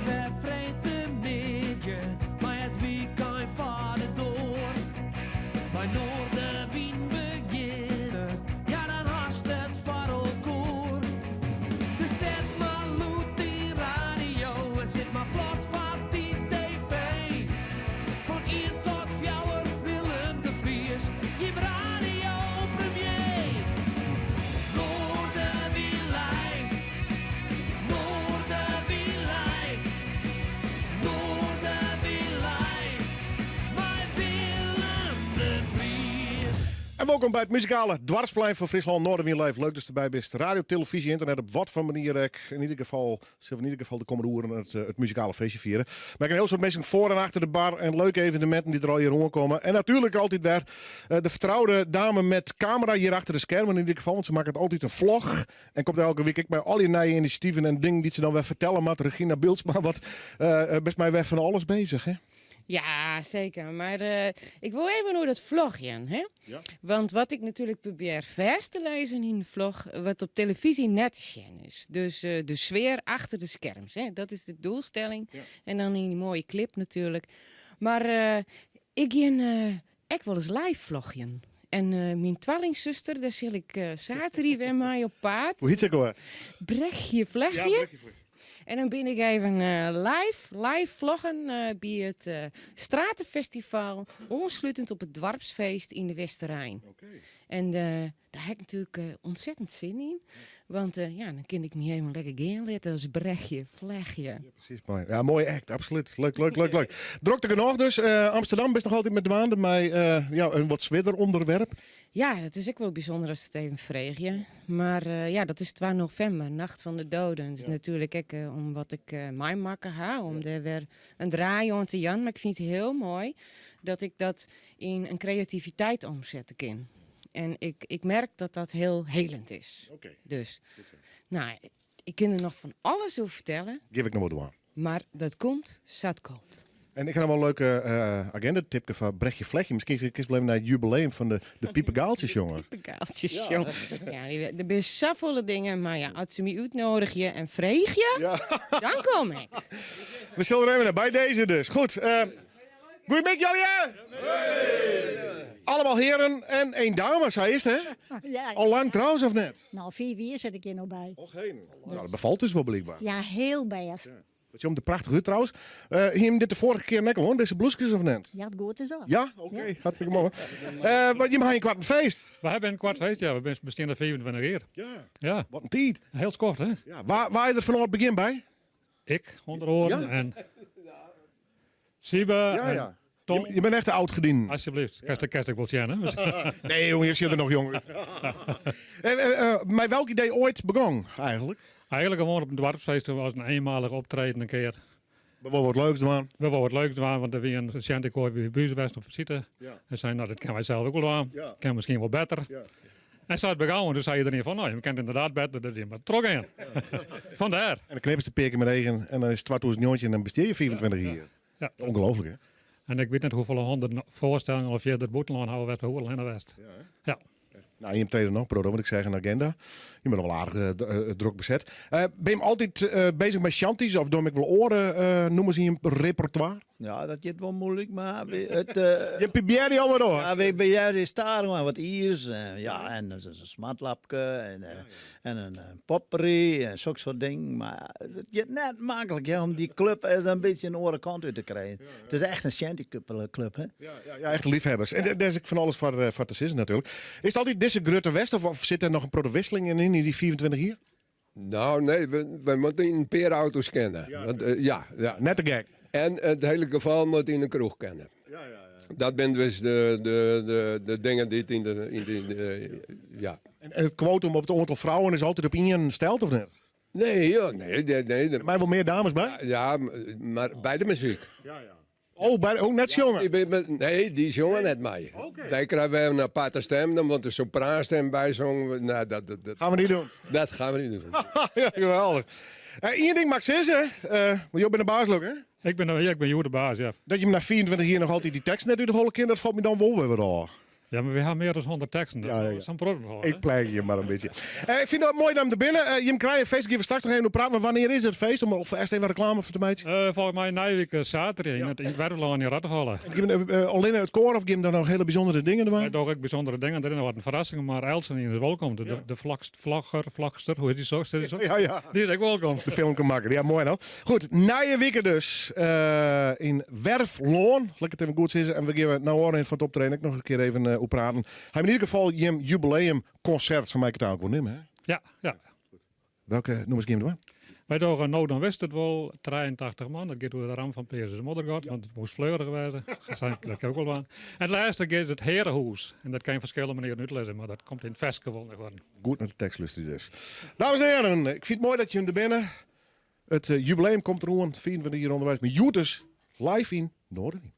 weer vreemde meetje, maar het weekend vader door. Maar noorden wien beginnen, ja dan haast het varelkoor. Dus zet maar loet die radio en zet maar plat van die tv. Van 1 tot 4 Willem de Vries, je radio premier. Noorden wie live, Noorden wie live, Noorden wie live, bij Willem de Vries. En welkom bij het muzikale dwarsplein van Friesland Noorderwien Live. Leuk dat je erbij bent. Radio, televisie, internet, op wat voor manier in ieder geval de komende uren het muzikale feestje vieren. Met een heel soort mensen voor en achter de bar en leuke evenementen die er al hier rondkomen. En natuurlijk altijd weer de vertrouwde dame met camera hier achter de schermen in ieder geval. Want ze maken het altijd een vlog. En komt elke week met al die nieuwe initiatieven en dingen die ze dan weer vertellen. Maar Regina Beeldsma, wat best mij weer van alles bezig, hè? Ja, zeker. Maar ik wil even door dat vlogje, hè? Ja. Want wat ik natuurlijk probeer vers te lezen in de vlog, wat op televisie net te zien is. Dus de sfeer achter de scherms, hè? Dat is de doelstelling. Ja. En dan in die mooie clip natuurlijk. Maar ik ga echt wel eens live vlogjen. En mijn tweelingzuster, daar zal ik zaterdag weer mee op paard. Hoe heet ze ook? Brechtje, vlegje. En dan ben ik even live vloggen bij het Stratenfestival, aansluitend op het Dwarpsfeest in de Westerrijn. Oké. En daar heb ik natuurlijk ontzettend zin in. Want dan kan ik me helemaal lekker gaan letten als brechtje, vlegje. Ja, precies. Mooi. Ja, mooie act, absoluut. Leuk. Drukte genoeg dus. Amsterdam is nog altijd met de maanden met een wat zwidder onderwerp. Ja, het is ook wel bijzonder als het even vreegje. Maar dat is 2 november, Nacht van de Doden. Het is natuurlijk ook om wat ik mij maken ha, om er weer een draai aan te jan. Maar ik vind het heel mooi dat ik dat in een creativiteit omzetten kan. En ik merk dat dat heel helend is. Oké. Dus, nou, ik kan er nog van alles over vertellen. Geef ik nog wat aan. Maar dat komt, zat komt. En ik ga nog wel een leuke agenda-tipje van Brechtje Vlegje. Misschien kun je blijven naar het jubileum van de Piepegaaltjes, jongen. Piepegaaltjes, jongen. Ja, er zijn zoveel dingen. Maar ja, als ze me uitnodig je en vreeg je, dan kom ik. We zullen er even naar bij deze dus. Goed. Goedemiddag, jullie, hè? Allemaal heren en 1 dame, zei is het, hè? Ja, Al lang trouwens of net? nou 4 jaar zit ik hier nog bij. Och, heen. Nou, dat bevalt dus wel blijkbaar. Ja, heel best. Ja, Dat is om de prachtige hut trouwens. Hier dit de vorige keer net hoor, deze bloesjes of net? het goed is ook. Ja? Oké, hartstikke mooi. Wat je mag een kwart een feest. We hebben een kwart feest, ja. We bestaan er 24 jaar. Ja. Ja, Wat een tijd. heel kort, hè? Ja, waar je er vanaf het begin bij? Ik, onder oren, Ja. en Siebe Ja. en Tom. Je bent echt een oud gediende. Alsjeblieft, kerst ik wel zien, hè? Nee jongen, je zit er nog jong uit. Met welk idee ooit begon eigenlijk? Eigenlijk gewoon op een dwarpsfeest, er was een eenmalig optreden een keer. Wat leuks doen. We wilden wat leuk doen, want er weer een Sjantekooi weer buurtwest op visite. Ja. En zei, nou, dat kan wij zelf ook wel aan. Ja. Kan misschien wel beter. Ja. En zo het begonnen, dus zei je er niet van, nou, je kent inderdaad beter, dat is maar trok in. Vandaar. En dan knippen ze de peken met regen en dan is het 2000 en dan besteed je 24 hier. Ja. Ongelooflijk hè? En ik weet niet hoeveel 100 voorstellingen of je het boeteland houden werd hoe in de West. Ja. Nou, je hebt tweede nog, broer, want ik zeg een agenda. Je bent nog wel aardig druk bezet. Ben je altijd bezig met chanties of doe ik wel oren, noemen ze je een repertoire? Ja, dat is wel moeilijk, maar het, Je probeert die allemaal door. ja, we bij jou is daar maar wat iers. En een smatlapje en een popperie en zo'n soort ding. Maar het is net makkelijk hè, om die club een beetje een oren kant uit te krijgen. Het is echt een shantyclub, hè? Ja, echt liefhebbers. En daar is ik van alles voor te zitten natuurlijk. Is het altijd deze Grutte West of zit er nog een protowisseling in die 24 hier? Nou, nee, we moeten in een paar auto's kennen. Ja, ja. Net een gek. En het hele geval moet in een kroeg kennen. Dat zijn dus de dingen die het in de ja. En het quotum op het aantal vrouwen is altijd op één stelt of niet? Nee, joh, nee. Er mij wel meer dames bij? Ja, maar bij de muziek. Oh, net jongen. Nee, die zongen net mee. Wij krijgen weer een aparte stem, dan want de sopraanstem bij zongen. Nou, Gaan we niet doen. dat gaan we niet doen. Ja, geweldig. Eén ding Max is hè, want jij bent de baas ook hè? Ik ben Joe de baas, ja. Dat je hem na 24 hier nog altijd die tekst net uit de holle kind, dat valt me dan wel weer aan. Ja, maar we hebben meer dan 100 teksten. Dat Ja, ja. is een probleem. Ik pleeg je maar een beetje. Ik vind het mooi dat hem er binnen. Je krijgt een feest. Ik ga straks nog even op praten. Maar wanneer is het feest? Om of eerst even reclame voor de meidje. Volgens mij Nijweek zaterdag in het Wervelaan in Rattenvallen. Alleen uit het koor of geef dan nog hele bijzondere dingen erbij? Wij doen ook bijzondere dingen. Erin wordt een verrassing, maar Elsen is welkom. De vlagster, hoe heet die zo? Ja. Die is ook welkom. De film kan maken. Ja, mooi nou. Goed, Nijweek dus in Werfloon. Lekker het even goed zitten. En we geven nou horen van het optreden. Ik nog een keer even op praten. Hij in ieder geval je jubileumconcert. Zo maak ik het ook wel nemen, hè? Ja. Welke noem eens game erbij? Wij doen nou dan wist het wel 83 man. Dat gaat door de ram van Peers' Moddergod, want het moest fleurig wezen. Dat kan ook wel aan. En het laatste is het Herenhoes. En dat kan je verschillende manieren uitlezen, maar dat komt in het festival worden. Goed naar de tekstlustie dus. Dames en heren, ik vind het mooi dat je hem er binnen. Het jubileum komt er aan. 24 hier onderwijs. Met Joeters live in Noorderwien.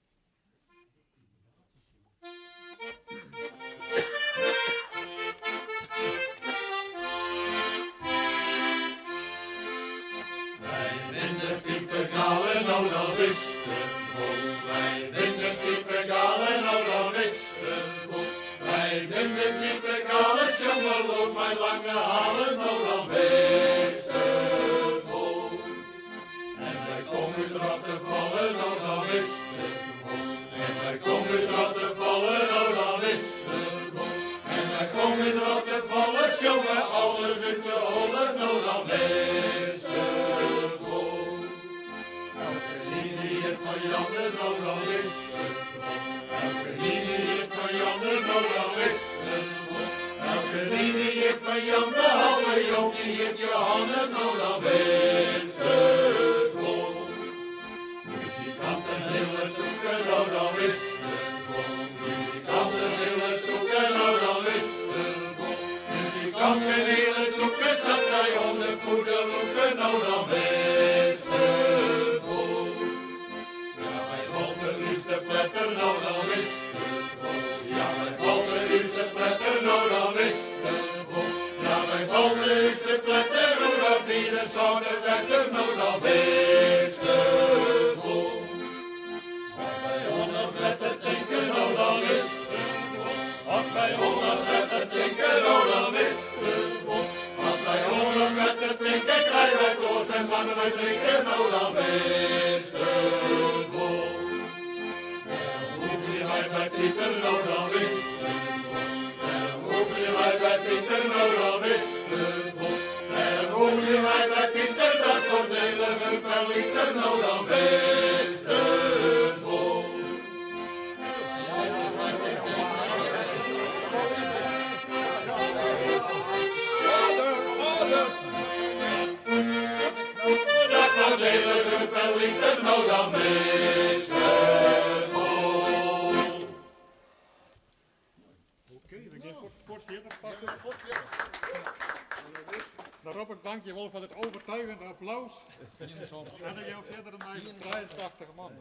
Daarop ik dank je wel voor het overtuigende applaus. En dan gaan we verder met 83 man.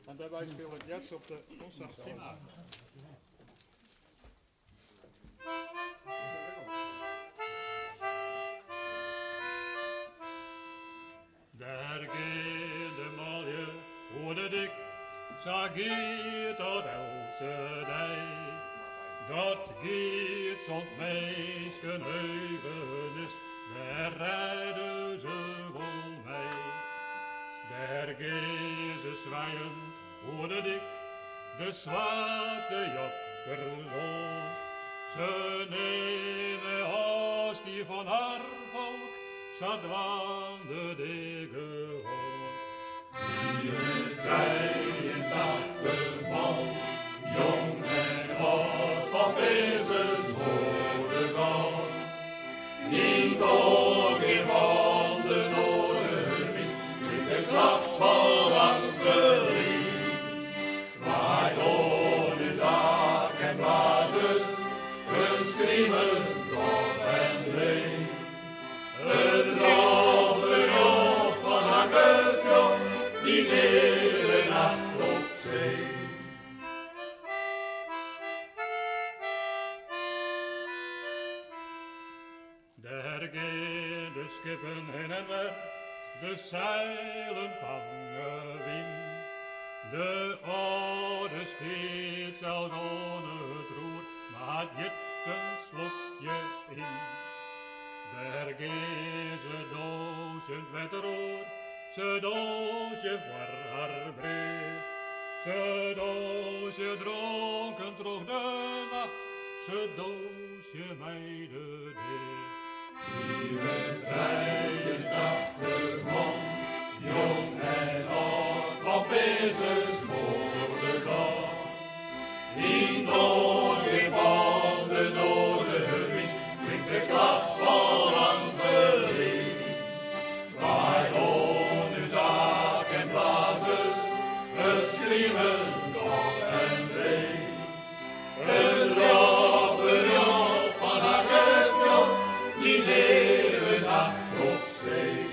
En daarbij spelen het jetzt op de concertfinale. Daar gaat de malje voor de dik, zag gaat tot Else dij. Dat gaat zo'n meisken heugenis, daar rijden ze wel mee. Daar gaan ze zwaaien voor de dik, de zwarte jokkerzoon. Ze nemen afscheid van haar volk, zat van de dikke hoor. Hier krijgen takken man, jong en oud van Peersens worden gaan. Niet ook in van de Noorderwind, met de klap van Langverlie. Maar door de dak en blazen, hun screamen nog en leeg. Een rode joch van Hakkersjoch, die hele nacht op zee. Daar gaan de skippen heen en weg, de zeilen vangen wind. De oude speelt zelfs onder het roer. had je een slokje in. Daar ging ze doosje met de roer, ze doosje voor haar breed. Ze doosje dronken terug de nacht, ze doosje mij de dicht. Lieve 83 man, jong en oud, van Pezes moederdag. In noordweer van de noordenwind, klinkt de klacht van lang verliefd. Wij wonen dak en blazen, het schreeuwen dag en week. Het roepen van haar gevoel, die leven nacht op zee.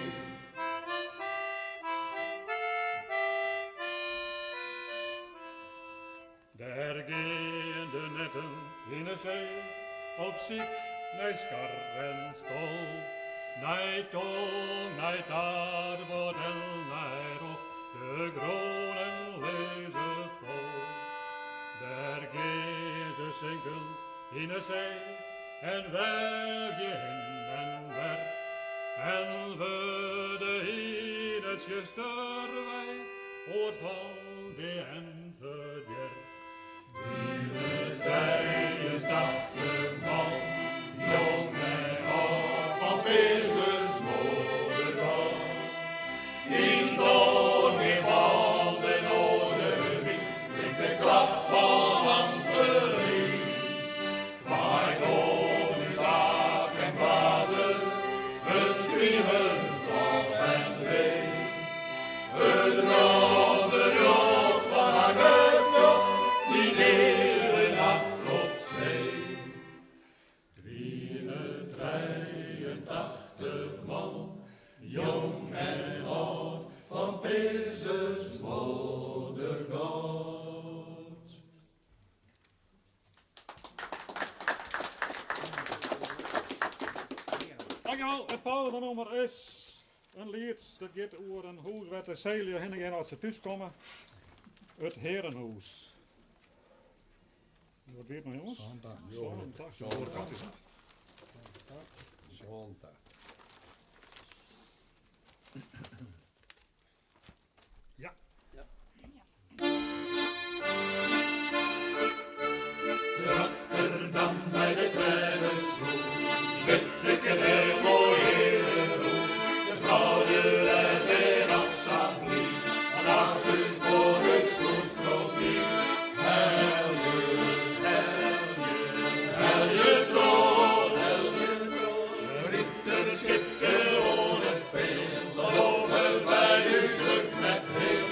Daar gaan de netten in de zee, op ziek, naar skar en stol. Naar tong, naar taarbord en naar rug, de groenen lezen vol. Daar gaan ze zinken in de zee, en wel je heen en weg. En we de hinetjes terwij, hoort van de en verder. Lieve 83 man, jong en oud, van Pezes moederdag. In noordweer van de noordenwind, klinkt de klacht van lang verliefd. Wij wonen dak en blazen, het schreeuwen dag en week. Het rode rook van haar gevoel, die leven nacht op zee. 83 man, jong en oud, van Pezes moederdag. Dankjewel, het volgende nummer is een lied dat gaat over een huis waar de Celia heen en weer als ze thuis komen. Het Herenhuis. Wat weet maar jongens? Zondag. Zondag. Ja. Rotterdam bij de tweede school, witte kneel, mooi herenhoek. De vrouwen en de assemblie, en als ze voor de schoolstrook die. Helje troon, ritter schipke ohne peel, dan over wij de sluk met heel.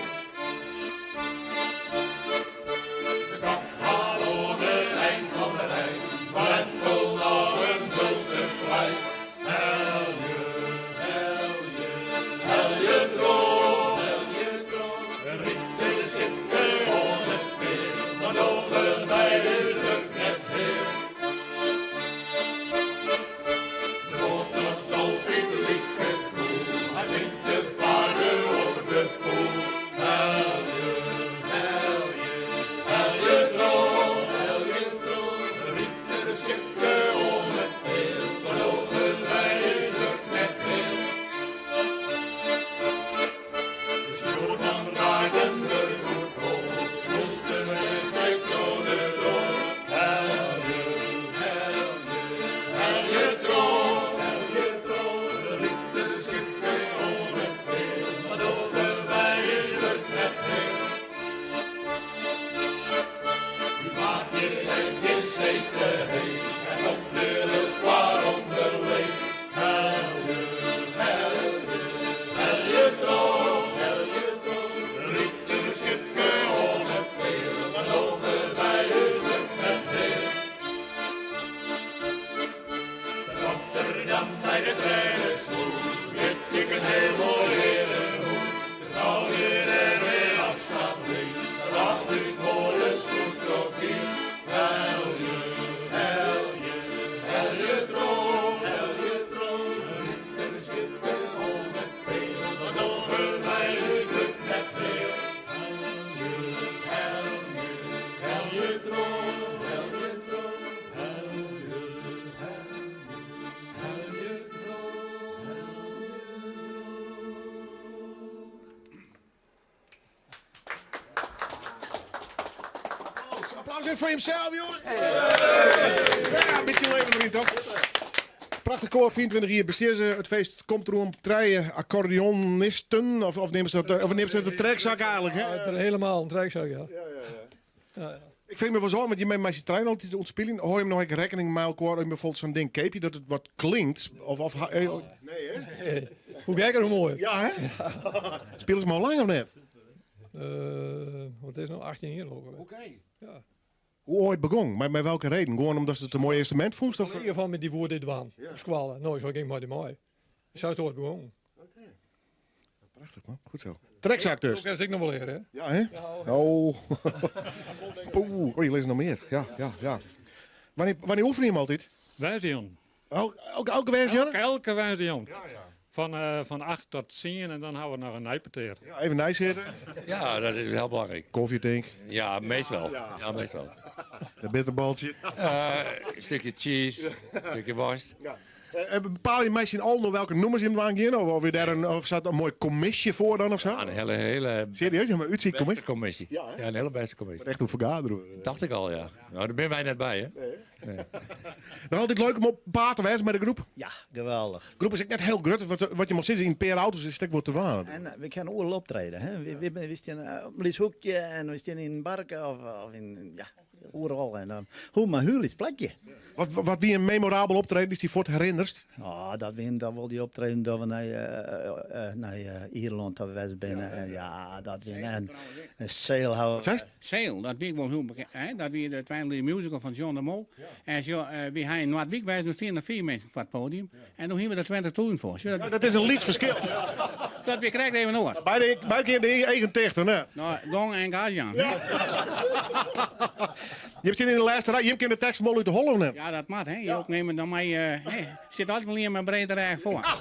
De kap gaat over het eind van de rij, maar het wil naar een bulten vrij. Helje troon, ritter schipke ohne peel, dan over wij de sluk met heel. De boot zoals altijd ligt het koel, hij vindt de vader op de voet. Helje troon, ritter schipke om het peel, dan over Applaus even voor hemzelf, jongens. Ja, een beetje leven erin, toch? Prachtig koor, 24 jaar besteed ze. Het feest komt erom. 3 accordeonisten. Of nemen ze dat de trekzak eigenlijk, hè? Helemaal een trekzak, ja. Ik vind me wel zo, want je met je trein altijd ontspelen. Hoor je hem nog een rekening met elkaar en bijvoorbeeld zo'n ding keepje dat het wat klinkt? Nee, hè? Hoe gekker, hoe mooi. Ja, hè? Spelen ze maar al lang of net? Wat is nou 18 jaar geloof ik. Oké. Ja. Hoe ooit begon? Maar met welke reden? Gewoon omdat het een mooi instrument vond? In ieder geval met die woorden dwaan. Op squallen. Nou, zo ging maar die mooi. Zo is het ooit begonnen. Prachtig, man. Goed zo. Trekzak dus. Ook als ik nog wel leren, hè? Ja, hè? Oh. Poeh. Oh, je leest nog meer. Ja. Wanneer oefen je hem altijd? Wijsdion. Elke wijze, ja? Elke wijsdion. Van 8 tot 10 en dan houden we nog een nijpeteer. Ja, even nice zitten. Ja, dat is heel belangrijk. Koffietank. Ja, meestal. Ja, meestal. Een bitterbaltje. Een stukje cheese, een stukje worst. Bepaal je meisje al nog welke nummers in waren gaan? Of weer daar of staat een mooi commissie voor dan of zo? Een hele Serieus? Ja, maar uitzicht beste commissie. commissie. Ja, een hele beste commissie. Echt hoe vergaderen we. Dacht ik al, ja. Nou, daar ben wij net bij, hè. Nog altijd leuk om op paard te wijzen met de groep. Ja, geweldig. De groep is ook net heel groot. Wat je moet zitten in een paar auto's is het wat te waan. En we kunnen overal optreden. Hè. We staan op een hoekje en we staan in Barken of in, ja, overal. En dan hoe maar huil is plekje. Wat wie een memorabel optreden is die voor het herinnerst? Ja, dat wil die optreden dat we naar Ierland geweest zijn. Ja, dat we een sailhouden. Zeg? Sail, dat weet ik wel heel bekend. Dat weer de tweede musical van John de Mol. En zo, we hebben in Noordwijk wijzen, toen staan er 4 mensen op het podium. En toen hebben we er 20.000 voor. Ja, dat is een liedverschil. Dat weer krijgt even nog. Bij keer de eigen tichter, hè? Nou, Long en Gajan. Ja. Je hebt zin in de laatste rij. Je hebt in de tekst wel uit de hollen net. Ja, dat mag, hè. Je ook nemen dan mij. Zit altijd wel in mijn brede rij voor.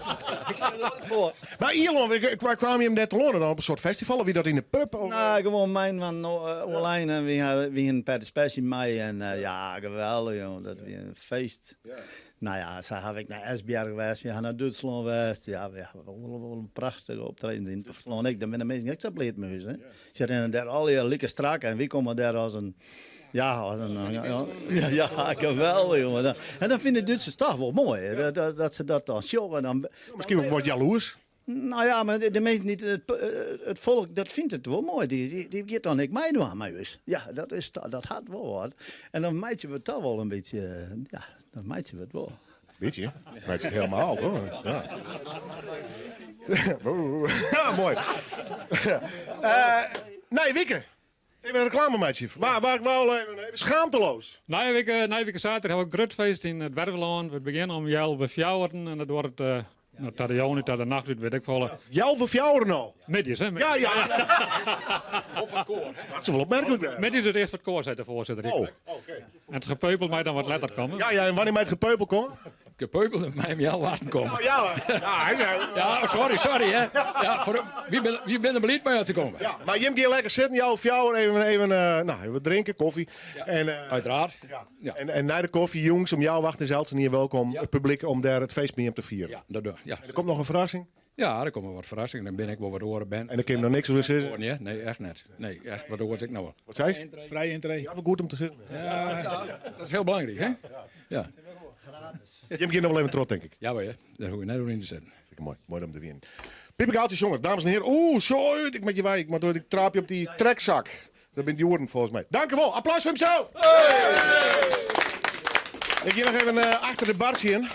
Maar Ierland, waar kwam je hem net te lonen dan? Op een soort festival of wie dat in de pub? Of? Nou, gewoon mijn van online en we een participatie mee en ja, geweldig joh, dat weer een feest. Ja. Nou ja, zo heb ik naar Esbjerg geweest, we gaan naar Duitsland geweest, ja, we hebben wel een prachtige optreden in Duitsland. Dan ben de mensen echt zo blij mee, hè. Ze zijn daar al je lekker strak en wie komen daar als een ja, geweldig jongen. En dan vinden de Duitsers toch wel mooi, hè, dat ze dat dan showen. Dan misschien wordt jaloers. Nou ja, maar de mensen niet, het volk, dat vindt het wel mooi. Die gaat dan niet meedoen aan mij. Ja, dat had wel wat. En dan meid je het toch wel een beetje, ja, dan meid je het wel. Weet je, meid je het helemaal, hoor. Ja. Ja, mooi. Nee, Wieke. Even een reclamemeidje. Waar ik wel even schaamteloos. Nijweke zaterdag hebben we een grutfeest in het Werveland. We beginnen om 11:00 en dat wordt het... tot de jongen, tot de nacht, weet ik veel. Jou fjouwer al. Middies, hè? Ja. Of een koor. Dat is wel opmerkelijk. Middies het eerst wat koor, zei de voorzitter. Oh, oké. En het gepeupel mij dan wat letter komen. Ja, en wanneer mij het gepeupel komt? Gepeupel en mij jou wachten komen. Oh, ja, hij zei. Ja, sorry, hè. Ja, wie ben er beleid mee uit te komen? Ja, maar je keer lekker zitten, jou fjouwer, even drinken, koffie. Ja, en, uiteraard. Ja. En na de koffie, jongens, om jou wachten zelfs hier welkom, het publiek, om daar het feest mee hem te vieren. Ja, dat doe ik. Ja. En er komt nog een verrassing. Ja, er komen wat verrassingen. Dan ben ik wel wat oren ben. En dan kun je nog niks over zeggen. Nee, echt net. Nee, echt, wat hoor ik nou? Wat zei je? Vrij intree. Ja, wat goed om te zitten. Ja, dat is heel belangrijk, hè? Ja. Je hebt hier nog wel even trots, denk ik. Ja, maar ja, daar hoef je net door in te zetten. Zeker mooi om te winnen. Pieperkaaltjes, jongens, dames en heren. Oeh, zo uit ik met je wijk, maar door ik traap je op die trekzak. Dat bent Joren volgens mij. Dank u wel, applaus voor hem zo. Hey! Ik hier nog even achter de bar zien.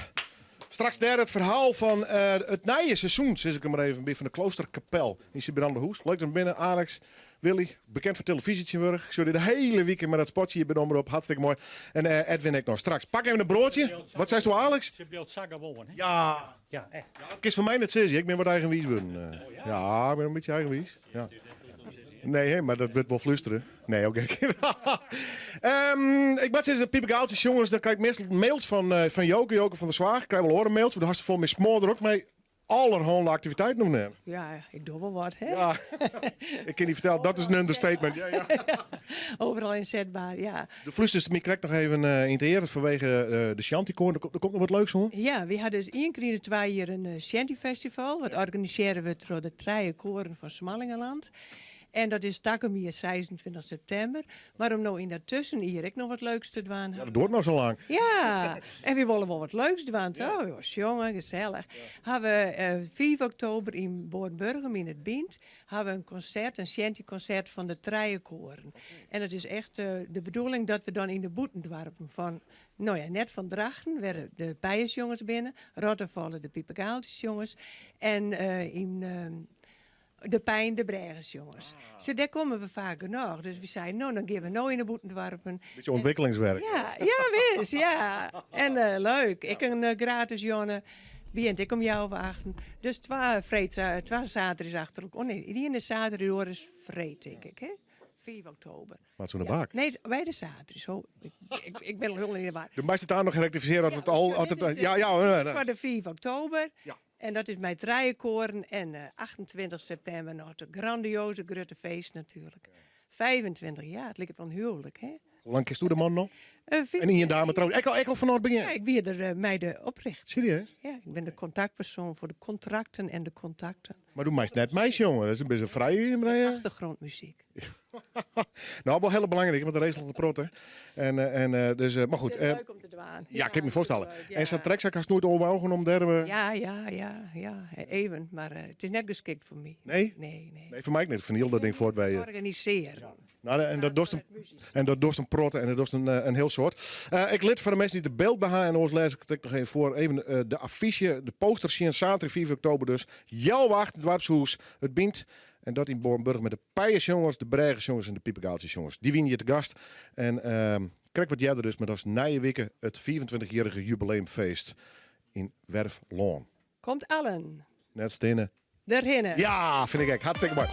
Straks daar het verhaal van het nieuwe seizoen, zit ik hem maar even bij, van de Kloosterkapel in Sint-Brande-Hoes. Leuk dan binnen, Alex, Willy, bekend van televisietje. Zo de hele weekend met dat spotje hier bij Omroep, hartstikke mooi. En Edwin ik nog straks. Pak even een broodje. Wat zei je, Alex? Ze beeld zakken wollen, hè? Ja. Ja, echt. Ja, kies van mij net zes, ik ben wat eigenwies. Ja, ik ben een beetje eigenwies. Ja. Nee, hè, maar dat wordt wel flusteren. Nee, oké. Ik ben sinds de piepergaaltjes, jongens. Dan krijg ik meestal mails van Joke van der Zwaag. Ik krijg wel horen mails. De hartstikke vol met smoor er ook mee. Allerhande activiteit nog nemen. Ja, ik doe wel wat, hè? Ja, ik kan niet vertellen. Dat is een understatement. Ja. Overal inzetbaar, ja. De flusters krijgt nog even in het eren vanwege de Shantykoor. Er komt nog wat leuks, hoor. Ja, we hadden dus 1 keer in de 2 jaar een Shanty Festival. Wat organiseren we door de 3 koren van Smallingenland. En dat is Takkenmier 26 september. Maar om nou in dat tussenjaar ik nog wat leuks te doen. Ja, dat doet nog zo lang. Ja, en we willen wel wat leuks doen, toch? Ja, jongen, gezellig. Hebben we 5 oktober in Boornburgum in het Bient hebben we een concert, een shanty-concert van de Trijenkoren. En het is echt de bedoeling dat we dan in de Boetendwarpen van, nou ja, net van Drachten werden de Bijersjongens binnen, Rottervallen de Piepergaaltjesjongens en in de Pijn de Bregersjongens. Dus daar komen we vaak nog. Dus we zeiden, nou, dan gaan we nou in de Boetendwarpen. Beetje ontwikkelingswerk. Ja, wees, ja. En leuk. Ik een gratis jongen. Begint ik om jou wachten. Dus twee zaterdags achter elkaar. Oh nee, die in de zaterdag door is vreed, denk ik. Hè? 4 oktober. Wat zo'n bak. Nee, bij de zaterdag. Oh, ik ben nog helemaal niet waar. De meeste daar nog gerectificeerd dat het al... Nee. Voor de 4 oktober. Ja. En dat is mijn Trijenkoren. En 28 september nog het grandioze grote feest natuurlijk. 25 jaar, het lijkt wel een huwelijk, hè? Hoe lang kist u de man nog? En in je dame trouwens. Ik al vanaf begin. Ja, ik ben er mij de oprichter. Serieus? Ja, ik ben de contactpersoon voor de contracten en de contacten. Maar doe meest net meisje, jongen. Dat is een beetje vrij. Achtergrondmuziek. Nou, wel heel belangrijk, want de race laat de protten. Dus, maar goed. Het is leuk om te doen. Ja, ik kan me voorstellen. leuk, ja. En zo'n trekzak als nooit overwogen om derbe. Ja, even. Maar het is net geschikt voor mij. Nee? Nee. Nee, voor mij niet. Van heel dat ding voort bij. Organiseren. Nou, en dat dorst een protten en dat dorst een heel soort. Ik lid voor de mensen die de beeld behaan en ons lees ik het nog even voor. Even de affiche, de poster zien zaterdag 4 oktober dus. Jouw wacht, het Dwarpshoes, het Bient. En dat in Boornburg met de Pijersjongens, de Bregersjongens en de Piepergaaltjesjongens. Die wien je te gast. En kijk wat jij er dus, maar dat is Nijewicke, het 24-jarige jubileumfeest in Werf-Loon. Komt allen. Net stenen. Daarhinnen. Ja, vind ik echt hartstikke mooi.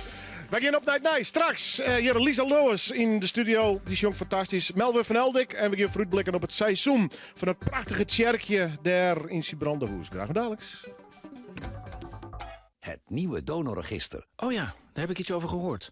Wij gaan op naar het Nij. Straks hier Lisa Lewis in de studio. Die jong fantastisch. Melvin van Eldik. En we gaan vooruitblikken op het seizoen van het prachtige tjerkje daar in Sibrandenhoes. Graag gedaan. Het nieuwe donorregister. Oh ja, daar heb ik iets over gehoord.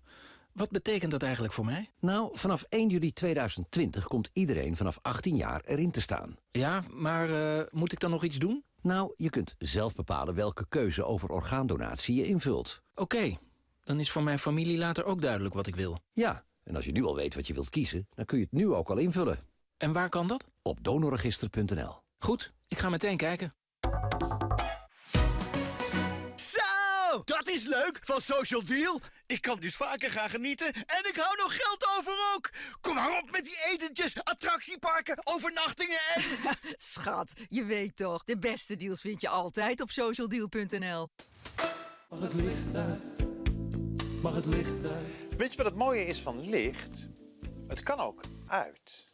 Wat betekent dat eigenlijk voor mij? Nou, vanaf 1 juli 2020 komt iedereen vanaf 18 jaar erin te staan. Ja, maar moet ik dan nog iets doen? Nou, je kunt zelf bepalen welke keuze over orgaandonatie je invult. Oké, dan is voor mijn familie later ook duidelijk wat ik wil. Ja, en als je nu al weet wat je wilt kiezen, dan kun je het nu ook al invullen. En waar kan dat? Op donorregister.nl. Goed, ik ga meteen kijken. Zo, dat is leuk van Social Deal. Ik kan dus vaker gaan genieten en ik hou nog geld over ook. Kom maar op met die etentjes, attractieparken, overnachtingen en... Schat, je weet toch, de beste deals vind je altijd op socialdeal.nl. Mag het licht uit? Mag het licht uit? Weet je wat het mooie is van licht? Het kan ook uit.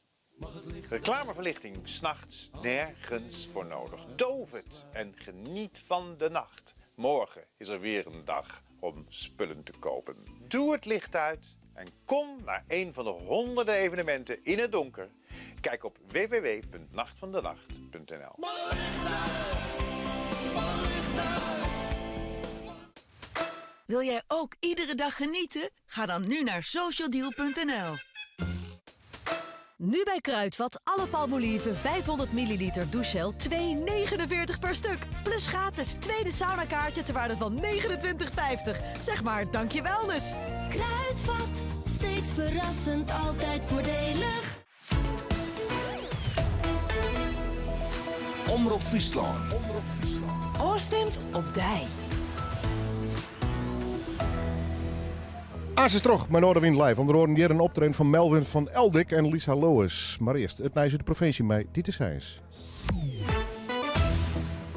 Reclameverlichting 's nachts nergens voor nodig. Doof het en geniet van de nacht. Morgen is er weer een dag om spullen te kopen. Doe het licht uit en kom naar een van de honderden evenementen in het donker. Kijk op www.nachtvandenacht.nl. Wil jij ook iedere dag genieten? Ga dan nu naar socialdeal.nl. Nu bij Kruidvat alle Palmolive 500 milliliter douchegel 2,49 per stuk. Plus gratis tweede saunakaartje ter waarde van €29,50. Zeg maar dankjewelness. Kruidvat, steeds verrassend, altijd voordelig. Omroep Friesland. Oorstemt op dij. Aas is terug, mijn Noorderwind live. Onder andere hier een optreden van Melvin van Eldik en Lisa Lewis. Maar eerst het nieuws uit de provincie met Dieter Seijns.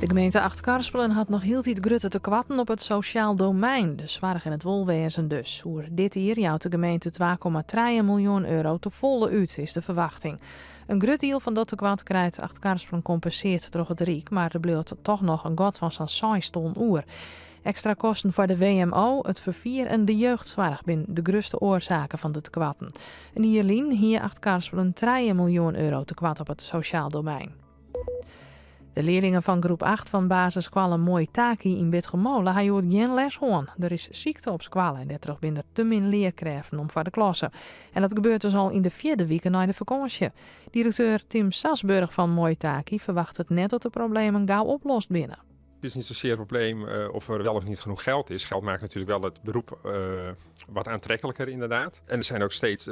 De gemeente Acht-Karspelen had nog heel iets grutte te kwatten op het sociaal domein. De zwaar in het wolwezen dus. Hoe dit jaar jouwt de gemeente 2,3 miljoen euro te volle uit, is de verwachting. Een grut deel van dat te kwad krijgt Acht-Karspelen compenseert door het Riek, maar er blijft toch nog een god van zo'n 6 ton oer. Extra kosten voor de WMO, het vervier en de jeugdzorg zijn de grootste oorzaken van de tekwatten. En hier Acht-Karspelen 3 miljoen euro tekwad op het sociaal domein. De leerlingen van groep 8 van basisschool Mooi-Taki in Bitgemolen hebben geen les gehad. Er is ziekte op school en daardoor zijn er te min leerkrachten om voor de klasse. En dat gebeurt dus al in de 4e week na de vakantie. Directeur Tim Sasburg van Mooi-Taki verwacht het net dat de problemen gauw oplost binnen. Het is niet zozeer het probleem of er wel of niet genoeg geld is. Geld maakt natuurlijk wel het beroep wat aantrekkelijker inderdaad. En er zijn ook steeds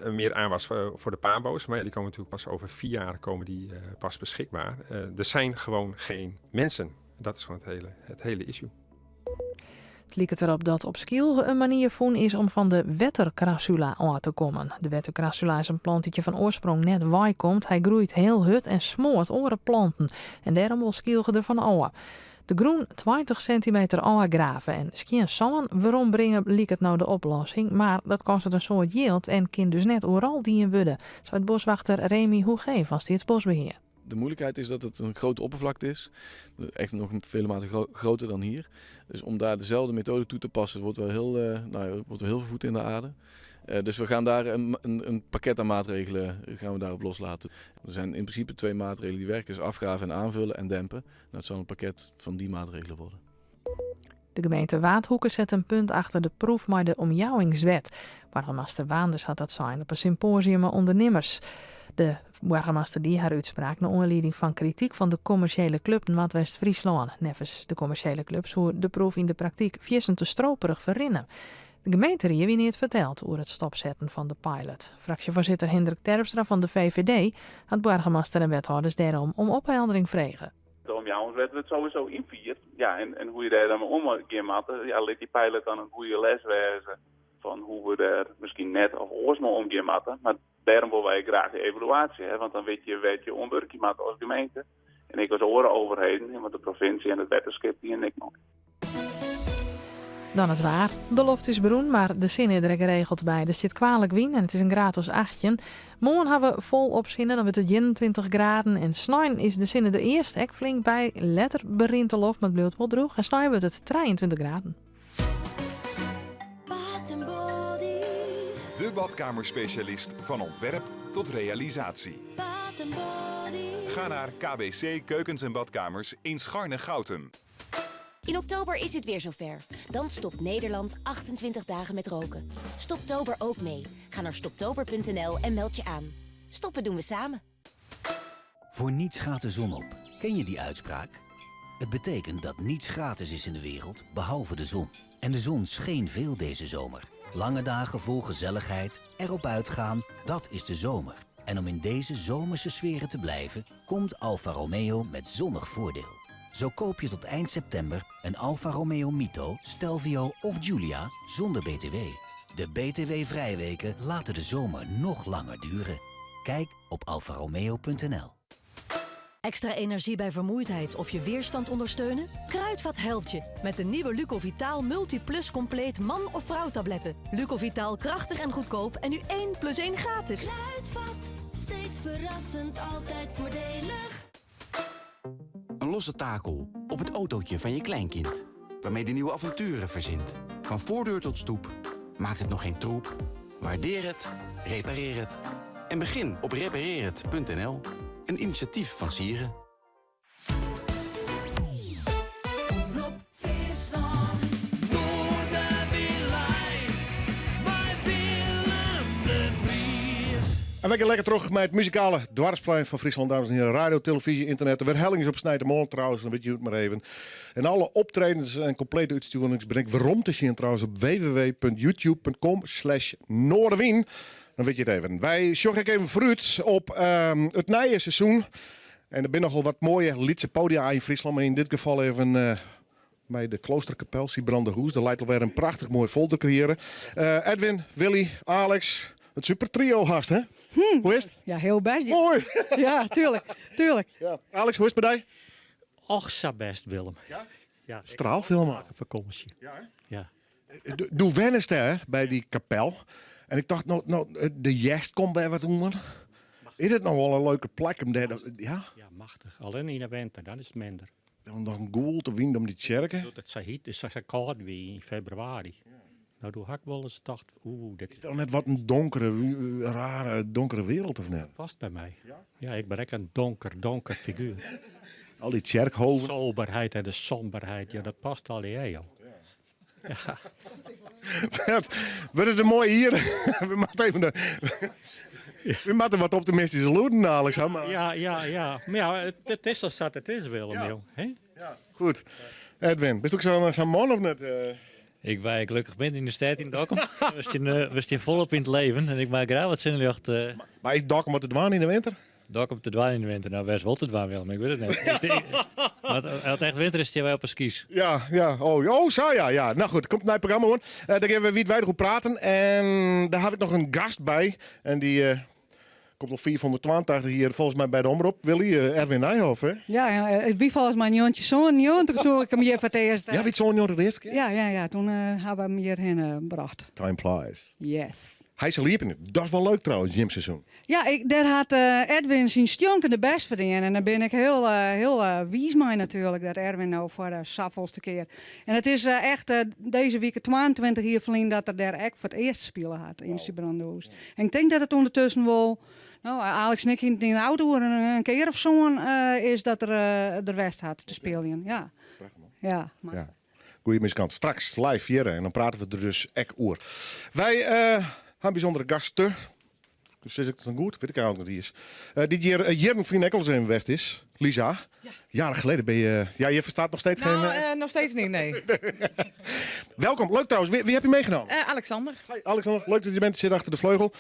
meer aanwas voor de pabo's. Maar ja, die komen natuurlijk pas over 4 jaar pas beschikbaar. Er zijn gewoon geen mensen. Dat is gewoon het hele issue. Het lijkt erop dat op Skiel een manier voen is om van de wettercrassula aan te komen. De wettercrassula is een plantje van oorsprong net waai komt. Hij groeit heel hut en smoort oren planten. En daarom wil Skiel ervan ouwen. De groen 20 centimeter graven en skien samen waarom brengen liek het nou de oplossing. Maar dat kost het een soort yield en kan dus net overal die in worden. Zo het boswachter Remy Hoegé van Staatsbosbeheer. De moeilijkheid is dat het een grote oppervlakte is. Echt nog vele maten groter dan hier. Dus om daar dezelfde methode toe te passen, wordt wel heel veel voet in de aarde. Dus we gaan daar een pakket aan maatregelen gaan we daarop loslaten. Er zijn in principe 2 maatregelen die werken. Dus afgraven en aanvullen en dempen. Nou, het zal een pakket van die maatregelen worden. De gemeente Waadhoeken zet een punt achter de proef met de omjouwingswet. Burgemeester Waanders had dat zijn op een symposium met ondernemers. De burgemeester die haar uitspraak naar aanleiding van kritiek van de commerciële club in West-Friesland. Nevens de commerciële clubs hoe de proef in de praktijk viessen te stroperig verrinnen. De gemeente hier wie niet verteld over het stopzetten van de pilot. Fractievoorzitter Hendrik Terpstra van de VVD had burgemeester en wethouders daarom om opheldering vregen. De omjouwingswet wordt sowieso invierd. Ja, en hoe je daar dan omgaan moet, ja, laat die pilot dan een goede les wezen van hoe we daar misschien net of oorsmal omgaan moeten. Maar daarom willen wij graag de evaluatie, hè? Want dan weet je onwerkje maakt als gemeente. En ik als overheden, want de provincie en het wetenschap die en ik nog. Dan het waar. De loft is beroen, maar de zin is er geregeld bij. Er zit kwalijk wien en het is een gratis 8. Morgen hebben we vol op zinnen, dan wordt het 21 graden. En snijn is de zin er eerst echt flink bij. Letter berint de loft, maar het blijft wel droog. En snijn wordt het 23 graden. De badkamerspecialist van ontwerp tot realisatie. Ga naar KBC Keukens en Badkamers in Scharne-Goutem. In oktober is het weer zover. Dan stopt Nederland 28 dagen met roken. Stoptober ook mee. Ga naar stoptober.nl en meld je aan. Stoppen doen we samen. Voor niets gaat de zon op. Ken je die uitspraak? Het betekent dat niets gratis is in de wereld, behalve de zon. En de zon scheen veel deze zomer. Lange dagen vol gezelligheid, erop uitgaan, dat is de zomer. En om in deze zomerse sferen te blijven, komt Alfa Romeo met zonnig voordeel. Zo koop je tot eind september een Alfa Romeo Mito, Stelvio of Giulia zonder BTW. De BTW-vrijweken laten de zomer nog langer duren. Kijk op alfaromeo.nl. Extra energie bij vermoeidheid of je weerstand ondersteunen? Kruidvat helpt je met de nieuwe Lucovitaal Multiplus Compleet man- of vrouwtabletten. Lucovitaal krachtig en goedkoop en nu 1+1 gratis. Kruidvat, steeds verrassend, altijd voordelig. Een losse takel op het autootje van je kleinkind. Waarmee die nieuwe avonturen verzint. Van voordeur tot stoep. Maakt het nog geen troep? Waardeer het, repareer het. En begin op repareerhet.nl. Een initiatief van Sieren. Rob Friesland, Noorderwierlijn, bij Willem de Vries. En we gaan lekker terug met het muzikale dwarsplein van Friesland, dames en heren. Radio, televisie, internet. Er werd hellings op Snijdermol trouwens, dan weet je het maar even. En alle optredens en complete uitstuurings ben ik waarom te zien trouwens op www.youtube.com/Noorderwien. Dan weet je het even. Wij zorgen ik even vooruit op het nieuwe seizoen. En er zijn nogal wat mooie liedse podia in Friesland. Maar in dit geval even bij de Kloosterkapel, Siebrande-Hoes. Dat lijkt alweer een prachtig mooi vol te creëren. Edwin, Willy, Alex. Het super trio haast, hè? Hoe is het? Ja, heel best. Mooi. Ja, tuurlijk. Ja. Alex, hoe is het bij jou? Och, zo best, Willem. Ja? Ja. Straalfilm. Een vakantie. Ja. Doe wennis daar bij die kapel. En ik dacht, de jest komt bij wat onder. Is het nog wel een leuke plek om daar? Ja? Ja, machtig. Alleen in de winter, dan is het minder. Dan nog een goal te winnen om die kerken. Het is heet, het is zo koud wie in februari. Nou, toen had ik wel eens gedacht, dit is toch net wat een rare donkere wereld of net? Dat past bij mij. Ja, ik ben echt een donker figuur. Al die kerkhoven. De soberheid en de somberheid, ja, dat past al in jou. Ja. Wordt het een mooie hier? We moeten even we moeten wat optimistische loeden, Alex. Ja. Maar ja, het is zoals het is, Willem. Ja. Jong. Hè? Ja. Goed. Edwin, ben je ook zo'n man of net? Ik ben gelukkig ben in de stad in Dokkum. We staan volop in het leven en ik maak graag wat zinlicht. Maar is Dokkum wat te dwaan in de winter? Dokkum te dwaan in de winter. Nou, best wel te dwaan wel, maar ik weet het niet. Maar als het echt winter is, hij wel op een skis. Ja. Oh, zo ja. Nou goed, komt naar het programma hoor. Daar gaan we wijdwijdig op praten. En daar heb ik nog een gast bij. En die komt op 482 hier volgens mij bij de omroep. Willy, Erwin Nijhoff, hè? Ja, wie volgens mij Jontje zo'n Jont toen ik hem hier voor het eerst. Ja, wie zo'n Jont de eerste keer? Ja, toen hebben we hem hierheen gebracht. Time flies. Yes. Hij is er liep in. Dat is wel leuk trouwens, gymseizoen. Ja, daar had Edwin zijn stjonkende best verdiend. En daar ben ik heel wies mee natuurlijk, dat Erwin nou voor de zoveelste keer. En het is echt deze week 22 jaar geleden dat er daar echt voor het eerst spelen had in het brandhuis. En ik denk dat het ondertussen wel... Nou, Alex en ik in de auto een keer of zo'n is dat er de West had te spelen. Ja. Ja. Goeie miskant. Straks live hier en dan praten we er dus echt oer. Wij hebben bijzondere gasten. Dus is het dan goed? Weet ik eigenlijk niet wie is. Die hier Jern van Eccles in West is. Lisa. Ja. Jaren geleden ben je... Ja, je verstaat nog steeds geen... nog steeds niet, nee. Welkom. Leuk trouwens. Wie heb je meegenomen? Alexander. Hi, Alexander. Leuk dat je bent. Je zit achter de vleugel.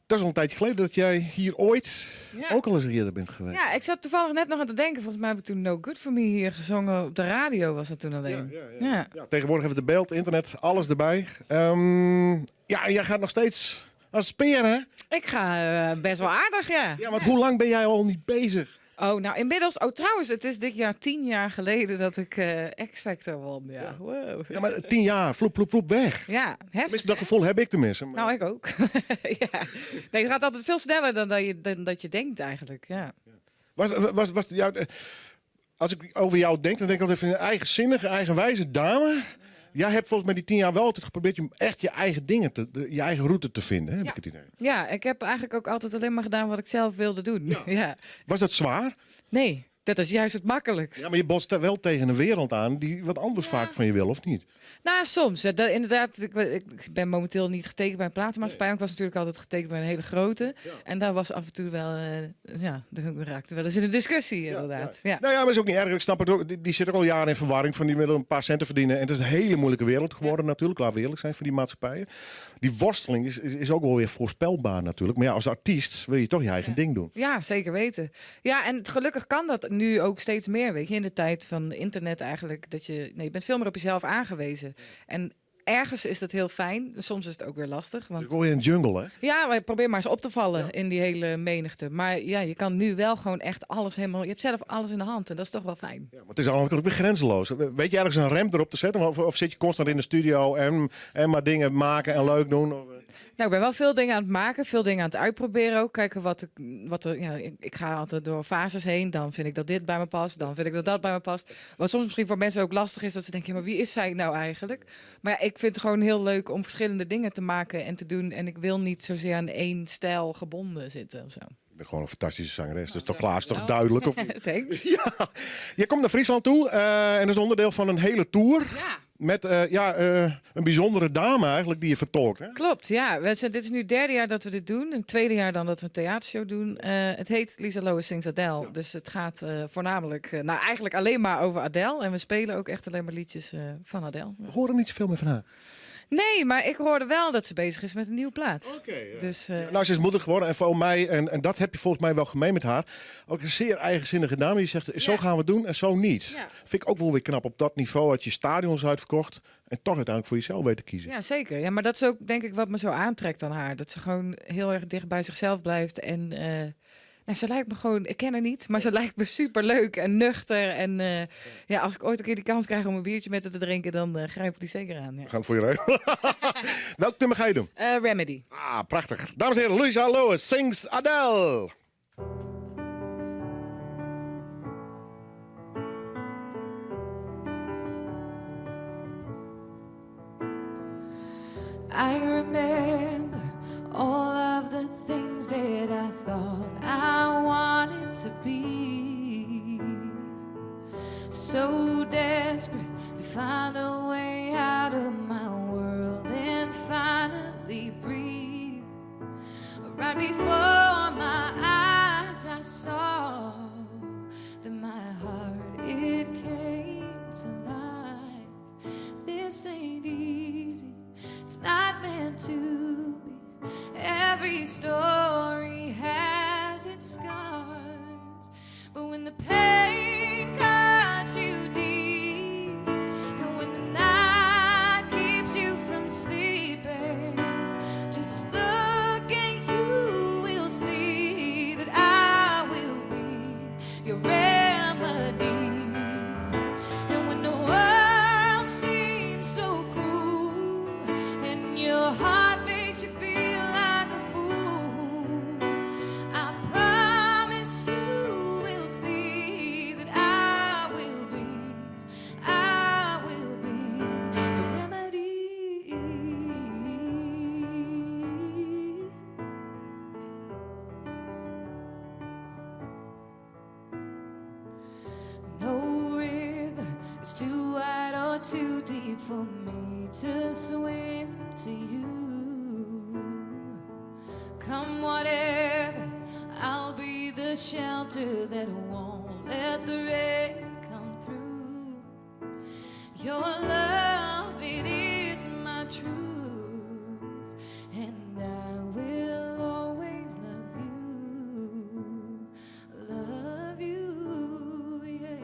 Dat is al een tijdje geleden dat jij hier ooit ook al eens eerder bent geweest. Ja, ik zat toevallig net nog aan te denken. Volgens mij heb ik toen No Good For Me hier gezongen. Op de radio was dat toen alleen. Ja, tegenwoordig hebben we de beeld, internet, alles erbij. En jij gaat nog steeds als speer, hè? Ik ga best wel aardig, ja. Ja, want hoe lang ben jij al niet bezig? Oh, nou inmiddels... Oh, trouwens, het is dit jaar 10 jaar geleden dat ik X-Factor won. Ja, wow. Ja, maar 10 jaar, vloep, weg. Ja, heftig. Dat gevoel heb ik tenminste. Maar... Nou, ik ook. Ja. Nee, het gaat altijd veel sneller dan dat je denkt eigenlijk, ja. Was jou, als ik over jou denk, dan denk ik altijd van een eigenzinnige, eigenwijze dame. Jij hebt volgens mij die 10 jaar wel altijd geprobeerd om echt je eigen dingen, je eigen route te vinden. Hè, heb ik het idee. Ja, ik heb eigenlijk ook altijd alleen maar gedaan wat ik zelf wilde doen. Ja. Was dat zwaar? Nee, dat is juist het makkelijkst. Ja, maar je botst wel tegen een wereld aan die wat anders vaak van je wil, of niet? Nou, soms. Inderdaad, ik ben momenteel niet getekend bij een platenmaatschappij. Ik was natuurlijk altijd getekend bij een hele grote. Ja. En daar was af en toe wel... we raakten wel eens in een discussie, inderdaad. Ja. Nou ja, maar is ook niet erg. Ik snap het ook. Die zit ook al jaren in verwarring van die middel een paar centen verdienen. En het is een hele moeilijke wereld geworden natuurlijk. Laten we eerlijk zijn voor die maatschappijen. Die worsteling is ook wel weer voorspelbaar natuurlijk. Maar ja, als artiest wil je toch je eigen ding doen. Ja, zeker weten. Ja, en gelukkig kan dat nu ook steeds meer. Weet je, in de tijd van internet eigenlijk. Je bent veel meer op jezelf aangewezen. En ergens is dat heel fijn. Soms is het ook weer lastig. Want... Dus in een jungle, hè? Ja, maar probeer maar eens op te vallen in die hele menigte. Maar ja, je kan nu wel gewoon echt alles helemaal... Je hebt zelf alles in de hand en dat is toch wel fijn. Ja, maar het is aan de andere kant ook weer grenzeloos. Weet je ergens een rem erop te zetten? Of zit je constant in de studio en maar dingen maken en leuk doen? Of... Nou, ik ben wel veel dingen aan het maken, veel dingen aan het uitproberen ook. Kijken ik ga altijd door fases heen. Dan vind ik dat dit bij me past, dan vind ik dat dat bij me past. Wat soms misschien voor mensen ook lastig is, dat ze denken, maar wie is zij nou eigenlijk? Maar ja, ik vind het gewoon heel leuk om verschillende dingen te maken en te doen. En ik wil niet zozeer aan één stijl gebonden zitten of zo. Je bent gewoon een fantastische zangeres, dus toch klaar, is toch duidelijk? Of... Thanks. Ja. Je komt naar Friesland toe en dat is onderdeel van een hele tour. Ja. Met een bijzondere dame eigenlijk die je vertolkt. Hè? Klopt, ja. Dit is nu het 3e jaar dat we dit doen. Het 2e jaar dan dat we een theatershow doen. Het heet Lisa Lois Sings Adele. Ja. Dus het gaat voornamelijk, eigenlijk alleen maar over Adele. En we spelen ook echt alleen maar liedjes van Adele. We horen niet zoveel meer van haar. Nee, maar ik hoorde wel dat ze bezig is met een nieuwe plaat. Okay, ja. Dus, nou, ze is moeder geworden en voor mij, en dat heb je volgens mij wel gemeen met haar, ook een zeer eigenzinnige dame die zegt, zo gaan we het doen en zo niet. Ja. Vind ik ook wel weer knap op dat niveau, had je stadions uitverkocht en toch uiteindelijk voor jezelf weet te kiezen. Ja, zeker. Ja, maar dat is ook denk ik wat me zo aantrekt aan haar. Dat ze gewoon heel erg dicht bij zichzelf blijft en... ze lijkt me gewoon, ik ken haar niet, maar ze lijkt me super leuk en nuchter. En als ik ooit een keer die kans krijg om een biertje met haar te drinken, dan grijp ik die zeker aan. Ja. We gaan het voor je regelen. Welk nummer ga je doen? Remedy. Ah, prachtig. Dames en heren, Lisa Lois Sings Adele. I remember all of the things that I thought I wanted to be. So desperate to find a way out of my world and finally breathe. Right before my eyes I saw that my heart, it came meant to be. Every story has its scars, but when the pain cuts you deep, and when the night keeps you from sleeping, just look and you will see that I will be your remedy. And when the world seems so cruel and your heart makes you feel like a fool, I promise you will see that I will be your remedy. No river is too wide or too deep for me to swim to you. Come whatever, I'll be the shelter that won't let the rain come through. Your love, it is my truth, and I will always love you, yeah.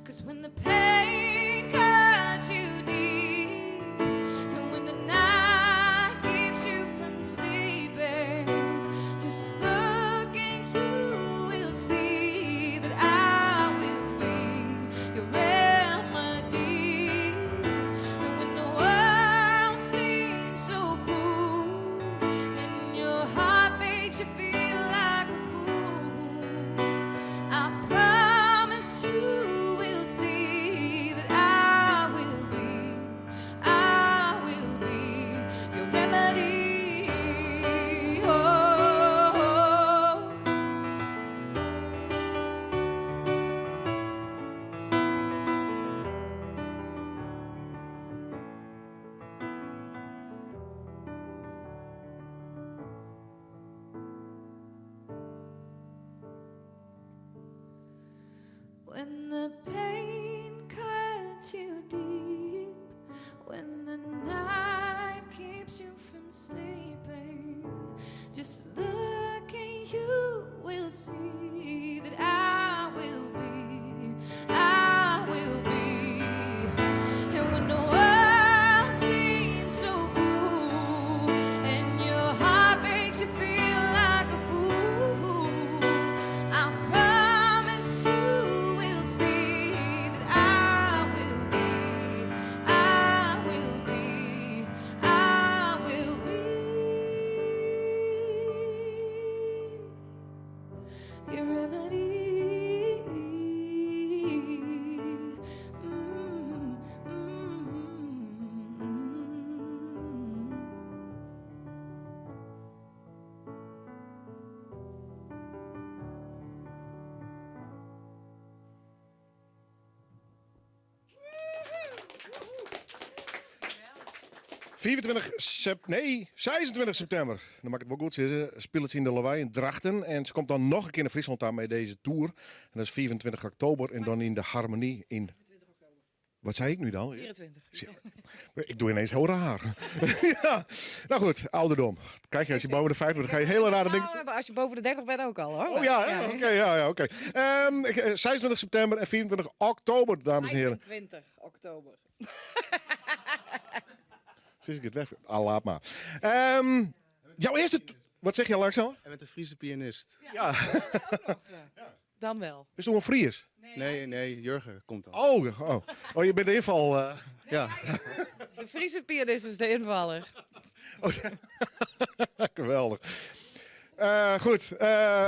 'Cause when the pain cuts you deep, and when the night keeps you from sleeping, just look and you will see that I will be your remedy. And when the world seems so cruel and your heart makes you feel like a fool, I promise you will see that I will be your remedy. Oh. When the pain cuts you deep, when the night keeps you from sleeping, just look and you will see that I will be. And when the world seems so cruel and your heart makes you feel like a fool, I promise you will see that I will be your remedy. Nee, 26 september. Dan mag ik het wel goed zeggen. Speelt ze in de Lawaai in Drachten. En ze komt dan nog een keer naar Friesland aan met deze tour. En dat is 24 oktober. En dan in de Harmonie in... Wat zei ik nu dan? 24. Ik doe ineens heel raar. Ja. Nou goed, ouderdom. Kijk je, als je boven de 50 bent, dan ga je hele rare dingen... Nou, maar als je boven de 30 bent ook al, hoor. Oh ja, hè? Oké. 26 september en 24 oktober, dames en heren. 25 oktober. Zie ik het weg? Laat maar. Jouw eerste... Wat zeg je, Alexander? En met een Friese pianist. Ja. Dan wel. Is het een Fries? Nee, Jurgen komt dan. Oh, je bent de inval. Ja. De Friese pianist is de invaller. Oh, ja. Geweldig. Goed,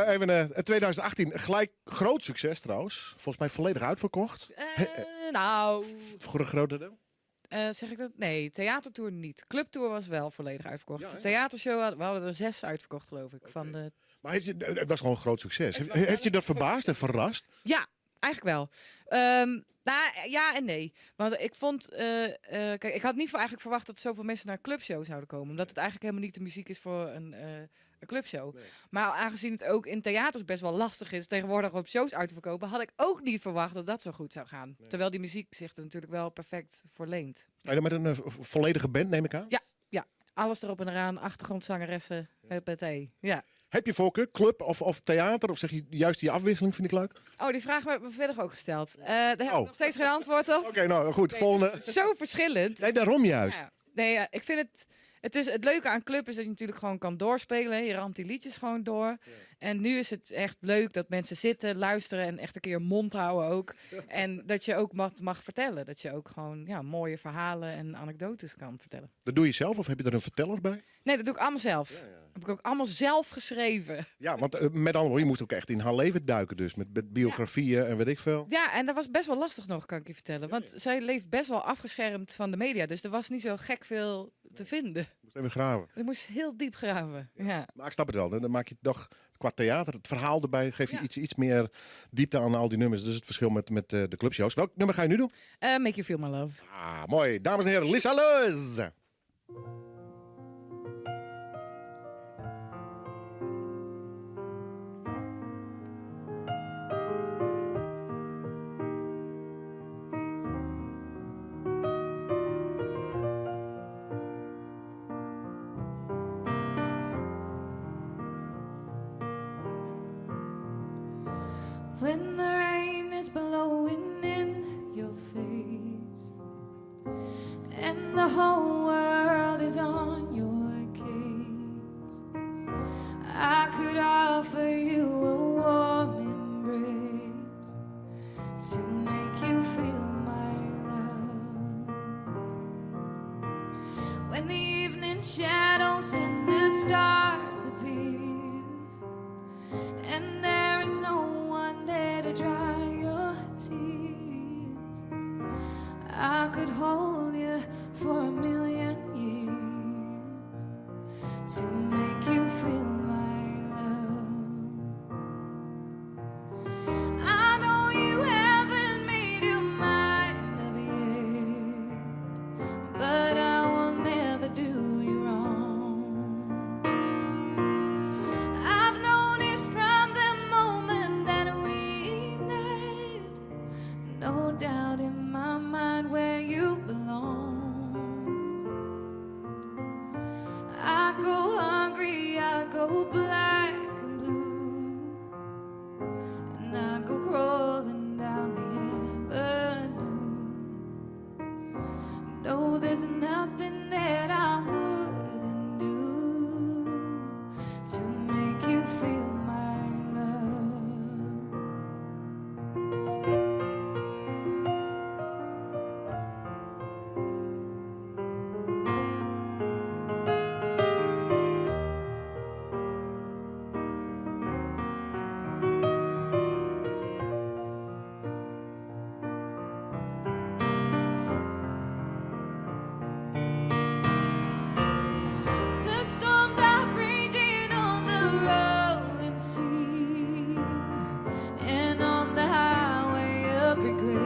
even 2018. Gelijk groot succes trouwens. Volgens mij volledig uitverkocht. Nou... Voor een grote deel? Zeg ik dat? Nee, theatertour niet. Clubtour was wel volledig uitverkocht. Ja, de theatershow, we hadden er 6 uitverkocht, geloof ik. Van de... Maar het was gewoon een groot succes. Heeft je dat verbaasd en verrast? Ja, eigenlijk wel. Nou, ja en nee. Want ik vond... kijk, ik had niet eigenlijk verwacht dat zoveel mensen naar een clubshow zouden komen. Omdat het eigenlijk helemaal niet de muziek is voor een clubshow. Nee. Maar aangezien het ook in theaters best wel lastig is tegenwoordig op shows uit te verkopen, had ik ook niet verwacht dat dat zo goed zou gaan. Nee. Terwijl die muziek zich er natuurlijk wel perfect voor leent. En dan met een volledige band, neem ik aan? Ja. alles erop en eraan. Achtergrondzangeressen, huppatee. Ja. Heb je voorkeur, club of theater? Of zeg je juist die afwisseling vind ik leuk? Oh, die vraag werd me verder ook gesteld. Daar heb ik nog steeds geen antwoord op. Oké, nou goed. Nee, Volgende. het is zo verschillend. Nee, daarom juist. Ja. Nee, ik vind het leuke aan club is dat je natuurlijk gewoon kan doorspelen. Hè. Je ramt die liedjes gewoon door. Ja. En nu is het echt leuk dat mensen zitten, luisteren en echt een keer mond houden ook. En dat je ook mag vertellen. Dat je ook gewoon mooie verhalen en anekdotes kan vertellen. Dat doe je zelf of heb je er een verteller bij? Nee, dat doe ik allemaal zelf. Ja. Heb ik ook allemaal zelf geschreven. Ja, want met andere woorden, je moest ook echt in haar leven duiken dus. Met biografieën en weet ik veel. Ja, en dat was best wel lastig nog, kan ik je vertellen. Want zij leeft best wel afgeschermd van de media. Dus er was niet zo gek veel te vinden. Je moest even graven. Ik moest heel diep graven, ja. Maar ik snap het wel. Dan maak je toch qua theater, het verhaal erbij, geef je iets meer diepte aan al die nummers. Dus het verschil met de clubshows. Welk nummer ga je nu doen? Make You Feel My Love. Ah, mooi. Dames en heren, Lisa Loos. When the rain is blowing in your face and the whole world is on your case, I could offer you a warm embrace to make you feel my love. When the evening shadows and the stars appear and there is no one there to dry your tears, I could hold you for a million years to make you feel my love. I know you haven't made your mind up yet, but I will never do you wrong. I've known it from the moment that we met, no doubt in my mind where you belong. I go hungry, I go black and blue, and I go crawling down the avenue. No, there's nothing that I wouldn't do to make you feel my love. The storms are raging on the rolling sea and on the highway of regret.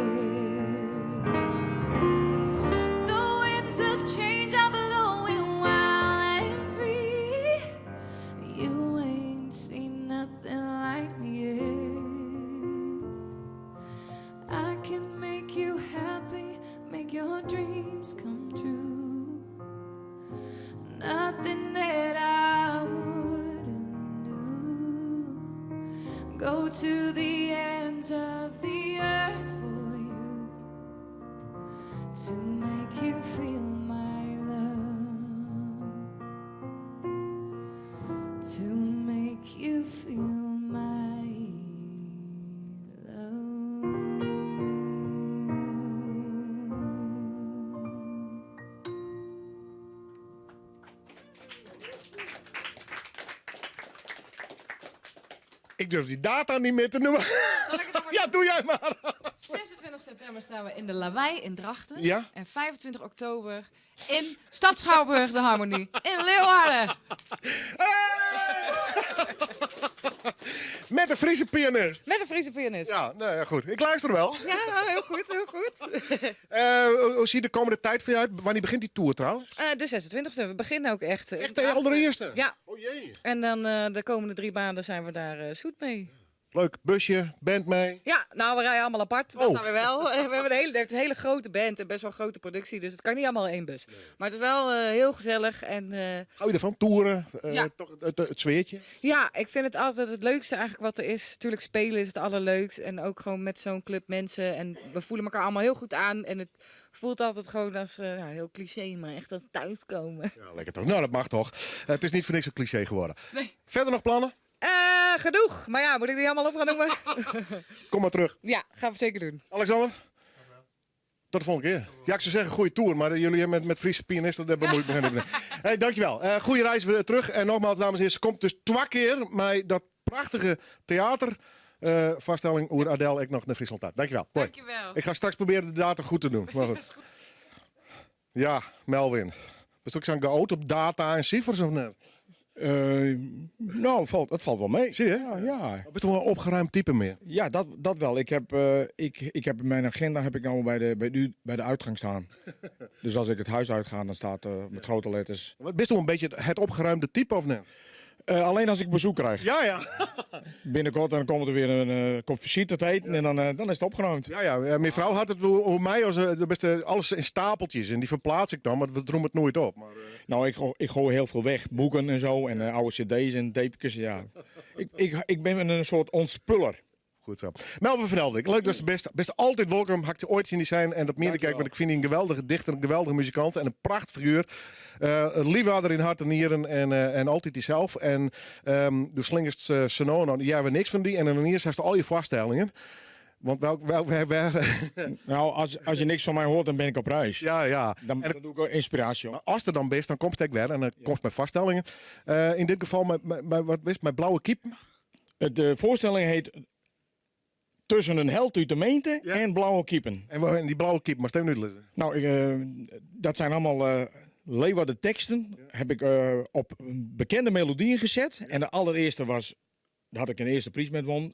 The winds of change are blowing wild and free. You ain't seen nothing like me yet. I can make you happy, make your dreams come true. Nothing that I wouldn't do. Go to the ends of the earth for you to make you feel my love. To make you feel my love. Ik durf die data niet meer te noemen. Ja, doe jij maar. 26 september staan we in de Lawaai in Drachten. Ja? En 25 oktober in Stad Schouwburg de Harmonie in Leeuwarden. Met een Friese pianist. Met een Friese pianist. Ja, nou ja, goed. Ik luister wel. Ja, nou, heel goed, heel goed. Hoe ziet de komende tijd voor je uit? Wanneer begint die tour trouwens? De 26e. We beginnen ook echt. Echt de allereerste? Ja. Oh jee. En dan de komende 3 maanden zijn we daar zoet mee. Leuk. Busje, band mee. Ja, nou, we rijden allemaal apart. Dat Oh. dan weer wel. We hebben het is een hele grote band en best wel een grote productie. Dus het kan niet allemaal in één bus. Maar het is wel heel gezellig. En, Hou je ervan? Toeren? Ja. Toch het zweertje? ja, ik vind het altijd het leukste eigenlijk wat er is. Natuurlijk spelen is het allerleukst. En ook gewoon met zo'n club mensen. En we voelen elkaar allemaal heel goed aan. En het voelt altijd gewoon als, heel cliché, maar echt als thuiskomen. Ja, lekker toch. Nou, dat mag toch. Het is niet voor niks een cliché geworden. Nee. Verder nog plannen? Genoeg. Maar ja, moet ik die allemaal op gaan noemen? Kom maar terug. Ja, gaan we zeker doen. Alexander? Tot de volgende keer. Ja, ik zou zeggen, goede tour, maar jullie hebben met Friese pianisten, daar bemoei ik me niet. Hey, dankjewel. Goede reis weer terug. En nogmaals, dames en heren, ze komt dus 2 keer met dat prachtige theater. Vaststelling hoe Adele ik nog naar Friesland uit. Dankjewel. Hoi. Dankjewel. Ik ga straks proberen de data goed te doen. Maar goed. Ja, Melvin. Was het ook zo'n geout op data en cijfers of net? Nou, het valt wel mee. Zie je? Ja. Je bent toch wel een opgeruimd type meer? Ja, dat wel. Ik heb in mijn agenda heb ik nou bij de uitgang staan. Dus als ik het huis uitga, dan staat met grote letters. Bist je toch een beetje het opgeruimde type of net? Alleen als ik bezoek krijg. Ja. Binnenkort dan komt er weer een kop visite te eten en dan is het opgeruimd. Ja. Mijn vrouw had het hoe mij als alles in stapeltjes en die verplaats ik dan, maar we dromen het nooit op. Maar, Nou, ik gooi heel veel weg. Boeken en zo en oude cd's en tapejes. Ja. ik ben een soort ontspuller. Goed zo. Melvin van Heldik, leuk, dat is de best altijd welkom. Had je ooit zien die zijn en dat meer kijken, want ik vind hij een geweldige dichter, een geweldige muzikant en een prachtfiguur. Liefhebber in hart en nieren en altijd diezelf. En dus slingers Sonono, ja, we niks van die. En dan hier zag je al je voorstellingen. Want Nou, als je niks van mij hoort, dan ben ik op reis. Ja. Dan doe ik inspiratie op. Maar als er dan best, dan komt het weer en dan komt mijn vaststellingen. In dit geval mijn blauwe kiep. De voorstelling heet Tussen een held uit de meente en blauwe kiepen. En die blauwe kiep, maar stem nu lezen. Nou, dat zijn allemaal Leeuwarden teksten. Heb ik op bekende melodieën gezet. En de allereerste was, daar had ik een eerste prijs met won.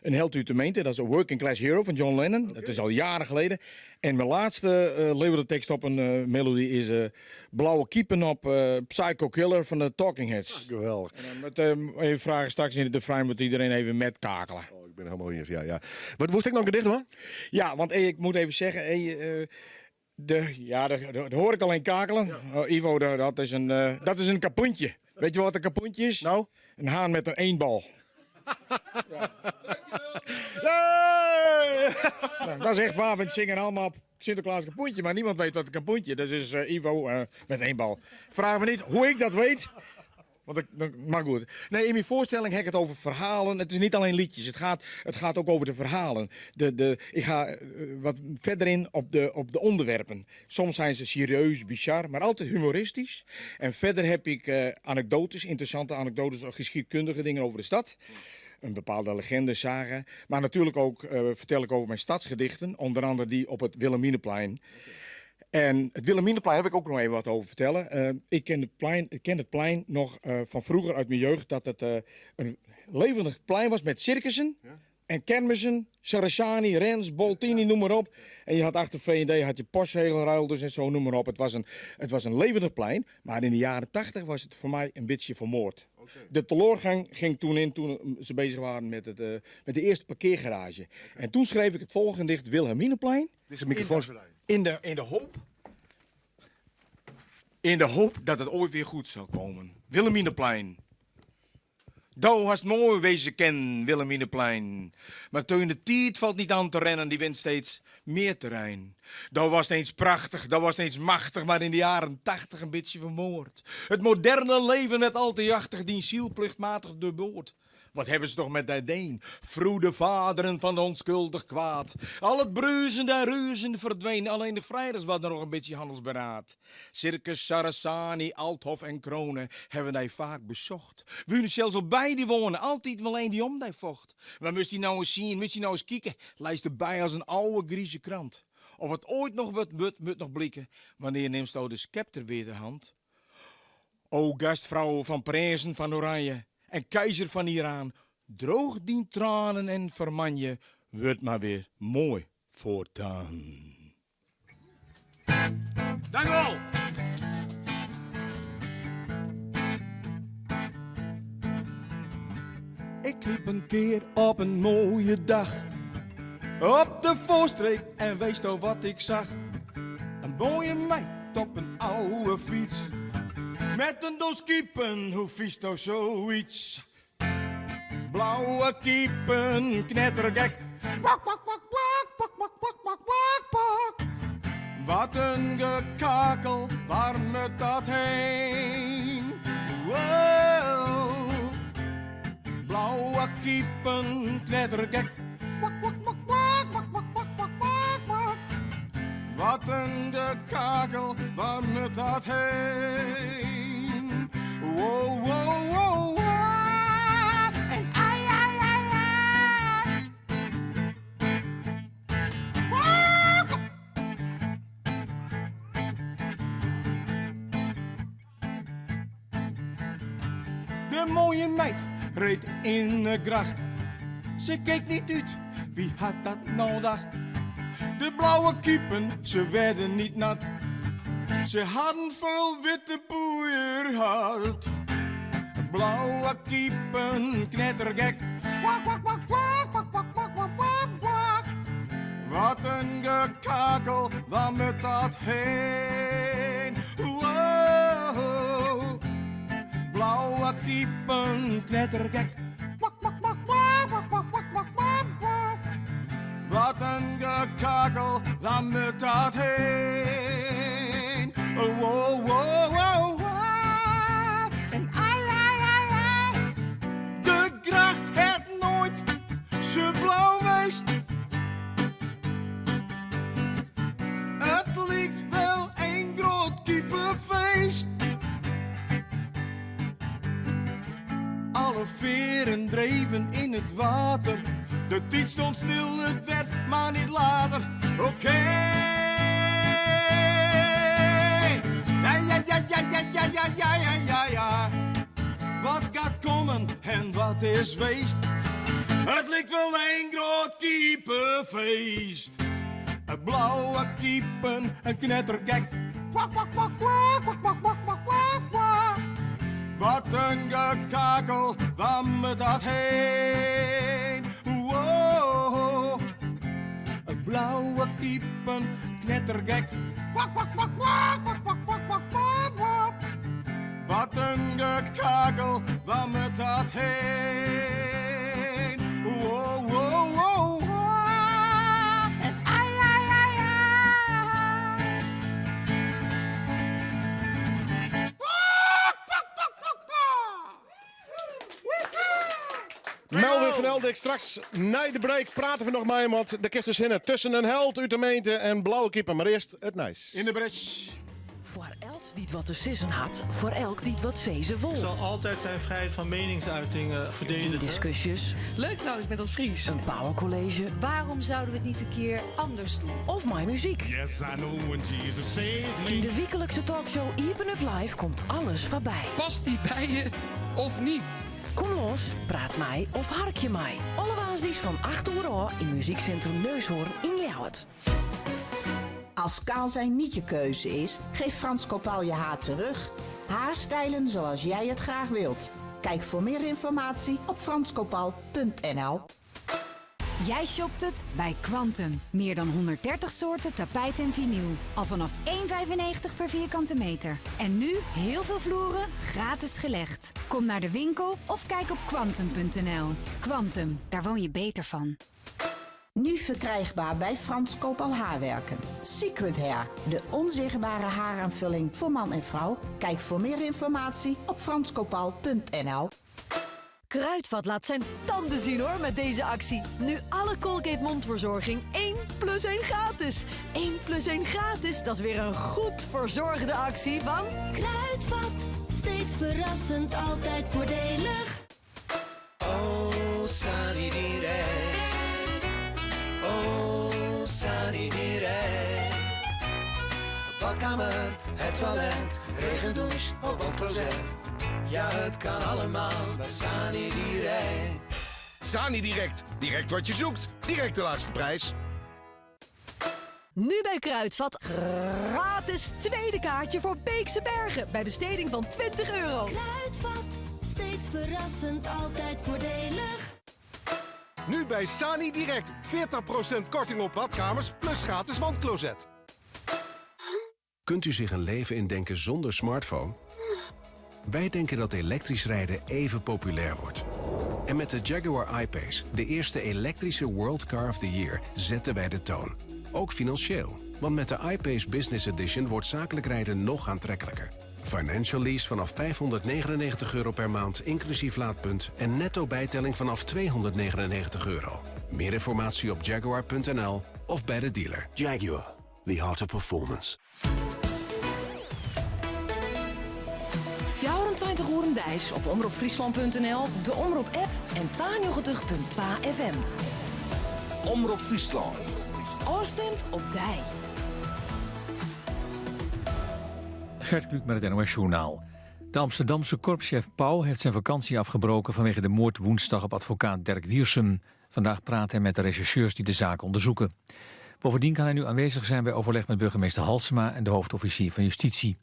Een held uit de meente, dat is een Working Class Hero van John Lennon. Dat is al jaren geleden. En mijn laatste Leeuwarden tekst op een melodie is Blauwe Kiepen op Psycho Killer van de Talking Heads. Geweldig. En even vragen straks in de frame moet iedereen even met kakelen. Oh, ik ben helemaal hier, ja. Wat moest ik nog een gedicht doen? Ja, want ik moet even zeggen, daar hoor ik alleen kakelen. Ja. Ivo, dat is een kapoentje. Weet je wat een kapoentje is? Nou? Een haan met een eenbal. Nou, dat is echt waar, we zingen allemaal op Sinterklaas kapoentje, maar niemand weet wat een kapoentje. Dat is Ivo met één bal. Vraag me niet hoe ik dat weet. Maar goed. Nee, in mijn voorstelling heb ik het over verhalen. Het is niet alleen liedjes. Het gaat ook over de verhalen. Ik ga wat verder in op de onderwerpen. Soms zijn ze serieus, bizar, maar altijd humoristisch. En verder heb ik anekdotes, interessante anekdotes, geschiedkundige dingen over de stad. Een bepaalde legende, sagen. Maar natuurlijk ook vertel ik over mijn stadsgedichten. Onder andere die op het Wilhelminaplein. En het Wilhelminaplein heb ik ook nog even wat over vertellen. Ik ken het plein nog van vroeger uit mijn jeugd. Dat het een levendig plein was met circussen en kermissen. Saracani, Rens, Boltini, noem maar op. En je had achter V&D had je postzegelruilders en zo, noem maar op. Het was een levendig plein. Maar in de jaren 80 was het voor mij een beetje vermoord. Okay. De teloorgang ging toen ze bezig waren met de eerste parkeergarage. Okay. En toen schreef ik het volgende dicht, Wilhelminaplein. Dit is een microfoon. In de hoop dat het ooit weer goed zou komen. Wilhelminaplein. Douw hast mooi wezen ken, Wilhelminaplein. Maar toen de tijd valt niet aan te rennen, die wint steeds meer terrein. Dat was eens prachtig, dat was eens machtig, maar in de jaren 80 een beetje vermoord. Het moderne leven net al te jachtig, die ziel plichtmatig doorboord. Wat hebben ze toch met dat deen? Vroede vaderen van onschuldig kwaad. Al het bruisen en ruisen verdween. Alleen de vrijders wat er nog een beetje handelsberaad. Circus, Saracani, Althof en Kronen hebben hij vaak bezocht. We kunnen zelfs al bij die wonen, altijd wel een die om die vocht. Maar moest hij nou eens zien, moest hij nou eens kijken. Lijst erbij als een oude grieze krant. Of het ooit nog wat moet nog blikken. Wanneer neemt zo de scepter weer de hand? O gastvrouw van prinsen van Oranje en keizer van Iran, droog die tranen en verman je, wordt maar weer mooi voortaan. Dank u wel! Ik Ik liep een keer op een mooie dag op de voorstreek en wees nou wat ik zag. Een mooie meid op een oude fiets met een doos kiepen, hoe vies nou zoiets? Blauwe kiepen, knettergek. Bak, bak, bak, bak, bak, bak, bak, bak, bak, bak. Wat een gekakel, waar moet dat heen? Wow. Blauwe kiepen, knettergek. Bak, bak, bak, bak, bak, bak, bak, bak, bak, bak. Wat een gekakel, waar moet dat heen? Wow, wow, wow, wow. En ai, ai, ai, ai. De mooie meid reed in de gracht. Ze keek niet uit, wie had dat nou dacht? De blauwe kiepen, ze werden niet nat. Ze hadden veel witte poeierhart. Blauwe kiepen, knettergek. Kwak, kwak, kwak, kwak, kwak, kwak, kwak, kwak, kwak, kwak. Wat een gekakel, waar moet dat heen? Wow. Blauwe kiepen, knettergek. Kwak, kwak, kwak, kwak, kwak, kwak, kwak, kwak, kwak, kwak. Wat een gekakel, waar moet dat heen? Wow, wow, wow, wow. En ai, ai, ai, ai. De gracht het nooit zo blauw geweest. Het lijkt wel een groot kiepenfeest. Alle veren dreven in het water. De tijd stond stil, het werd maar niet later. Oké. Ja, ja, ja, ja, ja, ja, ja, ja, ja, ja, ja. Wat gaat komen en wat is weest? Het lijkt wel een groot kiepenfeest. Een blauwe kiepen, een knettergek. Kwak, kwak, kwak, kwak, kwak, kwak, kwak, kwak, kwak, kwak. Wat een gekakel, waar moet dat heen? Wow. Een blauwe kiepen, knettergek. Kwak, kwak, kwak, kwak, kwak, kwak, kwak, kwak, kwak, kwak. Wat een gekakel, waar moet dat heen? Wow, wow, wow, wow. En ai, ai, ai, ai. Melvin van Eldik, straks na de break praten we nog maar iemand. De kist is hinnen tussen een held uit de gemeente en blauwe kippen. Maar eerst het nice. In de bres. Voor elk die wat te sissen had, voor elk die wat zezen vol. Ik zal altijd zijn vrijheid van meningsuiting verdedigen. In discussies. Leuk trouwens met dat Fries. Een powercollege. Waarom zouden we het niet een keer anders doen? Of mijn muziek. Yes, I know when Jesus saved me. In de wekelijkse talkshow Iepen Up Live komt alles voorbij. Past die bij je of niet? Kom los, praat mij of hark je mij. Alle waanzies van 8 uur aan in Muziekcentrum Neushoorn in Ljouwert. Als kaal zijn niet je keuze is, geef Frans Kopal je haar terug. Haarstijlen zoals jij het graag wilt. Kijk voor meer informatie op franskopal.nl. Jij shopt het bij Quantum. Meer dan 130 soorten tapijt en vinyl. Al vanaf €1,95 per vierkante meter. En nu heel veel vloeren gratis gelegd. Kom naar de winkel of kijk op quantum.nl. Quantum, daar woon je beter van. Nu verkrijgbaar bij Frans Kopal Haarwerken. Secret Hair, de onzichtbare haaraanvulling voor man en vrouw. Kijk voor meer informatie op franskopal.nl. Kruidvat laat zijn tanden zien hoor met deze actie. Nu alle Colgate mondverzorging 1 + 1 gratis. 1 + 1 gratis, dat is weer een goed verzorgde actie van Kruidvat, steeds verrassend, altijd voordelig. Oh, Sunny D-Day. Oh, Sunny D-Day. Badkamer, het toilet, regendouche of een closet. Ja, het kan allemaal bij Sani Direct. Sani Direct. Direct wat je zoekt. Direct de laagste prijs. Nu bij Kruidvat gratis tweede kaartje voor Beekse Bergen bij besteding van €20. Kruidvat, steeds verrassend, altijd voordelig. Nu bij Sani Direct. 40% korting op badkamers plus gratis wandcloset. Kunt u zich een leven indenken zonder smartphone? Wij denken dat elektrisch rijden even populair wordt. En met de Jaguar I-Pace, de eerste elektrische World Car of the Year, zetten wij de toon. Ook financieel. Want met de I-Pace Business Edition wordt zakelijk rijden nog aantrekkelijker. Financial lease vanaf €599 per maand, inclusief laadpunt en netto bijtelling vanaf €299. Meer informatie op jaguar.nl of bij de dealer. Jaguar, the art of performance. 24 uur dijs op omroepfriesland.nl, de Omroep-app en 92.2 FM. Omroep Friesland. Oorstemt op dij. Gert Kluk met het NOS-journaal. De Amsterdamse korpschef Pauw heeft zijn vakantie afgebroken vanwege de moord woensdag op advocaat Dirk Wiersum. Vandaag praat hij met de rechercheurs die de zaak onderzoeken. Bovendien kan hij nu aanwezig zijn bij overleg met burgemeester Halsema en de hoofdofficier van Justitie.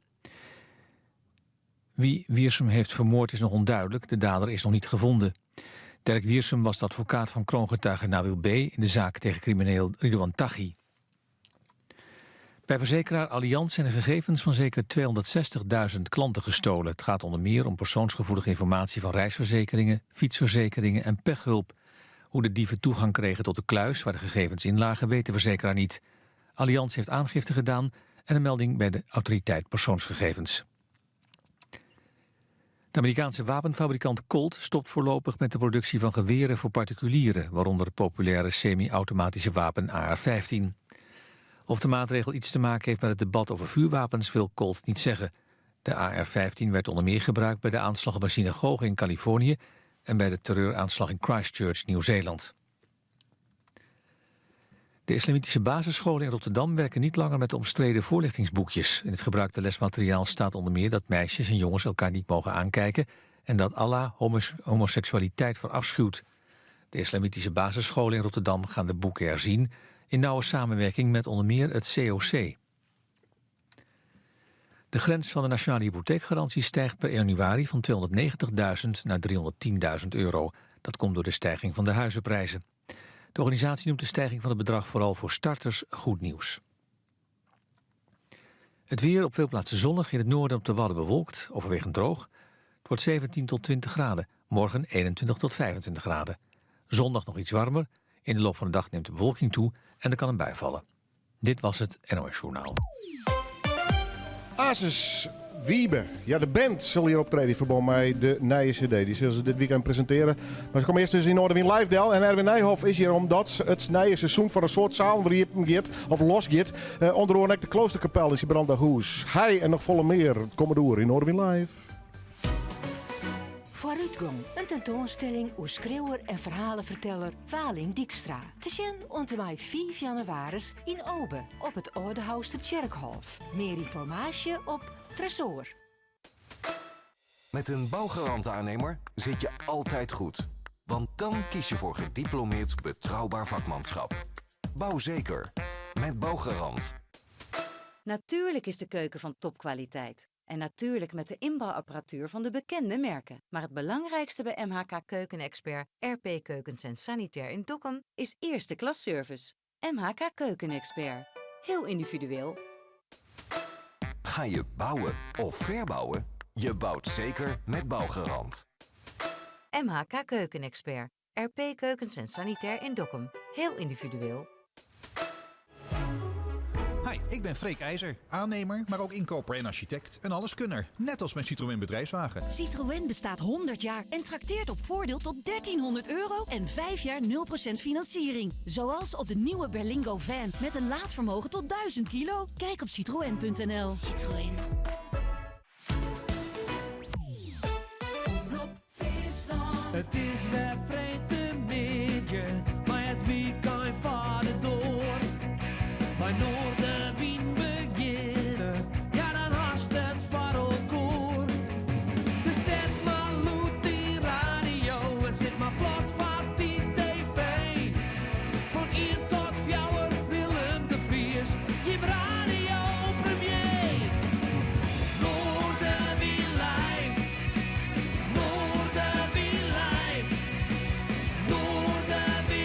Wie Wiersum heeft vermoord is nog onduidelijk. De dader is nog niet gevonden. Dirk Wiersum was de advocaat van kroongetuige Nabil B. in de zaak tegen crimineel Ridouan Taghi. Bij verzekeraar Allianz zijn de gegevens van zeker 260.000 klanten gestolen. Het gaat onder meer om persoonsgevoelige informatie van reisverzekeringen, fietsverzekeringen en pechhulp. Hoe de dieven toegang kregen tot de kluis waar de gegevens in lagen, weet de verzekeraar niet. Allianz heeft aangifte gedaan en een melding bij de autoriteit persoonsgegevens. De Amerikaanse wapenfabrikant Colt stopt voorlopig met de productie van geweren voor particulieren, waaronder het populaire semi-automatische wapen AR-15. Of de maatregel iets te maken heeft met het debat over vuurwapens wil Colt niet zeggen. De AR-15 werd onder meer gebruikt bij de aanslag op een synagoge in Californië en bij de terreuraanslag in Christchurch, Nieuw-Zeeland. De islamitische basisscholen in Rotterdam werken niet langer met de omstreden voorlichtingsboekjes. In het gebruikte lesmateriaal staat onder meer dat meisjes en jongens elkaar niet mogen aankijken en dat Allah homoseksualiteit verafschuwt. De islamitische basisscholen in Rotterdam gaan de boeken herzien in nauwe samenwerking met onder meer het COC. De grens van de nationale hypotheekgarantie stijgt per januari van €290.000 naar €310.000. Dat komt door de stijging van de huizenprijzen. De organisatie noemt de stijging van het bedrag vooral voor starters goed nieuws. Het weer op veel plaatsen zonnig, in het noorden op de Wadden bewolkt, overwegend droog. Het wordt 17 tot 20 graden, morgen 21 tot 25 graden. Zondag nog iets warmer, in de loop van de dag neemt de bewolking toe en er kan een bui vallen. Dit was het NOS Journaal. Asus Wiebe. Ja, de band zal hier optreden in verband met de nieuwe CD. Die zullen ze dit weekend presenteren. Maar ze komen eerst dus in Noorderwien Live Del. En Erwin Nijhoff is hier omdat het nieuwe seizoen van een soort zaal waar je gaat, of los gaat. Onder andere de Kloosterkapel is die brandhoes. Hij en nog volle meer. Kom maar door in Noorderwien Live. Vooruitgang, een tentoonstelling over schreeuwer en verhalenverteller Valing Dijkstra. Te zien onder mij 5 januari in Oben op het Oudehuis de Tjerkhof. Meer informatie op Tresor. Met een bouwgarant-aannemer zit je altijd goed. Want dan kies je voor gediplomeerd betrouwbaar vakmanschap. Bouw zeker. Met Bouwgarant. Natuurlijk is de keuken van topkwaliteit. En natuurlijk met de inbouwapparatuur van de bekende merken. Maar het belangrijkste bij MHK Keukenexpert, RP Keukens en Sanitair in Dokkum, is eerste klas service. MHK Keukenexpert. Heel individueel. Ga je bouwen of verbouwen? Je bouwt zeker met Bouwgarant. MHK Keukenexpert. RP Keukens en Sanitair in Dokkum. Heel individueel. Hi, ik ben Freek IJzer, aannemer, maar ook inkoper en architect. Een alleskunner, net als mijn Citroën bedrijfswagen. Citroën bestaat 100 jaar en trakteert op voordeel tot €1.300 en 5 jaar 0% financiering. Zoals op de nieuwe Berlingo van met een laadvermogen tot 1000 kilo. Kijk op citroën.nl. Citroën. Het is weer vrijdagmiddag, maar het weekend vaart door. Bij Noorderwien beginnen, ja dan haast het voor elkaar. Dus zet maar loet die radio en zet maar plat van die tv. Van 1 tot 4 Willem de Vries, je radio premier. Noorderwien live, Noorderwien live, Noorderwien.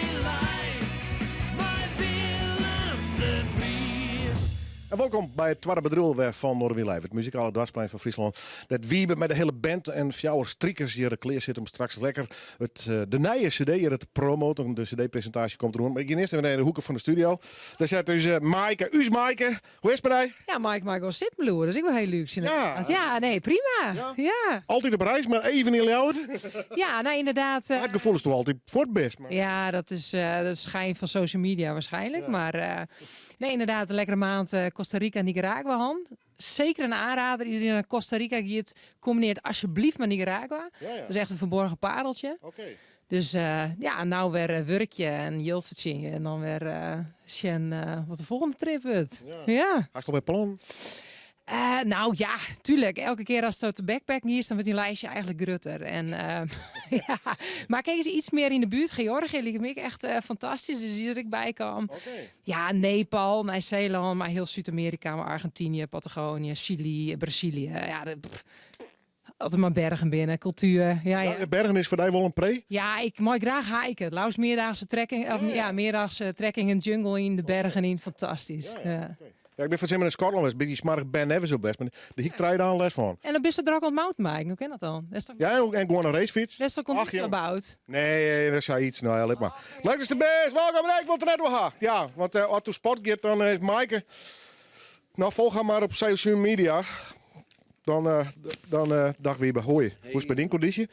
En welkom bij het tweede bedrijf van Noorderwiel Live, het muzikale dwarsplein van Friesland. Dat wiebe met de hele band en fjouwer strikkers hier de kleer zit om straks lekker de nieuwe CD hier te promoten. De CD-presentatie komt eraan. Maar ik ga eerst even naar de hoeken van de studio. Daar zit dus Maaike. Maaike, hoe is het bij jou? Ja, Maaike mag wel zitten beloeren, dus ik ben heel luxe. Ja, nee, prima. Ja. Altijd op reis, maar even in Ljouwert. Ja, nou inderdaad. Het gevoel is toch altijd voor het best. Maar... Ja, dat is schijn van social media waarschijnlijk. Ja. Maar nee, inderdaad, een lekkere maand Costa Rica en Nicaragua, Han. Zeker een aanrader. Iedereen naar Costa Rica gaat, combineert alsjeblieft met Nicaragua. Ja. Dat is echt een verborgen pareltje. Okay. Dus ja, nou weer Wurkje en Jilvertje. En dan weer wat de volgende trip wordt. Ja. Hast je al weer plan? Nou ja, tuurlijk. Elke keer als het op de backpack hier is, dan wordt die lijstje eigenlijk grutter. En, ja. Maar kijk eens iets meer in de buurt. Georgië lijkt me echt fantastisch. Dus die er ik bij kan. Okay. Ja, Nepal, Nieuw-Zeeland, maar heel Zuid-Amerika, maar Argentinië, Patagonië, Chili, Brazilië. Ja, altijd maar bergen binnen, cultuur. Ja. Bergen is voor jou wel een pre? Ja, ik mag graag hiken. Laus meerdaagse trekking, meerdaagse trekking in jungle in de bergen in. Fantastisch. Ja. Okay. Ja, ik ben van in Schotland, bij die smarrig Ben Nevis zo best, maar de hik treed aan les van. En dan bist er ook al mountainbiken, hoe ken dat dan? Ja, en gewoon een racefiets. Dat is toch conditie gebouwd? Nee, dat is iets, nou ja, let maar. Leuk is de best, welkom, ik wil het net wel hard. Ja, want als je sport gaat, dan is Maaike. Nou, volg haar maar op social media. Dan dacht we bij hoi. Hoe is het bij die conditie?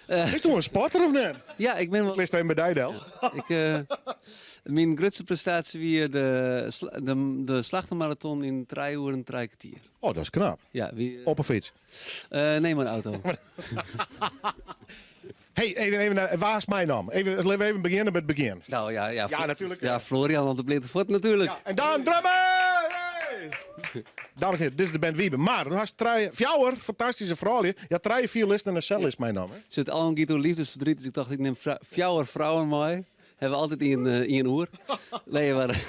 Is toen een sporter of net? Ja, ik ben wel... Ik lees het even bij Dijdel. Mijn grootste prestatie weer de slachtenmarathon in 3 uur en 3 kwartier. Oh, dat is knap. Ja, op een fiets? Nee, maar een auto. Hey, even waar is mijn naam? Even beginnen met het begin. Nou ja natuurlijk. Ja, Florian aan de blinde voet natuurlijk. Ja, en dan drummen! Hey! Dames en heren, dit is de band Wiebe. Maar dan had je fjouwer, fantastische verhaal hier. Ja, 3 violisten en een cel is mijn naam. Hè? Zit al een gito liefdesverdriet, dus ik dacht ik neem fjouwer vrouwen mee. Hebben we altijd in een oer. Nee, maar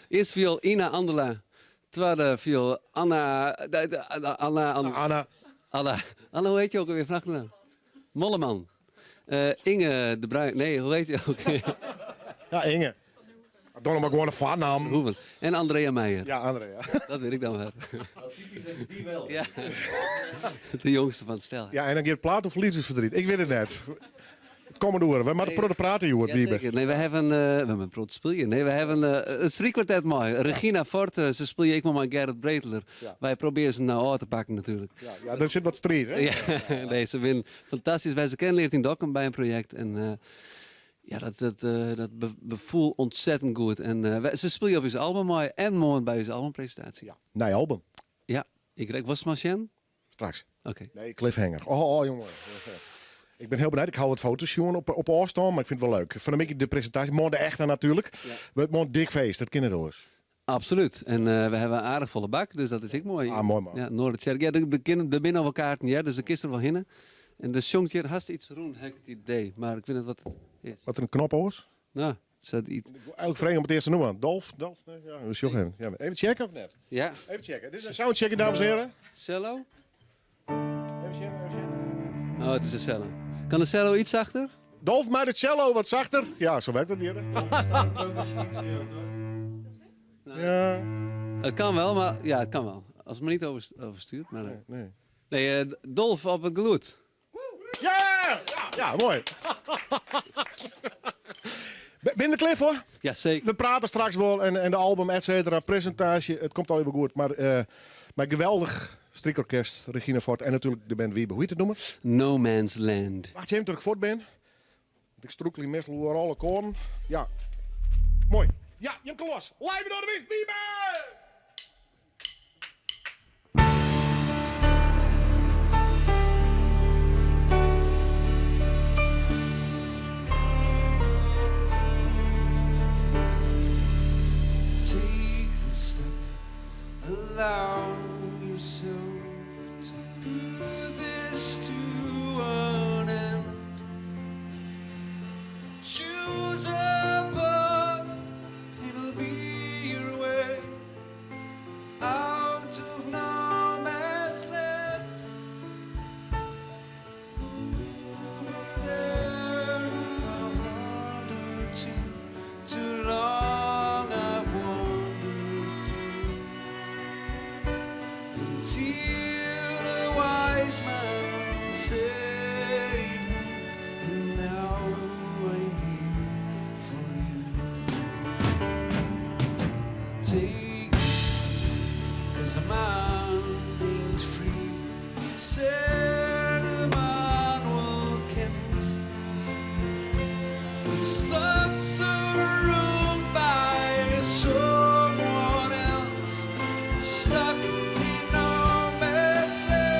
eerst viel Ina Andela. Tweede viel Anna, hoe heet je ook alweer? Vraag me nou. Molleman. Inge de Bruin. Nee, hoe heet je ook? Ja, Inge. Doe nog maar gewoon een vaarnaam. Hoeven. En Andrea Meijer. Ja, Andrea. Dat weet ik dan wel. Die wel. Ja. De jongste van het stel. Ja, en dan gaat plaat of liefdesverdriet. Ik weet het net. Kom maar door. We moeten praten, Joert Wiebe. Nee, we hebben een proto spelen. Nee, we hebben het striekkwartet mooi. Regina Forte, ze speel je ik met Gerrit Breedler. Ja. Wij proberen ze nou aan te pakken natuurlijk. Ja, daar zit wat strijd, hè? Ja, nee, ze winnen fantastisch. Wij ze kennen leert in Dokkum bij een project. En ja, dat bevoel ontzettend goed. En ze speel je op je album mooi en mooi bij je albumpresentatie. Ja. Nee, album. Ja, ik was Marchen? Straks. Oké. Nee, cliffhanger. Oh jongen. Ik ben heel benieuwd. Ik hou het foto's op afstand, maar ik vind het wel leuk. Van een beetje de presentatie. Morgen de echte natuurlijk. Ja. Het dik feest, dat kennen we dus. Absoluut. En we hebben een aardig volle bak, dus dat is ik mooi. Ah, mooi man. Ja, Noordertjerk. Ja, de binnen al kaarten, ja, dus de kist er wel hinnen. En de songtje haast iets roen, heb ik het idee. Maar ik vind het wat het is. Wat er een knop hoor? Nou, zat iets. Eigenlijk vreemd om het eerst te noemen. Dolf? Nee, ja, dus even. Ja, even checken of net? Ja. Even checken. Dit is een soundchecken, dames en heren. Cello? Even checken. Oh, het is een cello. Kan de cello iets zachter? Dolf, maar de cello wat zachter. Ja, zo werkt het niet. Ja. Het kan wel, maar ja, het kan wel. Als het me niet overstuurt. Maar, nee, Dolf op het gloed. Ja! Ja, mooi. Ben je er klaar voor? Ja, zeker. We praten straks wel en de album, et cetera, presentatie. Het komt al even goed. Maar geweldig strikorkest, Regina Forte en natuurlijk de band Wiebe. Hoe heet het noemen? No Man's Land. Wacht even tot ik voort ben. Ik stroekel meestal door alle koren. Ja. Mooi. Ja, Jan Los. Live door de wind. Wiebe! Take the step, allow yourself to put this to an end. Choose a path, it'll be your way out of no man's land. Over there, I've wandered too long. I've wandered through till a wise man saved me, and now I'm here for you. Take this, 'cause a man ain't free, said Emmanuel Kent, who's stuck surrounded by someone else, stuck in no man's land.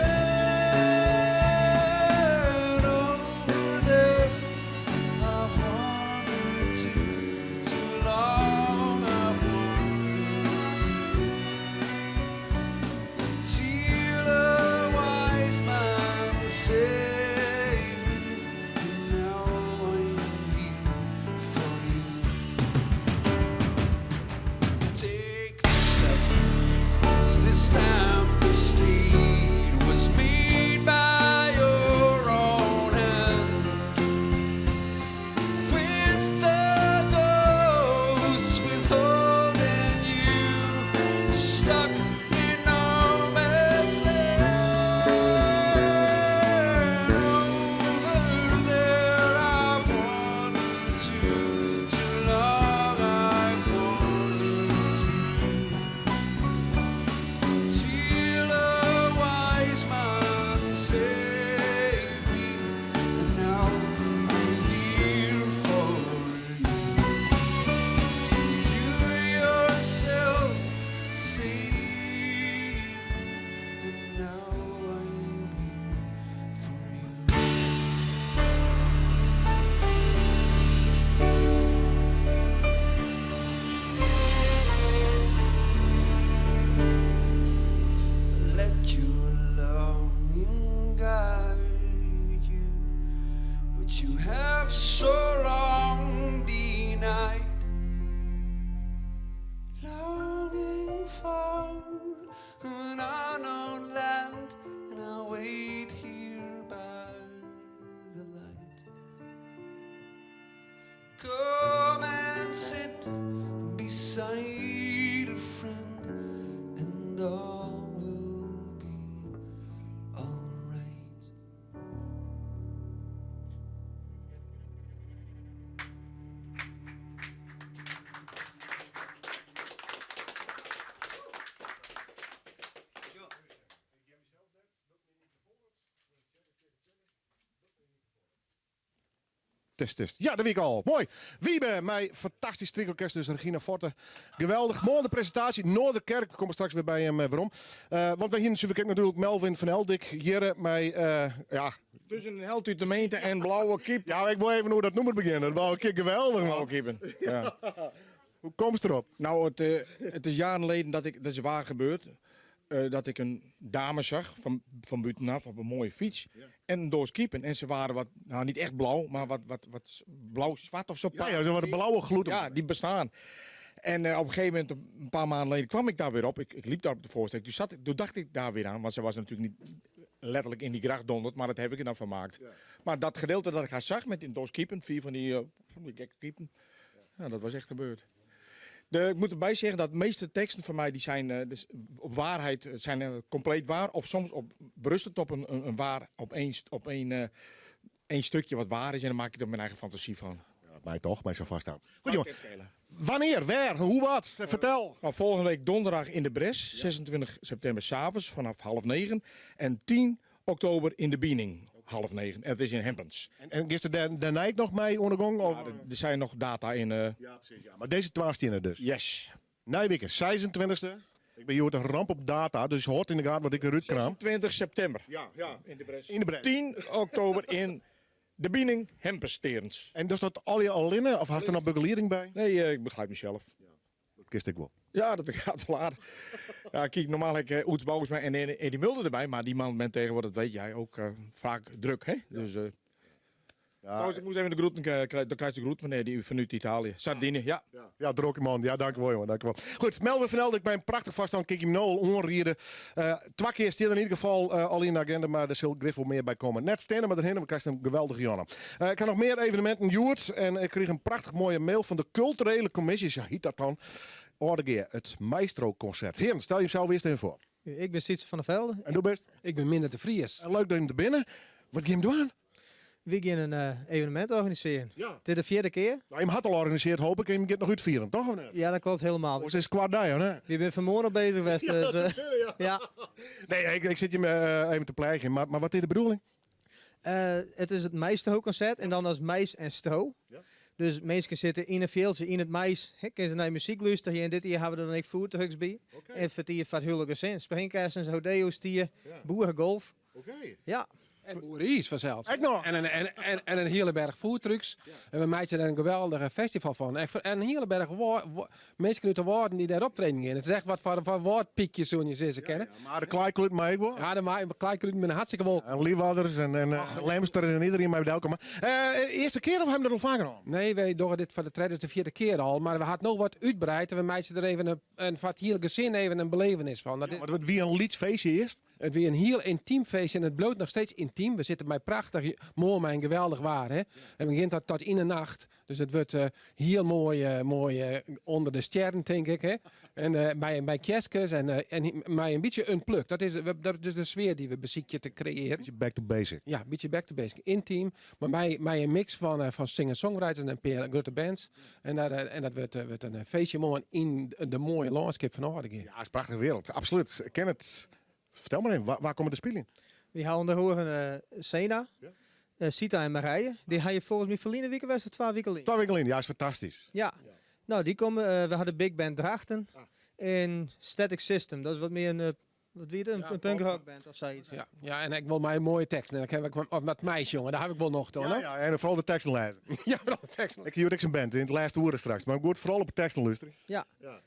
Over there, I've wandered too long, I've wandered through, till a wise man saved me, and now I'm here for you. Take the step, 'cause this time the steed was made by your own hand, with the ghosts withholding you, stuck in no man's land. Over there I've wandered too long, I've wandered through, till a wise man saved me, and now I'm here for you. Till you yourself saved me, and now I'm here for you. Let your loving guide you, which you have so long denied, longing for an unknown land, and I'll wait here by the light. Come and sit beside a friend, and all will be alright. Test. Ja, de week al. Mooi. Wiebe, mijn fantastisch strikkelkerst, dus Regina Forte. Geweldig. Mooi de presentatie. Noorderkerk. We komen straks weer bij hem waarom. Want wij hier natuurlijk natuurlijk Melvin van Eldik. Hier met, ja... Tussen een held uit de gemeente en blauwe kip. Ja, ik wil even hoe dat nummer beginnen. Blauwe kip, geweldig man. Blauwe kippen. Ja. Hoe komt het erop? Nou, het is jaren geleden dat is waar gebeurd. Dat ik een dame zag van buitenaf op een mooie fiets. Ja. En een doos kiepen. En ze waren wat, nou niet echt blauw, maar wat blauw-zwart of zo. Ja, ze waren blauwe gloed. Ja, die bestaan. En op een gegeven moment, een paar maanden geleden, kwam ik daar weer op. Ik liep daar op de voorstek. Toen dacht ik daar weer aan, want ze was natuurlijk niet letterlijk in die gracht donderd, maar dat heb ik er dan van gemaakt. Ja. Maar dat gedeelte dat ik haar zag met een doos kiepen, 4 van die gekke kiepen, ja, dat was echt gebeurd. Ik moet erbij zeggen dat de meeste teksten van mij die zijn dus op waarheid zijn compleet waar. Of soms berustend op een waar, op één stukje wat waar is. En dan maak ik er mijn eigen fantasie van. Ja, mij toch, mij zo vasthoudt. Goed jongen, wanneer, waar, hoe, wat? Vertel. Nou, volgende week donderdag in de Bres. 26 september 's avonds vanaf 8:30. En 10 oktober in de Biening. 8:30. En het is in Hempens. En is er daarna nog mee ondergang? Ja, er zijn nog data in. Ja, precies. Ja. Maar deze 12 stinnen dus. Yes. Nijweken, 26e. Ik ben hier een ramp op data, dus hoort in de gaten wat ik eruit kraam. 26 september. Ja, in de Bres. In de Bres. 10 oktober in de Biening, Hempensterens. En dus dat al je al linnen of had er nog begeleiding bij? Nee, ik begrijp mezelf. Ja, dat kist ik wel. Ja, dat gaat wel aardig. Ja, kijk, normaal heb ik Oets Bouwsma en Eddie Mulder erbij. Maar die man bent tegenwoordig, dat weet jij, ook vaak druk. Hè? Dus, trouwens, ik moest even de groeten krijgen. Dan krijg je de groet van Eddie vanuit Italië. Sardinië, ja. Ja, drokke man. Ja, dankjewel jongen. Dankjewel. Goed, Melvin van Eldik bij een prachtig vaststand. Kijk je hem nou al onrieden. 2 keer stil in ieder geval al in de agenda. Maar er zal Griffel meer bij komen. Net stenen, maar daarheen we krijgen een geweldige jongen. Ik heb nog meer evenementen Joert. En ik kreeg een prachtig mooie mail van de culturele commissie. Ja, hiet dat dan. Ordegeer, het Maestro-concert. Heren, stel je zelf eerst even voor. Ik ben Sietse van der Velde. En doe best? Ik ben Minder de Vries. En leuk dat je hem er binnen. Wat ga je hem doen? We gaan een evenement organiseren. Ja. Dit is de 4e keer. Nou, je hem had al georganiseerd, hoop ik. En je gaat nog uitvieren, toch? Of niet? Ja, dat klopt helemaal. Hoe is het kwart daar, hè? We zijn vanmorgen al bezig geweest. Ja, dus, dat is serieus, ja. Nee, ik zit je me even te plegen. Maar wat is de bedoeling? Het is het meisstro-concert en dan als meis en stro. Ja. Dus mensen zitten in een veeltje in het mais. Kunnen ze naar muziek luisteren. En dit jaar hebben we er dan ook voertuigs bij. Okay. En voor die huwelijke zin. Springkassens, rodeo's, boerengolf. Oké. Ja. En boerenijs vanzelfs. Ik nog. En een hele berg foodtrucks. En we maken er een geweldige festival van. En een hele berg mensen uit de woorden die daar optreden in. Het is echt wat voor woordpiekjes zo'n je ze kennen. Ja, maar de kleikluid mag ik wel. Ja, de kleikluid met een hartstikke wolk. En Liefwaarders en Lemsters en iedereen mij welkom. Eerste keer of hebben we er al vaker al? Nee, wij doen dit voor de 4e keer al. Maar we hadden nog wat uitbreid. En we maken er even een wat heel gezin even een belevenis van. Dat Wat wie een liedfeestje is? Het weer een heel intiem feestje en het bloot nog steeds intiem. We zitten bij prachtig, mooi en geweldig waar. Hè? En we beginnen tot in de nacht. Dus het wordt heel mooi onder de sterren, denk ik. Hè? En bij kerstjes en bij een beetje unplugged. Dat is de sfeer die we bezieken te creëren. Beetje back to basic. Ja, een beetje back to basic. Intiem, maar bij een mix van singer-songwriters en een grote bands. En dat wordt een feestje mooi in de mooie landscape van Oudegem. Ja, het is een prachtige wereld. Absoluut. Ik ken het. Vertel maar even, waar komen de spelen? We houden er horen Sena, Sita en Marije. Die ga je volgens mij verliezen weken was of 2 weken in. 2 weken in, ja, is fantastisch. Ja. Nou, die komen. We hadden Big Band Drachten en Static System. Dat is wat meer een punkrockband of zoiets. Ja, en ik wil mij een mooie tekst. En dan heb ik of met meisje, jongen, daar heb ik wel nog toch? Ja, en vooral de teksten lezen. Ja, vooral de teksten. Ik hier ook zijn band in het laatste horen straks. Maar ik moet vooral op de teksten luisteren. Ja.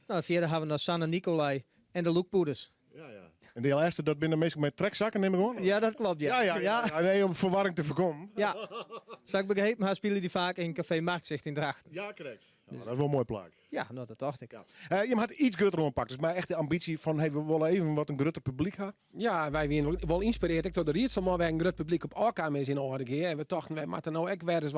Nou, verder hebben we nog Sanne Nicolai en de Loekpoeders. En de laatste, dat binnen meestal met trekzakken, neem ik gewoon? Ja, dat klopt, ja. Ja, nee, om verwarring te voorkomen. Ja. Zou ik begrepen, maar spelen die vaak in Café Marktzicht in Drachten. Ja, correct. Ja, dat is wel een mooi plaat. Ja, nou, dat dacht ik. Je had iets grutter oppakt. Dus maar echt de ambitie van, hey, we willen even wat een grutter publiek hebben. Ja, wij werden wel inspireerd door de Rietselman waar een groot publiek op elkaar is in orde. En we dachten, wij moeten nou ook weer eens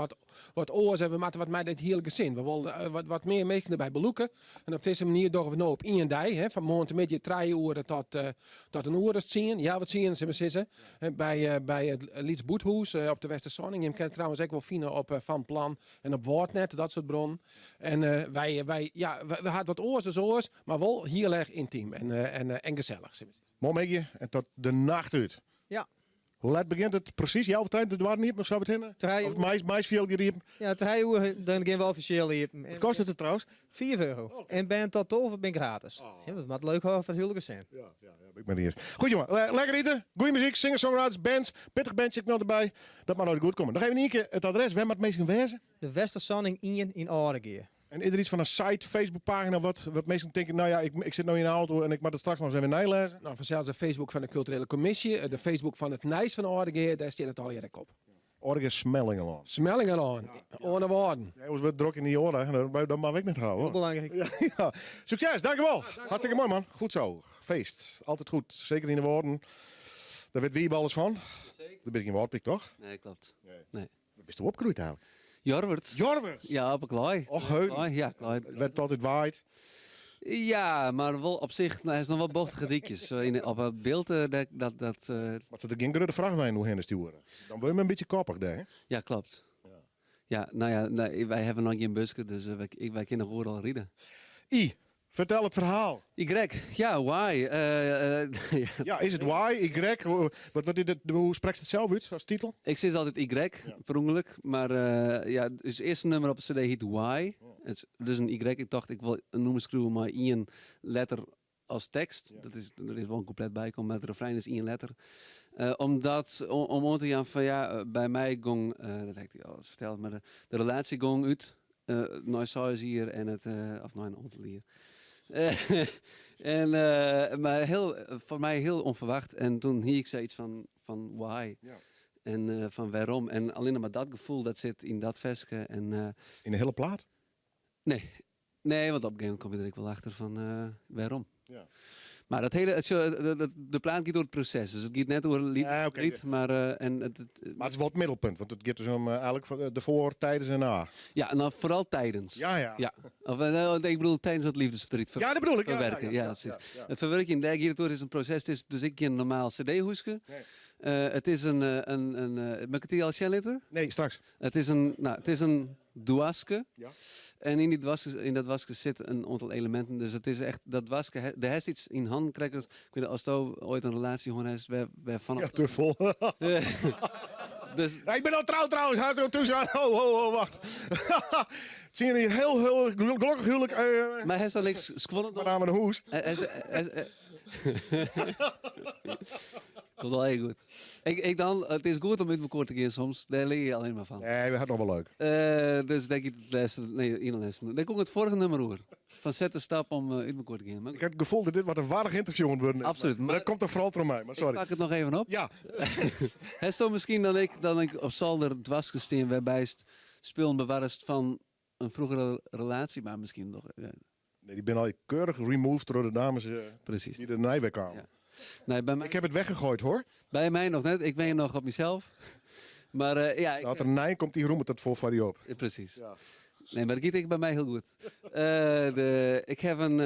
wat oors en we moeten wat met dit hele gezin. We wilden wat meer mensen erbij beloeken. En op deze manier doen we nou op 1 dag, van morgen een beetje 3 uur tot een uur is zien. Ja, wat zien ze sissen. Bij het Lieds Boethoes op de Westerzonning. Je kent trouwens ook wel vinden op Van Plan en op Woordnet, dat soort bronnen. En we hadden wat oors, maar wel heel erg intiem en gezellig. Mooi met je en tot de nacht uit. Ja. Hoe laat begint het precies? Jouw tijd, de dwar niet, of zo wat heen? Of maisveel geriepen? Ja, 3 uur, dan gaan we officieel hier. Wat kost het trouwens? €4. Okay. En ben tot 12 ben gratis. Ja, dat moet leuk houden voor het huwelijk zijn. Ja, ik ben eerst. Goed jongen, lekker eten, goede muziek, singer-songwriters, bands, pittig bandje nog erbij. Dat mag nooit goed komen. Dan geven we een keer het adres, waar moet het meest wezen? De Westerzonning in Oudegem. En is er iets van een site, Facebookpagina, wat mensen denken, nou ja, ik zit nou in de auto en ik moet het straks nog eens even nalezen? Nou, vanzelfs de Facebook van de culturele commissie, de Facebook van het Nijs van Oudegem, daar staat het al eerder op. Oudegem Smellingenlaan. Smellingenlaan, ohne woorden. Ja, we druk in die oren, dat mag ik niet houden. Heel belangrijk. Ja. Succes, dankjewel. Hartstikke mooi man. Goed zo. Feest. Altijd goed. Zeker in de woorden. Daar weet wie alles van. Zeker. Daar ben ik in woordpik, toch? Nee, klopt. Nee. Waar bist je opgegroeid eigenlijk? Jorwert. Jorwert? Ja, op een klooi. Och, heut. Ja, klooi. Het werd altijd waait. Ja, maar wel op zich, hij is nog wel bochtige diekjes. Op het beeld dat... Wat ze er geen grote vrachtwijn hoe heen sturen. Dan word je me een beetje koppig, hè? Ja, klopt. Ja, nou ja, nee, wij hebben nog geen busken, dus wij kunnen gewoon al rijden. Vertel het verhaal. Y, ja, why? Ja, is het why? Y? Hoe spreekt het zelf uit als titel? Ik zeg altijd Y, per ongeluk. Maar het eerste nummer op de CD heet Why. Het is dus een Y. Ik dacht, ik wil een nummer schrijven, maar 1 letter als tekst. Ja. Er is wel een couplet bij komen, maar het refrein is 1 letter. Om te gaan van bij mij gong, dat heb ik al eens verteld, maar de relatie gong uit. Naar Saus hier en het, of naar een ontelier. Maar voor mij heel onverwacht. En toen hier ik zoiets van why. Ja. En van waarom. En alleen maar dat gevoel dat zit in dat versje. En, in de hele plaat? Nee, want op een gegeven moment kom je er wel achter van waarom. Ja. Maar dat hele, de plaat gaat door het proces. Dus het gaat net door een lied, maar... maar het is wel het middelpunt, want het gaat dus om eigenlijk van de voor, tijdens en na. Ja, nou vooral tijdens. Ja. Of, ik bedoel tijdens het liefdesverdriet ja, dat bedoel ik. verwerken. Ja, precies. Het verwerken, daar gaat het door, is een proces. Dus ik een normaal cd-hoesje. Het is een mag ik het hier al litten? Nee, straks. Het is een dwaske. Ja. En in dat wasje zitten een aantal elementen. Dus het is echt, dat wasje, er heeft iets in handen krijgen. Ik weet niet, als je ooit een relatie gewoon hebt, waar vanaf... Ja, te vol. Dus... Ja, ik ben al trouw trouwens, hij zo toestaan. Ho, wacht. Zie je hier heel gelukkig huwelijk. Maar hij is dan niks gewonnen. Maar aan een hoes. Komt wel heel goed. Ik dan, het is goed om met elkaar te gaan soms. Daar leer je alleen maar van. Nee, we hadden nog wel leuk. Dus denk ik het laatste. Nee, iemand luisteren. Dan komt het vorige nummer over. Van zet de stap om uit elkaar te gaan. Ik heb het gevoel dat dit wat een waardig interview moet worden. Absoluut. Maar dat komt toch vooral door mij. Maar sorry. Ik pak het nog even op. Ja. Het is toch misschien dan ik op zolder dwarsgesteen waarbij spelen bewaarst van een vroegere relatie, maar misschien nog. Ja. Nee, die ben al keurig removed door de dames Precies. die er naar kwamen. Ja. Nee, bij mij... Ik heb het weggegooid hoor. Bij mij nog net. Ik ben nog op mezelf. Maar ja. Als er nee komt, die roemt het voor die op. Precies. Ja. Nee, maar dat gaat bij mij heel goed. Ik heb een...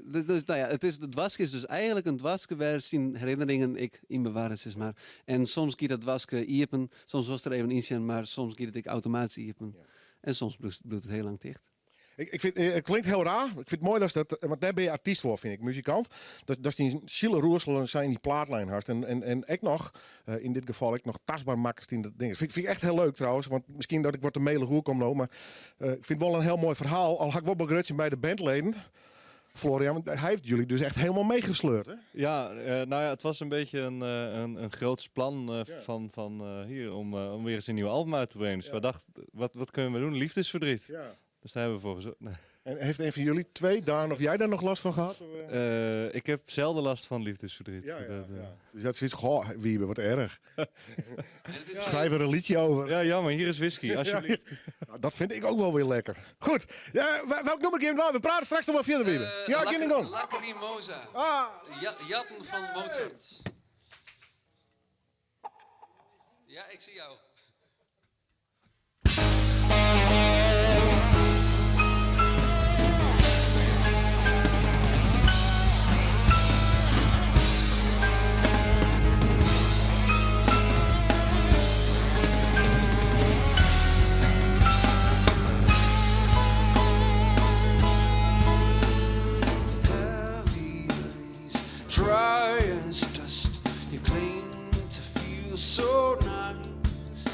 dus, nou ja, het dwaske is dus eigenlijk een dwaske waar zien herinneringen ik in bewaren, zeg maar. En soms gaat dat dwaske iepen, soms was er even iets, maar soms gaat het ik automatisch iepen. Ja. En soms bloedt het heel lang dicht. Ik vind, het klinkt heel raar. Ik vind het mooi dat want daar ben je artiest voor, vind ik, muzikant. Dat die zielenroerselen zijn die plaatlijn hast. En ik nog, in dit geval, ik nog tastbaar makkers in dat ding. Vind ik echt heel leuk trouwens, want misschien dat ik wat te mailen hoe kom nou, maar ik vind het wel een heel mooi verhaal. Al had ik wel begrutje bij de bandleden. Florian, hij heeft jullie dus echt helemaal meegesleurd, hè? Ja, nou ja, het was een beetje een groots plan van hier om weer eens een nieuw album uit te brengen. Dus we dachten, wat kunnen we doen? Liefdesverdriet. Ja. Dus daar hebben we voor gezorgd. Nee. En heeft een van jullie twee, Daan of jij daar nog last van gehad? Ik heb zelden last van liefdesverdriet. Ja. Dus dat is goh, Wiebe, wat erg. Schrijf er een liedje over. Ja, jammer, hier is whisky, alsjeblieft. Nou, dat vind ik ook wel weer lekker. Goed, welk nummer game nou? We praten straks nog wel verder, Wiebe. Ja, ging gang. Lacrimosa. Jatten van Mozart. Ja, ik zie jou. Dry as dust, you cling to feel so nice,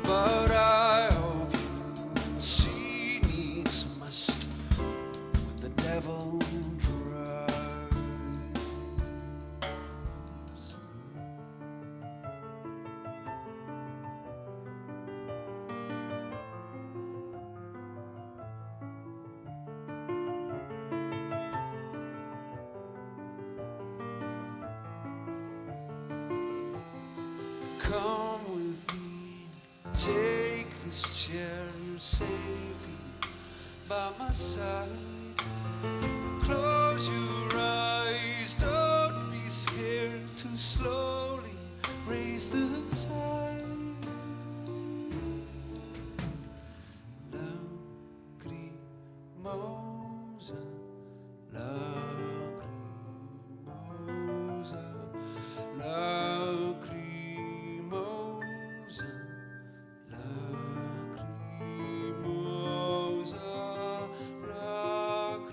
but I hope you see needs must with the devil drives. Come with me, take this chair, you're safely by my side. Close your eyes, don't be scared to slowly raise the tide. Lacrimosa, lacrimosa, lacrimosa. Lacrimosa, lacrimosa.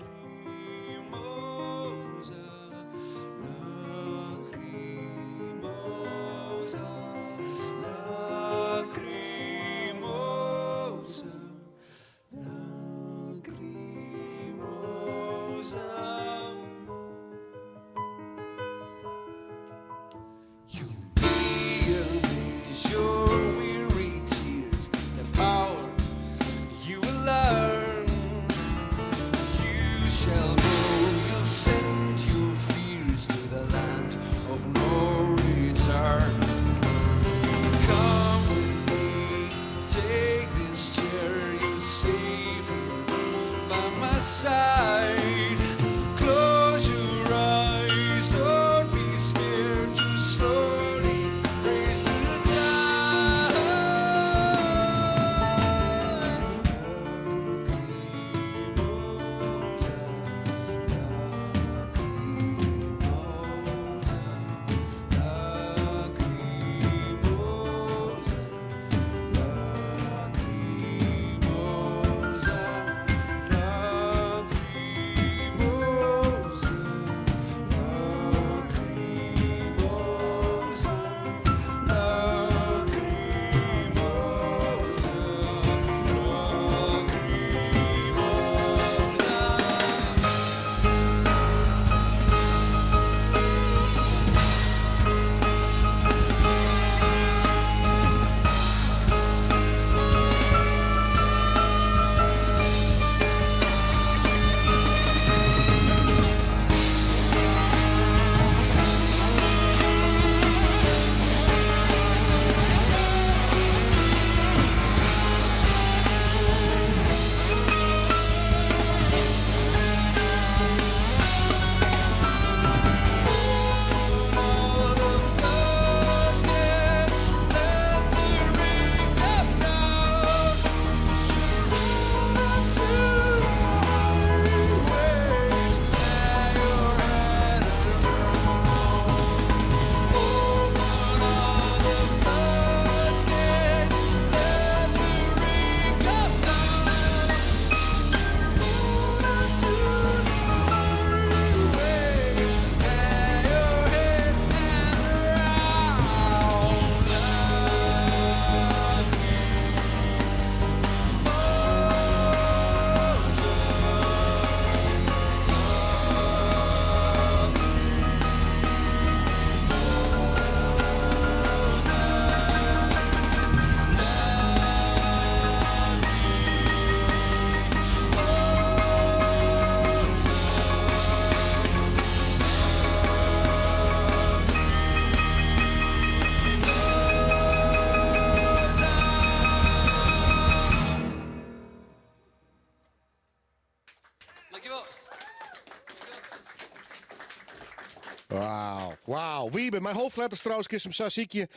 Wauw. Wiebe, mijn hoofdletters trouwens, kies hem zo ziekje.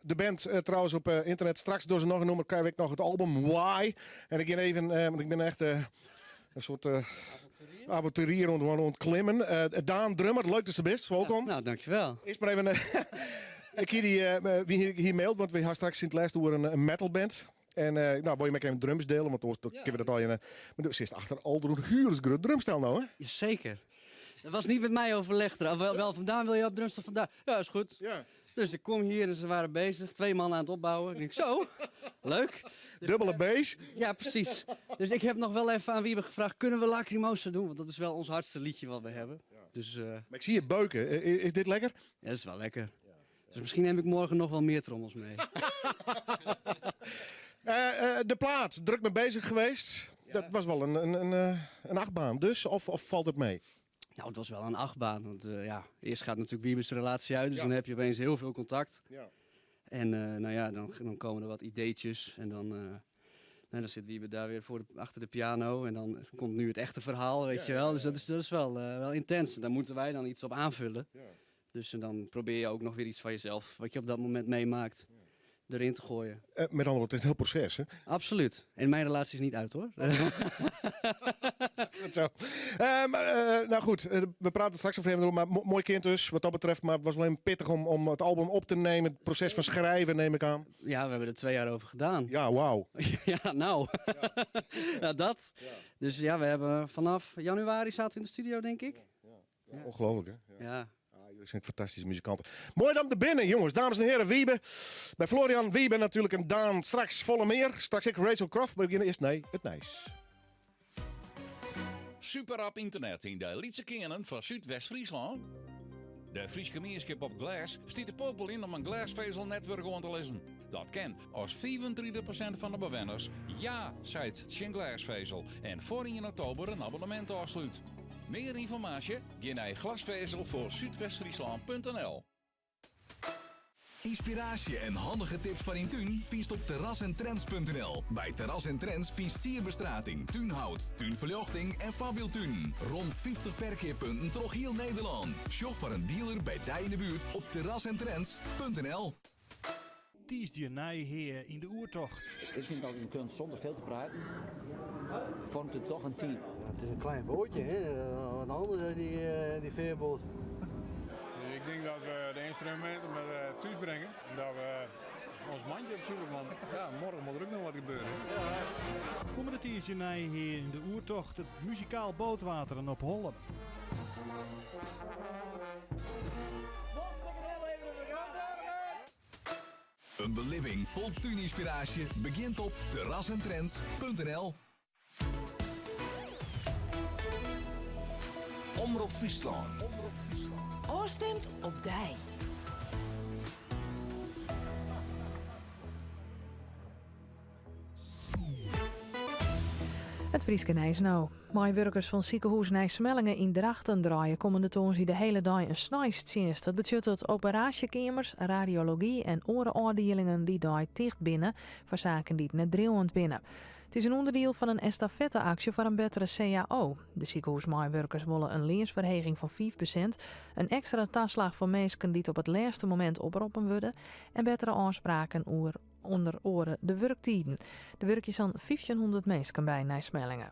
De band trouwens op internet. Straks door ze nog een nummer krijg ik nog het album Why. En ik ga even, want ik ben echt een soort avonturier rond klimmen. Daan Drummer, leuk dat ze best. Welkom. Nou, dankjewel. Eerst maar even, ik wie hier mailt, want we gaan straks in het lijst door een metalband. En wil je met even drums delen, want dan kunnen we dat al in. Maar er is achter al een huursgroot drumstel nou, hè? Zeker. Dat was niet met mij overlegd. Wel vandaan wil je op drumstel vandaan. Ja, is goed. Ja. Dus ik kom hier en ze waren bezig. 2 man aan het opbouwen. Ik denk, zo, leuk. Dubbele bass. Ja, precies. Dus ik heb nog wel even aan Wiebe gevraagd, kunnen we Lacrimosa doen? Want dat is wel ons hardste liedje wat we hebben. Ja. Dus, maar ik zie je beuken. Is dit lekker? Ja, dat is wel lekker. Ja. Dus misschien neem ik morgen nog wel meer trommels mee. De plaat, druk mee bezig geweest. Ja. Dat was wel een achtbaan dus, of valt het mee? Nou, het was wel een achtbaan. Want eerst gaat natuurlijk Wiebes relatie uit, dus dan heb je opeens heel veel contact. Ja. En dan komen er wat ideetjes en dan zit Wiebe daar weer achter de piano en dan komt nu het echte verhaal, weet je wel. Dus dat is wel intens. Daar moeten wij dan iets op aanvullen. Ja. Dus dan probeer je ook nog weer iets van jezelf, wat je op dat moment meemaakt, erin te gooien. Met andere woorden, het is een heel proces, hè? Absoluut. En mijn relatie is niet uit, hoor. Zo. Nou goed, we praten straks over even door, maar mooi kind dus, wat dat betreft. Maar het was alleen pittig om het album op te nemen, het proces van schrijven, neem ik aan. Ja, we hebben er 2 jaar over gedaan. Ja, wauw. Ja, nou. Ja, dat. Ja. Dus ja, we hebben vanaf januari zaten we in de studio, denk ik. Ja. Ongelooflijk, hè? Ja. Jullie zijn fantastische muzikanten. Mooi dan te binnen, jongens. Dames en heren, Wiebe. Bij Florian Wiebe natuurlijk en Daan straks volle meer. Straks ik Rachel Croft, maar we beginnen eerst het Nijs. Super op internet in de Lietse Kenen van Zuidwest-Friesland. De Friese gemeenschap op Glas stiet de popel in om een glasvezelnetwerk aan te lezen. Dat kan als 34% van de bewoners ja zei zijn glasvezel en voor 1 oktober een abonnement afsluit. Meer informatie? Ga naar glasvezel voor Zuidwestfriesland.nl. Inspiratie en handige tips van in Tuin vindt op terrasentrends.nl. Bij Terras en Trends vindt sierbestrating, tuinhout, tuinverlichting en fabieltuin. Rond 50 verkeerpunten door heel Nederland. Shop voor een dealer bij die in de buurt op terrasentrends.nl. Tiesdje hier in de oertocht. Ik vind dat je kunt zonder veel te praten, vormt het toch een team. Het is een klein bootje, hè? Een andere die veerboot. Ik denk dat we de instrumenten maar thuis brengen. En dat we ons mandje opzoeken, want morgen moet er ook nog wat gebeuren. Komende tiesdje hier in de oertocht het muzikaal bootwateren op Hollen. Een beleving vol tuininspiratie begint op terrasentrends.nl. Omroep Friesland. Oorstemt op dij. Het Frieske Nijs nou. Medewerkers van ziekenhuis Nijsmellingen in Drachten draaien komende toonsdag de hele dag een snijstdienst. Dat betekent operatiekamers, radiologie en orenafdelingen die daar dicht binnen voor zaken die het net dreeuwend binnen. Het is een onderdeel van een estafetteactie voor een betere CAO. De ziekenhuismedewerkers willen een leensverhoging van 5%, een extra taslag voor mensen die het op het laatste moment oproepen worden en betere afspraken onder oren de werktijden. De werkjes aan 1500 mensen bij Nijsmellingen.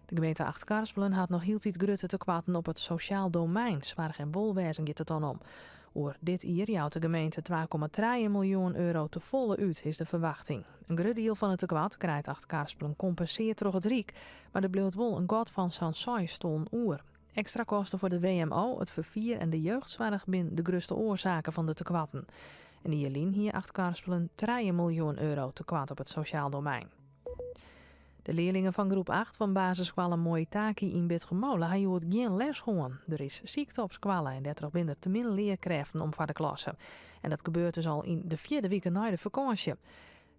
De gemeente Acht-Karspelen had nog heel iets grutte te kwaten op het sociaal domein. Zwaar en wolwezen gaat het dan om. Oor dit jaar jouwt de gemeente 2,3 miljoen euro te volle uit, is de verwachting. Een groot deel van het tekort krijgt Acht-Karspelen compenseert door het Riek, maar er bleef wel een god van zo'n 6 ton oer. Extra kosten voor de WMO, het vervier en de jeugdzorg zijn de grootste oorzaken van de tekwatten. En die Jelien hier Acht-Karspelen 3 miljoen euro tekort op het sociaal domein. De leerlingen van groep 8 van basisschool Moitaki in Bitgemolen hebben het geen les gewoon. Er is ziekte op school en dat er binnen te min leerkrachten om voor de klasse. En dat gebeurt dus al in de 4e week na de vakantie.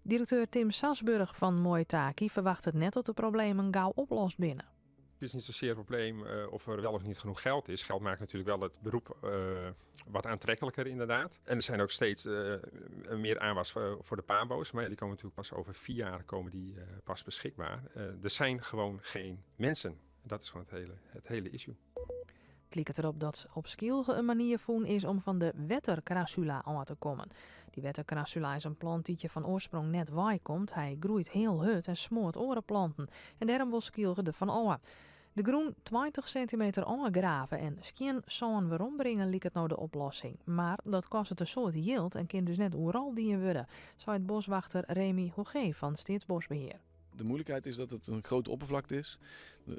Directeur Tim Sasburg van Moitaki verwacht het net dat de problemen gauw oplost binnen. Het is niet zozeer het probleem of er wel of niet genoeg geld is. Geld maakt natuurlijk wel het beroep wat aantrekkelijker inderdaad. En er zijn ook steeds meer aanwas voor de pabo's. Maar die komen natuurlijk pas over 4 jaar pas beschikbaar. Er zijn gewoon geen mensen. Dat is gewoon het hele issue. Het Het lijkt erop dat op Skielge een manier voen is om van de wettercrassula aan te komen. Die wettercrassula is een plant die van oorsprong net waai komt. Hij groeit heel hut en smoort orenplanten. En daarom wil Skielge er van aan. De groen 20 centimeter aangraven en skien zo'n weerom brengen lijkt het nou de oplossing. Maar dat kost het een soort yield en kan dus net overal dienen worden, zei het boswachter Remy Hoge van Staatsbosbeheer. De moeilijkheid is dat het een grote oppervlakte is.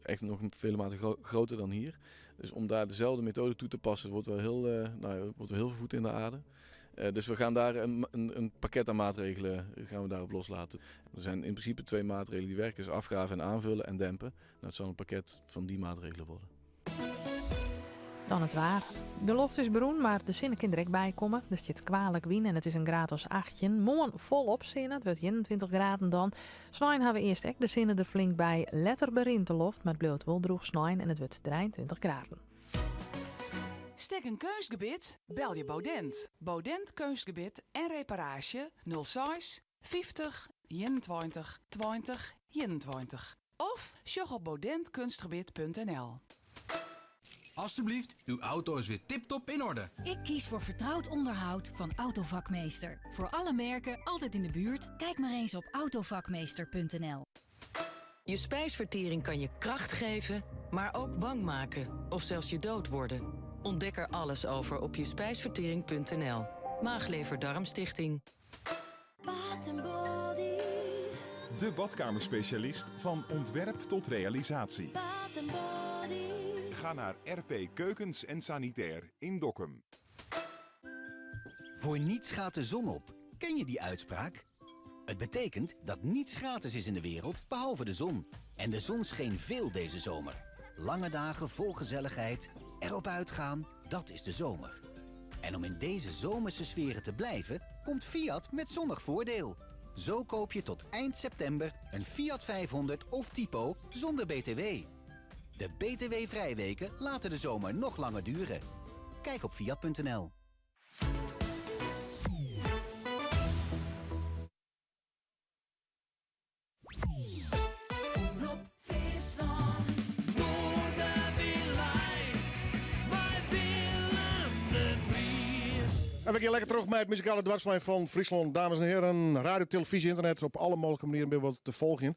Echt nog vele maten groter dan hier. Dus om daar dezelfde methode toe te passen, wordt wel heel veel voet in de aarde. Dus we gaan daar een pakket aan maatregelen gaan we daarop loslaten. Er zijn in principe 2 maatregelen die werken. Dus afgraven en aanvullen en dempen. Nou, het zal een pakket van die maatregelen worden. Dan het waar. De loft is groen, maar de zinnen kan direct bijkomen. Er zit kwalijk wien en het is een graad als 18. Morgen volop zinnen, het wordt 21 graden dan. Snijden hebben we eerst echt de zinnen er flink bij. Letter berint de loft, maar het blijft wel droog snijden en het wordt 23 graden. Stek een keusgebied? Bel je Bodent. Bodent keusgebied en reparatie 06 50 21 20 21. Of sjogg op bodentkunstgebied.nl. Alsjeblieft, uw auto is weer tip-top in orde. Ik kies voor vertrouwd onderhoud van Autovakmeester. Voor alle merken, altijd in de buurt. Kijk maar eens op autovakmeester.nl. Je spijsvertering kan je kracht geven, maar ook bang maken. Of zelfs je dood worden. Ontdek er alles over op jespijsvertering.nl. Maaglever Darmstichting. De badkamerspecialist van ontwerp tot realisatie. Ga naar RP Keukens en Sanitair in Dokkum. Voor niets gaat de zon op. Ken je die uitspraak? Het betekent dat niets gratis is in de wereld behalve de zon. En de zon scheen veel deze zomer. Lange dagen vol gezelligheid, erop uitgaan, dat is de zomer. En om in deze zomerse sferen te blijven, komt Fiat met zonnig voordeel. Zo koop je tot eind september een Fiat 500 of Tipo zonder BTW. De BTW-vrijweken laten de zomer nog langer duren. Kijk op fiat.nl. En we gaan lekker terug met het muzikale dwarsplein van Friesland. Dames en heren, radio, televisie, internet, op alle mogelijke manieren ben wat te volgen.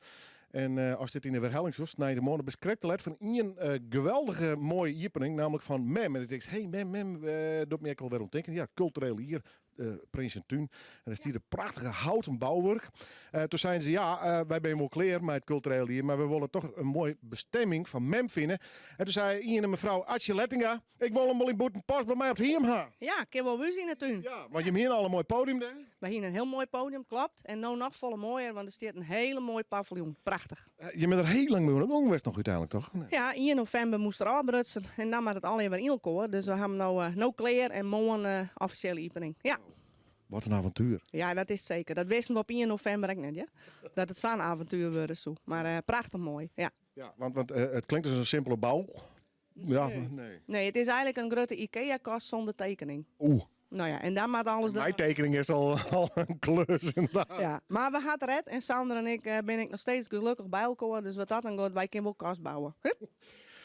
En als dit in de herhaling zoekt, naar de morgen beskrekt let van een geweldige mooie iepening, namelijk van Mem. En ik denk, hey Mem, doet me al weer ontdekken. Ja, cultureel hier, Prins en Tuin. En dan is hier de prachtige houten bouwwerk. Toen zeiden ze, wij zijn wel klaar met het cultureel hier, maar we willen toch een mooie bestemming van Mem vinden. En toen zei Ian en mevrouw Atje Lettinga, ik wil hem wel in Boeten pas bij mij op het Hiem gaan. Ja, ik heb wel weer zien natuurlijk. Ja, want je hebt hier al een mooi podium daar. We hebben een heel mooi podium, klopt. En nou nog volle mooier, want er staat een hele mooi paviljoen. Prachtig. Je bent er heel lang mee geweest nog uiteindelijk, toch? Nee. Ja, 1 november moest er afbrutsen. En dan moet het alleen weer in elkaar. Dus we hebben nou klaar en morgen officiële opening. Ja. Wat een avontuur. Ja, dat is zeker. Dat wisten we op 1 november ook net, ja. Dat het zo'n avontuur wordt zo. Maar prachtig mooi, ja. Ja, want het klinkt als een simpele bouw. Ja, nee. Nee, het is eigenlijk een grote IKEA-kast zonder tekening. Oeh. Nou ja, en dan maakt alles... Mijn tekening is al een klus inderdaad. Ja, maar we hadden het en Sander en ik ben nog steeds gelukkig bij elkaar. Dus wat dat dan gaat, wij kunnen wel kast bouwen.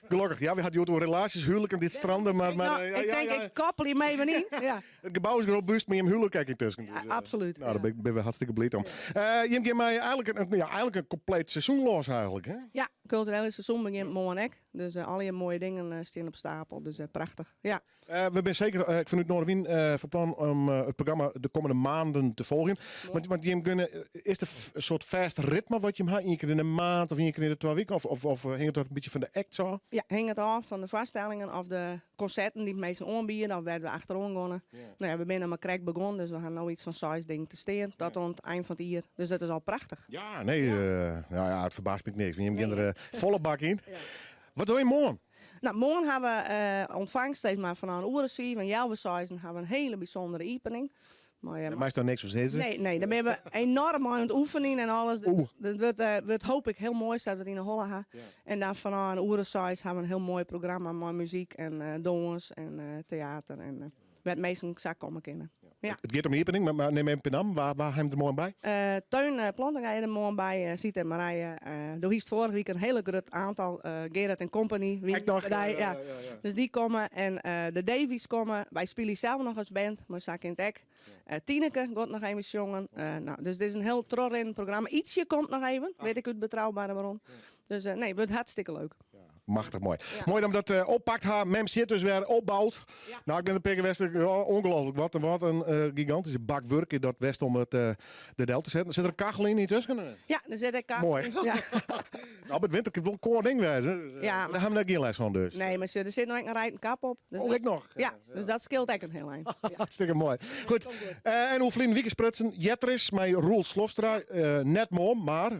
Gelukkig, ja, we hadden hier relaties, huwelijk en dit stranden, maar ik denk, ik koppel je mee, maar niet. Ja. Het gebouw is robuust, maar je hebt huwelijk kijk ik tussen. Dus, absoluut. Nou, daar ben we hartstikke blij om. Je hebt mij eigenlijk een compleet seizoen los eigenlijk, hè? Ja, cultureel seizoen begint morgen ook. Dus alle mooie dingen staan op stapel. Dus prachtig, ja. We zijn zeker, ik vanuit Noordwien van plan om het programma de komende maanden te volgen. Want je is er een soort vast ritme wat je hem hebt? 1 keer in de maand of 1 keer in de 2 weken? Of hing het een beetje van de act zo? Ja, hing het af van de vaststellingen of de concerten die het meestal aanbieden. Dan werden we achterom gaan. Ja. Nou ja, we zijn maar correct begonnen, dus we gaan nou iets van 6 dingen te staan tot aan het eind van het jaar. Dus dat is al prachtig. Ja, nee, het verbaast me niks. Je hebt er volle bak in. Ja. Wat doe je morgen? Nou, morgen hebben we ontvangst steeds maar van een uur 4 van jouw size hebben we een hele bijzondere opening. Maar is daar niks van zitten? Nee, dan ben we enorm aan het oefenen en alles. Dat wordt hoop ik heel mooi, dat we het in de holle hebben. Ja. En dan van een uur size hebben we een heel mooi programma, mooi muziek en dans en theater en werd meestal zak komen kennen. Ja. Het gaat om Iepening, maar neem even Penam. Waar hem er mooi bij? Teun Planting er mooi bij. Siet en Marije. Door hiest vorige week een hele groot aantal. Gerard Company. Ja. Dus die komen. En de Davies komen. Wij spelen zelf nog als band. Maar Zak in het Ek. Tineke gaat nog even jongen. Dus dit is een heel trorren programma. Ietsje komt nog even. Weet ik uit betrouwbare bron. Dus nee, het wordt hartstikke leuk. Machtig mooi. Ja. Mooi dat het oppakt haar. Mem zit dus weer opbouwt. Ja. Nou, ik ben de Pekenwester ongelooflijk. Wat een gigantische bak werk in dat West om het de del te zetten. Zit er een kachel in tussen? Ja, er zit een kachel mooi. in. Ja. Nou, het winter kan wel een koor ding wezen. Dus, ja, daar hebben we geen les van dus. Nee, maar er zit nog een rijden kap op. Dus ik nog? Ja, dus dat scheelt echt een heel eind. Hartstikke mooi. Goed. En hoe vliegen weekensprutsen? Jetris met Roel Slofstra. Net mom, maar...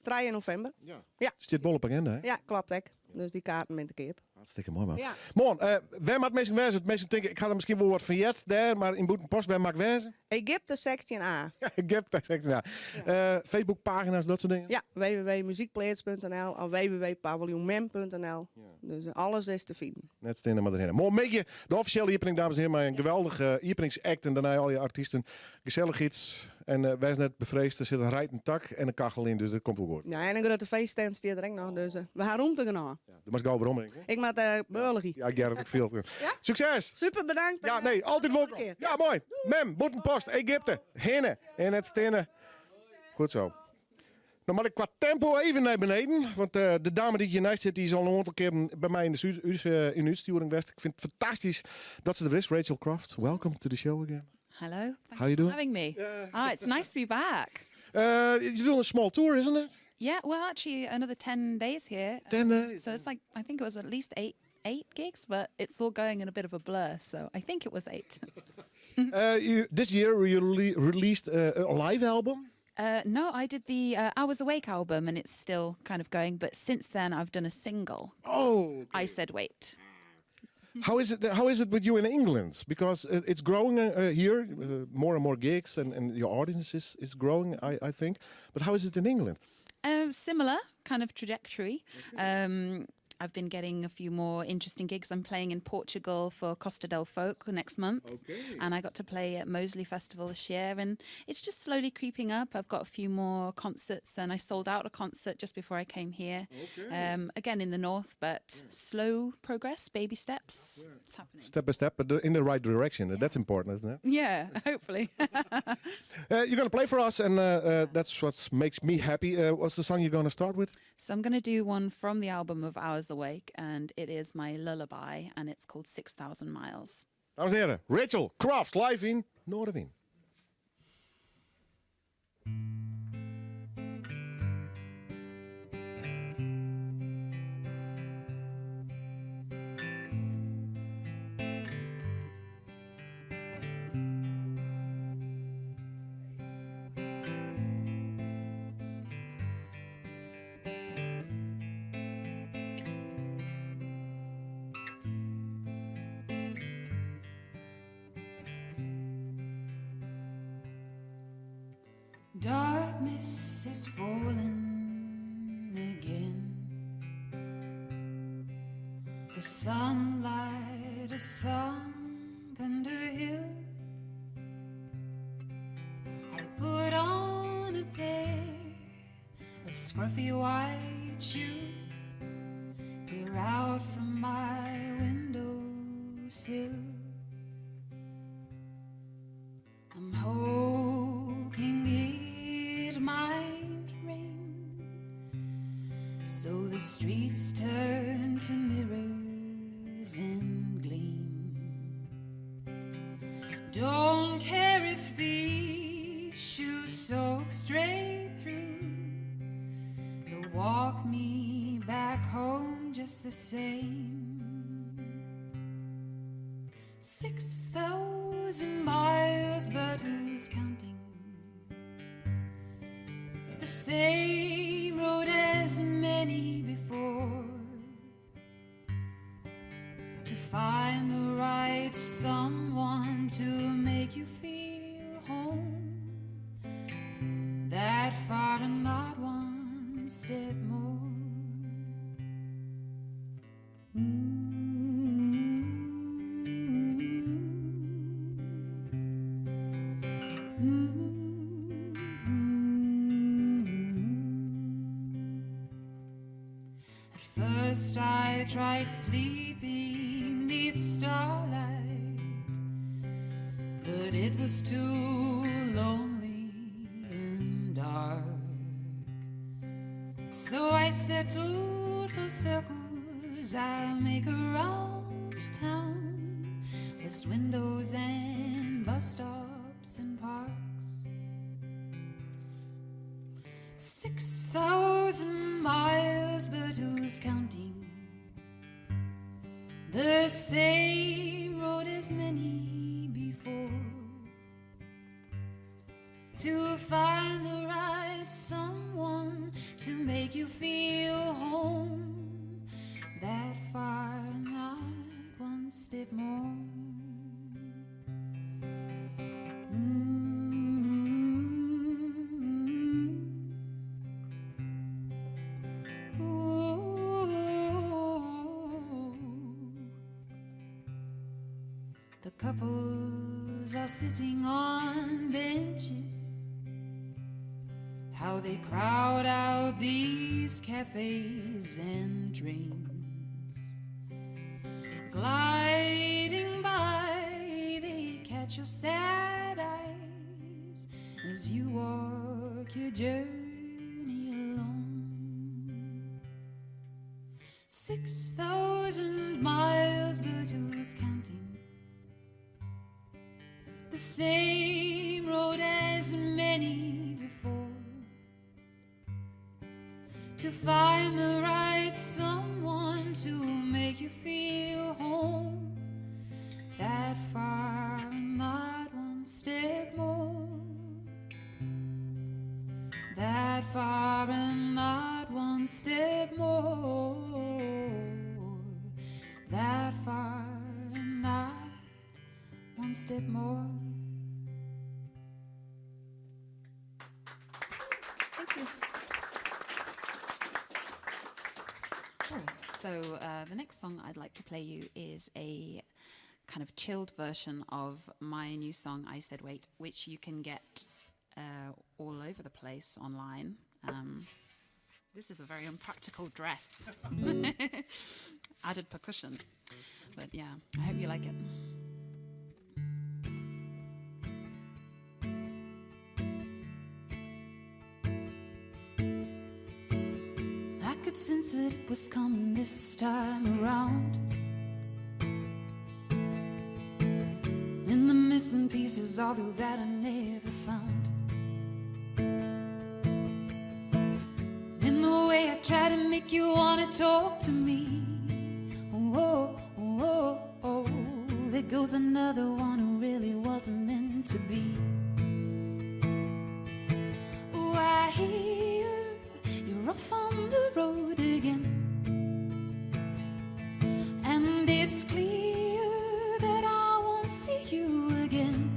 3 november. Ja. Zit bol op agenda, hè? Ja, klopt ik. Dus die kaarten met de keer. Hartstikke mooi, man. Ja. Mooi. Waar maakt mensen wezen? Mensen denken, ik ga er misschien wel wat van jet daar, maar in Boetenpost, waar maakt wezen? Egypte 16a. Egypte 16a. Ja. Facebookpagina's, dat soort dingen? Ja, www.muziekplaats.nl of www.paviljoenmem.nl. Ja. Dus alles is te vinden. Net stenen maar erin. Mooi, meetje de officiële Iepening, dames en heren, maar een geweldige Iepeningsact en daarna al je artiesten. Gezellig iets. En wij zijn net bevreesd, er zit een rijt, een tak en een kachel in, dus dat komt wel goed. Ja, en een grote feeststand die er ook nog, dus we gaan rond te gaan. Ja, dat mag gauw waarom, denk ik. Ik maak beurligie. Ja, ik ga het ook veel terug. Ja? Succes! Super bedankt. Ja, nee, altijd welkom. Ja, mooi. Mem, Boetenpost, Egypte, Henne en het stenen. Goed zo. Dan moet ik qua tempo even naar beneden. Want de dame die hiernaast zit, die is al een aantal keer bij mij in de uitsturing geweest. Ik vind het fantastisch dat ze er is. Rachel Croft, welcome to the show again. Hello. Thank How you doing? for having me. Oh, it's nice to be back. You're doing a small tour, isn't it? Yeah, well, actually, another 10 days here. 10 days? So it's like, I think it was at least eight gigs, but it's all going in a bit of a blur, so I think it was 8. This year you released a live album? No, I did the I Was Awake album, and it's still kind of going, but since then I've done a single. Oh. Okay. I Said Wait. How is it with you in England? Because it's growing here, more and more gigs, and your audience is growing, I think. But how is it in England? Similar kind of trajectory. Okay. I've been getting a few more interesting gigs. I'm playing in Portugal for Costa del Folk next month. Okay. And I got to play at Moseley Festival this year. And it's just slowly creeping up. I've got a few more concerts, and I sold out a concert just before I came here. Okay. Again in the north, but slow progress, baby steps. Yeah. It's happening. Step by step, but in the right direction. Yeah. That's important, isn't it? Yeah, hopefully. You're going to play for us, and that's what makes me happy. What's the song you're going to start with? So I'm going to do one from the album of Hours Awake, and it is my lullaby, and it's called 6,000 Miles. Dames en heren, Rachel Croft live in Noorderwien. Darkness is falling again. The sunlight is sunk under hill. I put on a pair of scruffy white shoes, peer out from my windowsill. I'm hoping it might rain, so the streets turn to mirrors and gleam. Don't care if these shoes soak straight through, they'll walk me back home just the same. 6,000 miles, but who's counting? The same road as many before, to find the right someone to make you feel home. That far and not one step more. first I tried sleeping neath starlight, but it was too lonely and dark. So I settled for circles. I'll make around town, just windows and bus stops and parks. 6,000 miles, but who's counting? The same road as many before. To find the right someone to make you feel home, that far, not one step more. The couples are sitting on benches. How they crowd out these cafes and trains. Gliding by, they catch your sad eyes as you walk your journey alone. 6,000 miles, but who's counting? The same road as many before. To find the right someone to make you feel home, that far and not one step more. That far and not one step more. That far and not one step more. Thank you. So the next song I'd like to play you is a kind of chilled version of my new song, I Said Wait, which you can get all over the place online. This is a very unpractical dress. Added percussion. But yeah, I hope you like it. I could sense that it was coming this time around. In the missing pieces of you that I never found. In the way I try to make you wanna talk to me. Oh, oh, oh, oh. There goes another one who really wasn't meant to be. Oh, I hear you're off on the road again, and it's clear that I won't see you again.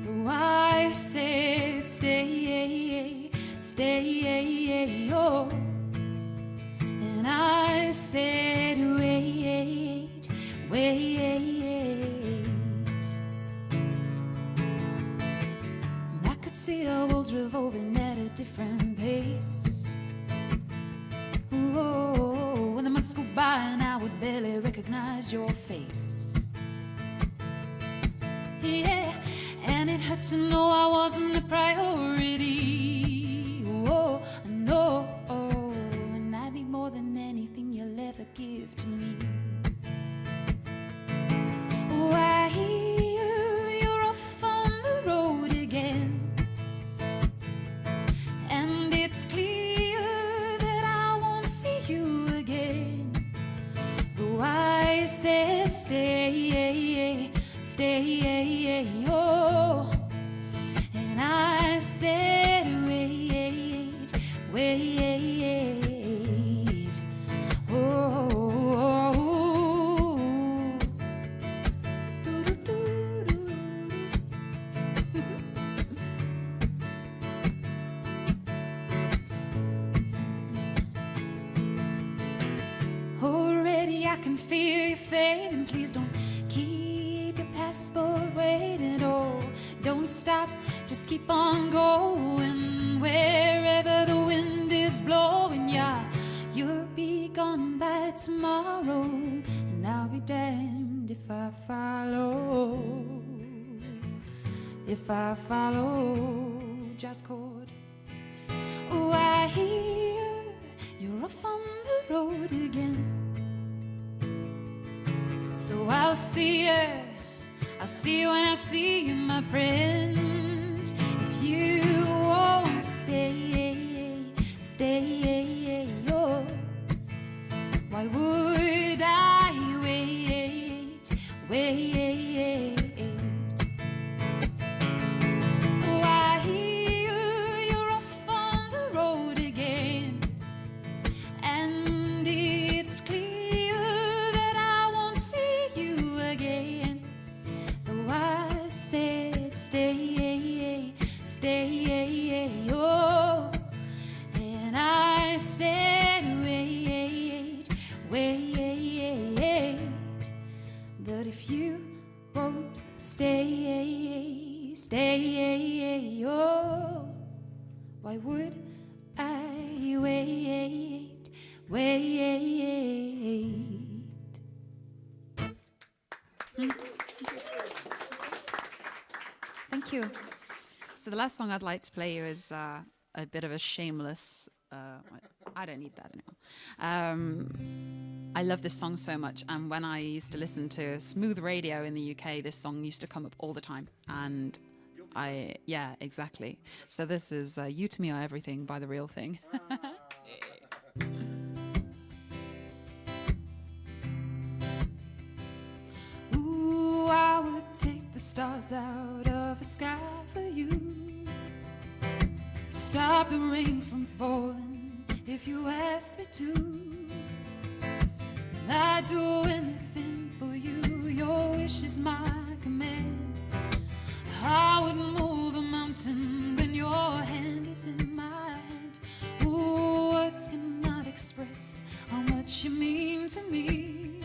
Though I said stay, stay, oh, and I said wait, wait. And I could see our worlds revolving at a different pace. Oh, when the months go by and I would barely recognize your face. Yeah, and it hurt to know I wasn't a priority. Oh, no, oh, and I need more than anything you'll ever give to me. Oh, I hear you're off on the road again, and it's clear that I won't see you again. Though I said stay, stay, oh, and I said wait, wait, oh, oh, oh. Already I can feel you fading. Please don't keep your passport waiting. Oh, don't stop, just keep on going. Wherever the wind is blowing, yeah, you'll be gone by tomorrow, and I'll be damned if I follow. If I follow jazz chord. Oh, I hear you're off on the road again. So I'll see you when I see you, my friend. If you won't stay, oh, why would I wait? Oh, I hear you're off on the road again, and it's clear that I won't see you again. Though I said stay, oh, and I said wait, but if you won't stay, oh, why would I wait? Thank you. So the last song I'd like to play you is a bit of a shameless. I don't need that anymore. I love this song so much, and when I used to listen to smooth radio in the UK, this song used to come up all the time, and yeah, exactly. So this is "You to Me Are Everything" by The Real Thing. Ooh, I would take the stars out of the sky for you. Stop the rain from falling if you ask me to. I'd do anything for you. Your wish is my command. I would move a mountain when your hand is in my hand. Ooh, words cannot express how much you mean to me.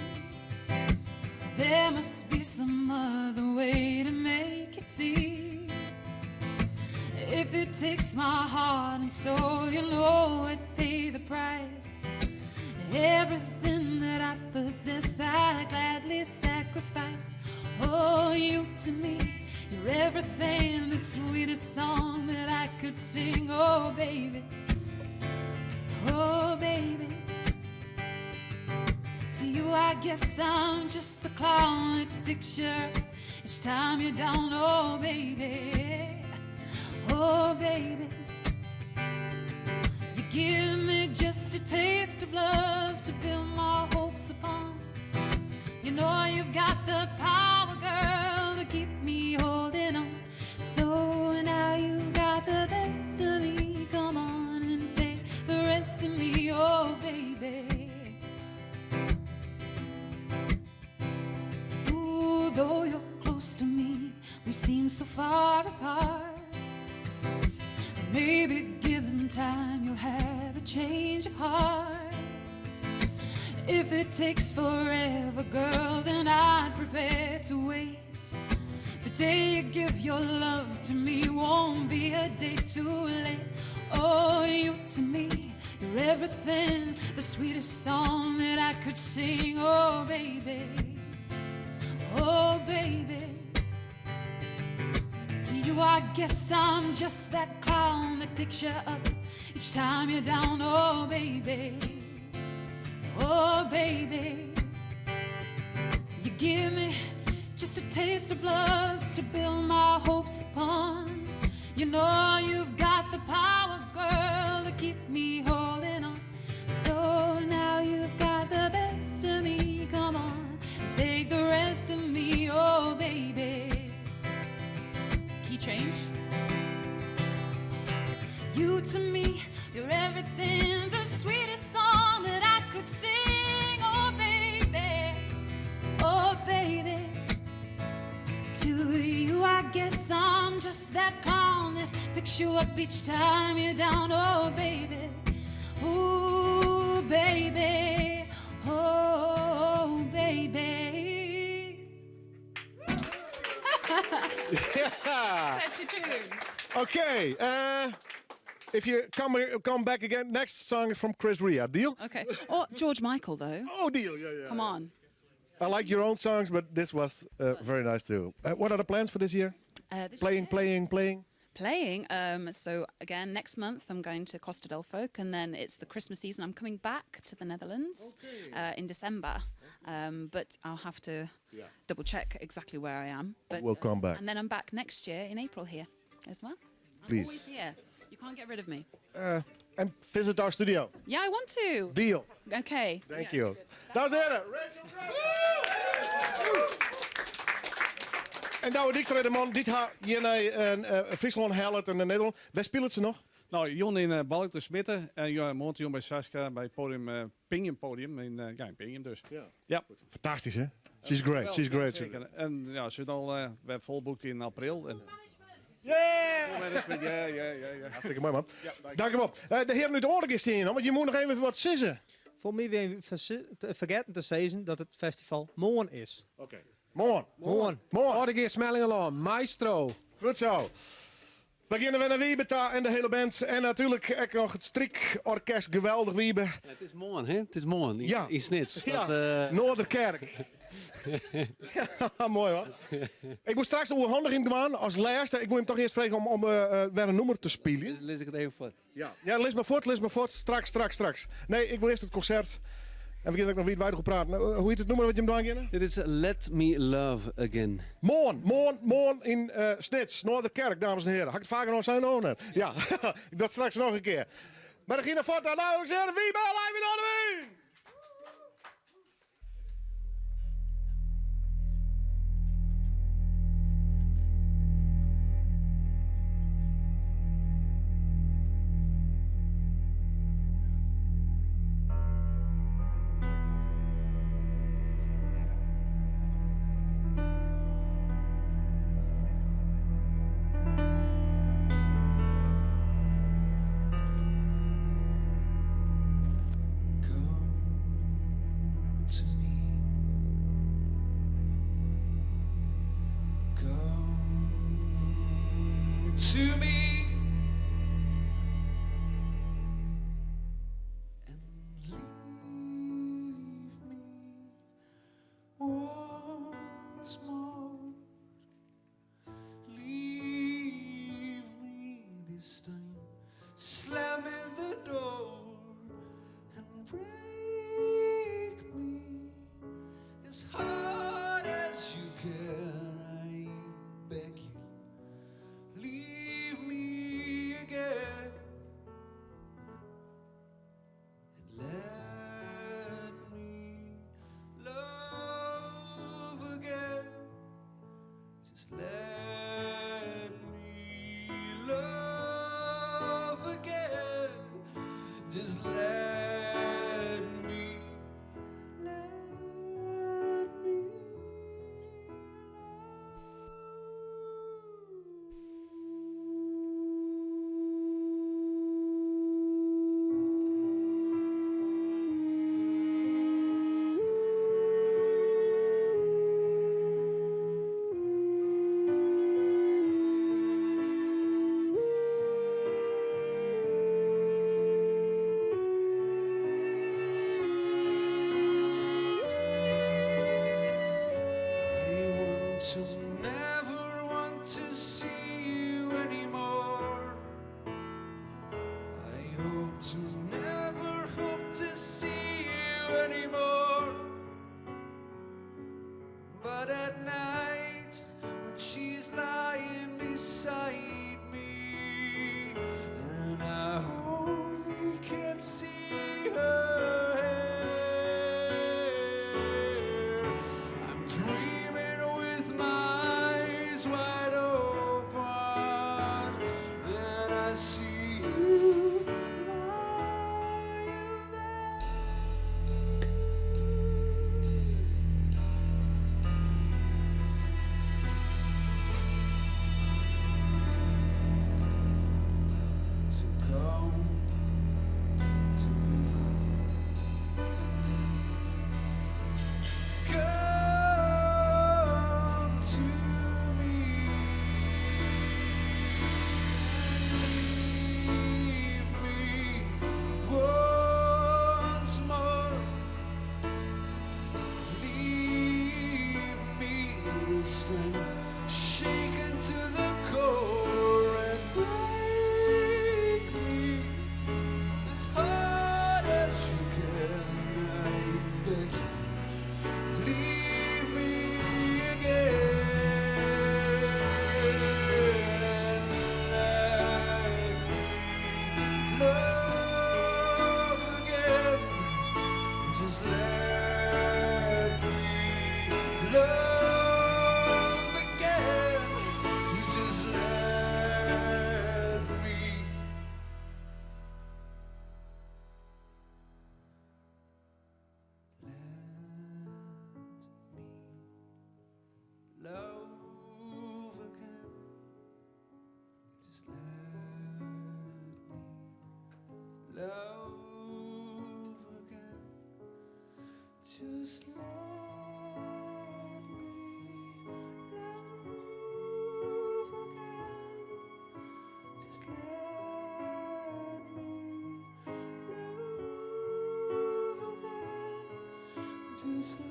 There must be some other way to make you see. If it takes my heart and soul, you know I'd pay the price. Everything that I possess, I gladly sacrifice. Oh, you to me, you're everything, the sweetest song that I could sing. Oh, baby, oh, baby. To you, I guess I'm just the clown that picture each time you're down. Oh, baby, oh, baby. You give me just a taste of love to build my hopes upon. You know you've got the power, girl, to keep me holding on. So now you got the best of me. Come on and take the rest of me, oh, baby. Ooh, though you're close to me, we seem so far apart. Maybe given time you'll have a change of heart. If it takes forever, girl, then I'd prepare to wait. The day you give your love to me won't be a day too late. Oh, you to me, you're everything, the sweetest song that I could sing. Oh, baby, oh, baby. To you, I guess I'm just that clown that picks you up each time you're down. Oh, baby, oh, baby. You give me just a taste of love to build my hopes upon. You know you've got the power, girl, to keep me holding on. So now you've got the best of me. Come on, take the rest of me, oh, baby. Key change. You to me, you're everything, the sweetest song that I could sing. Oh, baby, oh, baby. To you, I guess I'm just that clown that picks you up each time you're down. Oh, baby, ooh, baby, oh, baby. Ja. Such a tune. Oké, If you come back again, next song is from Chris Rea. Deal? Okay. Or George Michael, though. Oh, deal. Yeah. Come on. I like your own songs, but this was very nice too. What are the plans for this year? Playing. So again, next month I'm going to Costa del Folk, and then it's the Christmas season. I'm coming back to the Netherlands in December, but I'll have to double check exactly where I am. But we'll come back. And then I'm back next year in April here as well. Please. I'm always here. You can't get rid of me. And visit our studio. Yeah, I want to. Deal. Okay. Thank you. Dames en heren, en Douwe Dijkstra, de man, dit haar hier naar Friesland, Hellet en Nederland. Waar speelt ze nog? Nou, Jon in Balk de Smitten en Jon bij Saskia bij het podium, Podium in Pingum dus. Ja. Fantastisch, hè? She's great, she's great. Zeker. En ja, ze al we volboekt in april. En Ja. Hartstikke mooi, man. Dank je wel. De heer nu de orde is hier, want je moet nog even wat sissen. Voor mij weer vergeten te zeggen dat het festival morgen is. Oké. Morgen. Ordegeer Smellingelaan, maestro. Goed zo. We beginnen weer naar Wiebeta en de hele band. En natuurlijk ook nog het Striekorkest, geweldig Wiebe. Ja, het is morgen, hè? Het is morgen in Snits. Ja, Noorderkerk. Ja, mooi hoor. Ik moet straks de oorhandiging doen als laatste. Ik moet hem toch eerst vragen om weer een nummer te spelen. Dus lees ik het even voort. Ja, lees maar voort. Straks. Nee, ik wil eerst het concert. En we beginnen ook nog weer weinig praten. Hoe heet het nummer wat je hem doet beginnen? Dit is Let Me Love Again. Morgen in Snits, Noorderkerk, dames en heren. Had ik het vaker nog zijn owner? Ja, ik dat straks nog een keer. Maar dan ging naar voort. Nou, ik zeg, wie ben live in Halloween? To me and leave me once more. Leave me this time, slamming the door and break me as hard as you can. I beg you. Leave me again and let me love again. Just let me love again. Just let me. To never want to see you anymore. I hope to never hope to see you anymore. But at night when she's lying beside me and I only can see her hair, I'm dreaming with my eyes wide open, then I see you lying there. So come to me. Come to me. this thing shaken to the core and break me as hard as you can. I beg you, leave me again. Let me love again. Just let me love again. Just let me. Love again. Just let me love again. Just let me love again. Just let me love again. Just let me love again. Just let me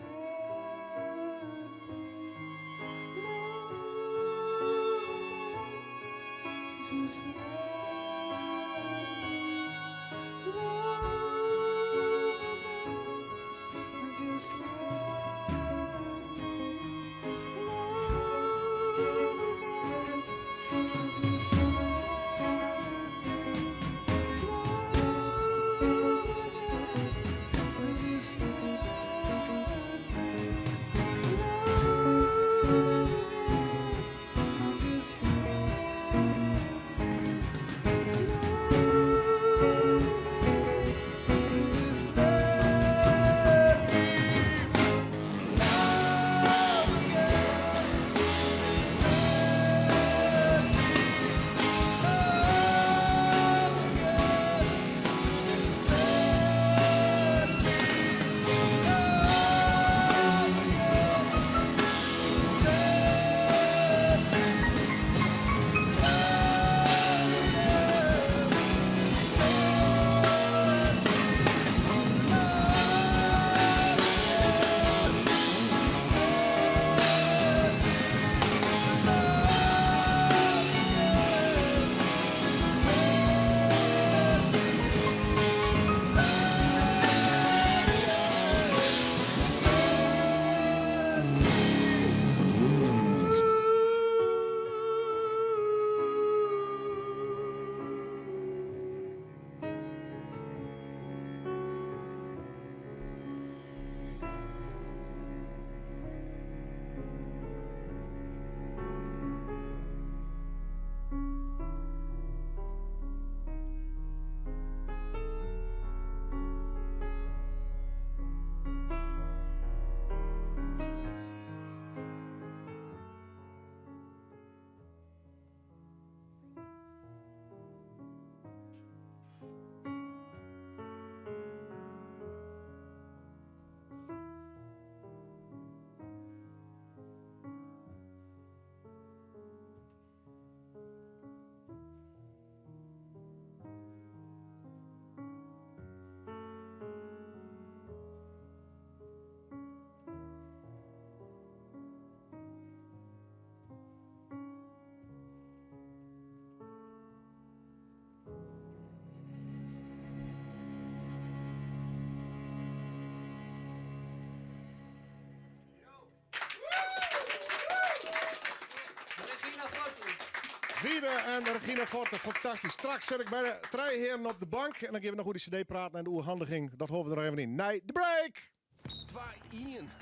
Wiebe en Regina Forte, fantastisch. Straks zet ik bij de drie heren op de bank. En dan gaan we nog hoe die cd praten en de oerhandiging. Dat horen we er even in. Nee, de break! 2-1.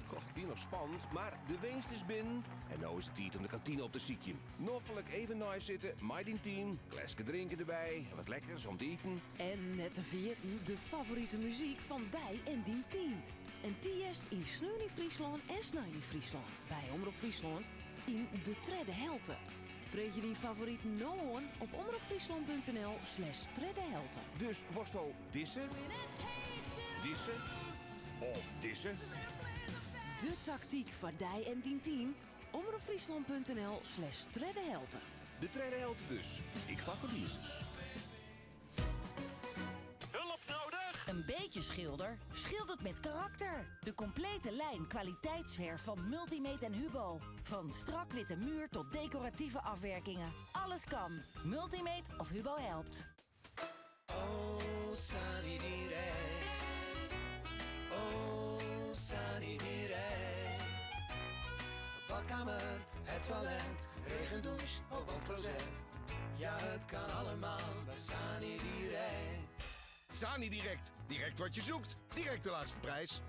Goh, weer nog spannend, maar de winst is binnen. En nou is het tijd om de kantine op te zieken. Noffelijk even nice zitten, met in team. Glaasje drinken erbij, wat lekkers om te eten. En met de vierten de favoriete muziek van Dij en Dien Team. En die is in Sneu in Friesland en Snij in Friesland. Bij Omroep Friesland in de Tredde Helte. Vreet je die favoriet nou aan op omroepfriesland.nl/treddehelte. Dus worstel dissen, dissen of dissen. De tactiek van Dij en Dien Team. omroepfriesland.nl/treddehelte. De Treddehelte dus. Ik favoriet. Hulp nodig? Een beetje je schilder? Schildert met karakter. De complete lijn kwaliteitsverf van Multimate en Hubo. Van strak witte muur tot decoratieve afwerkingen. Alles kan. Multimate of Hubo helpt. Oh, Sunny D-Ray. Oh, Sunny D-Ray. Badkamer, het toilet, regendouche of een closet. Ja, het kan allemaal bij Sunny D-Ray. Sani Direct. Direct wat je zoekt. Direct de laagste prijs.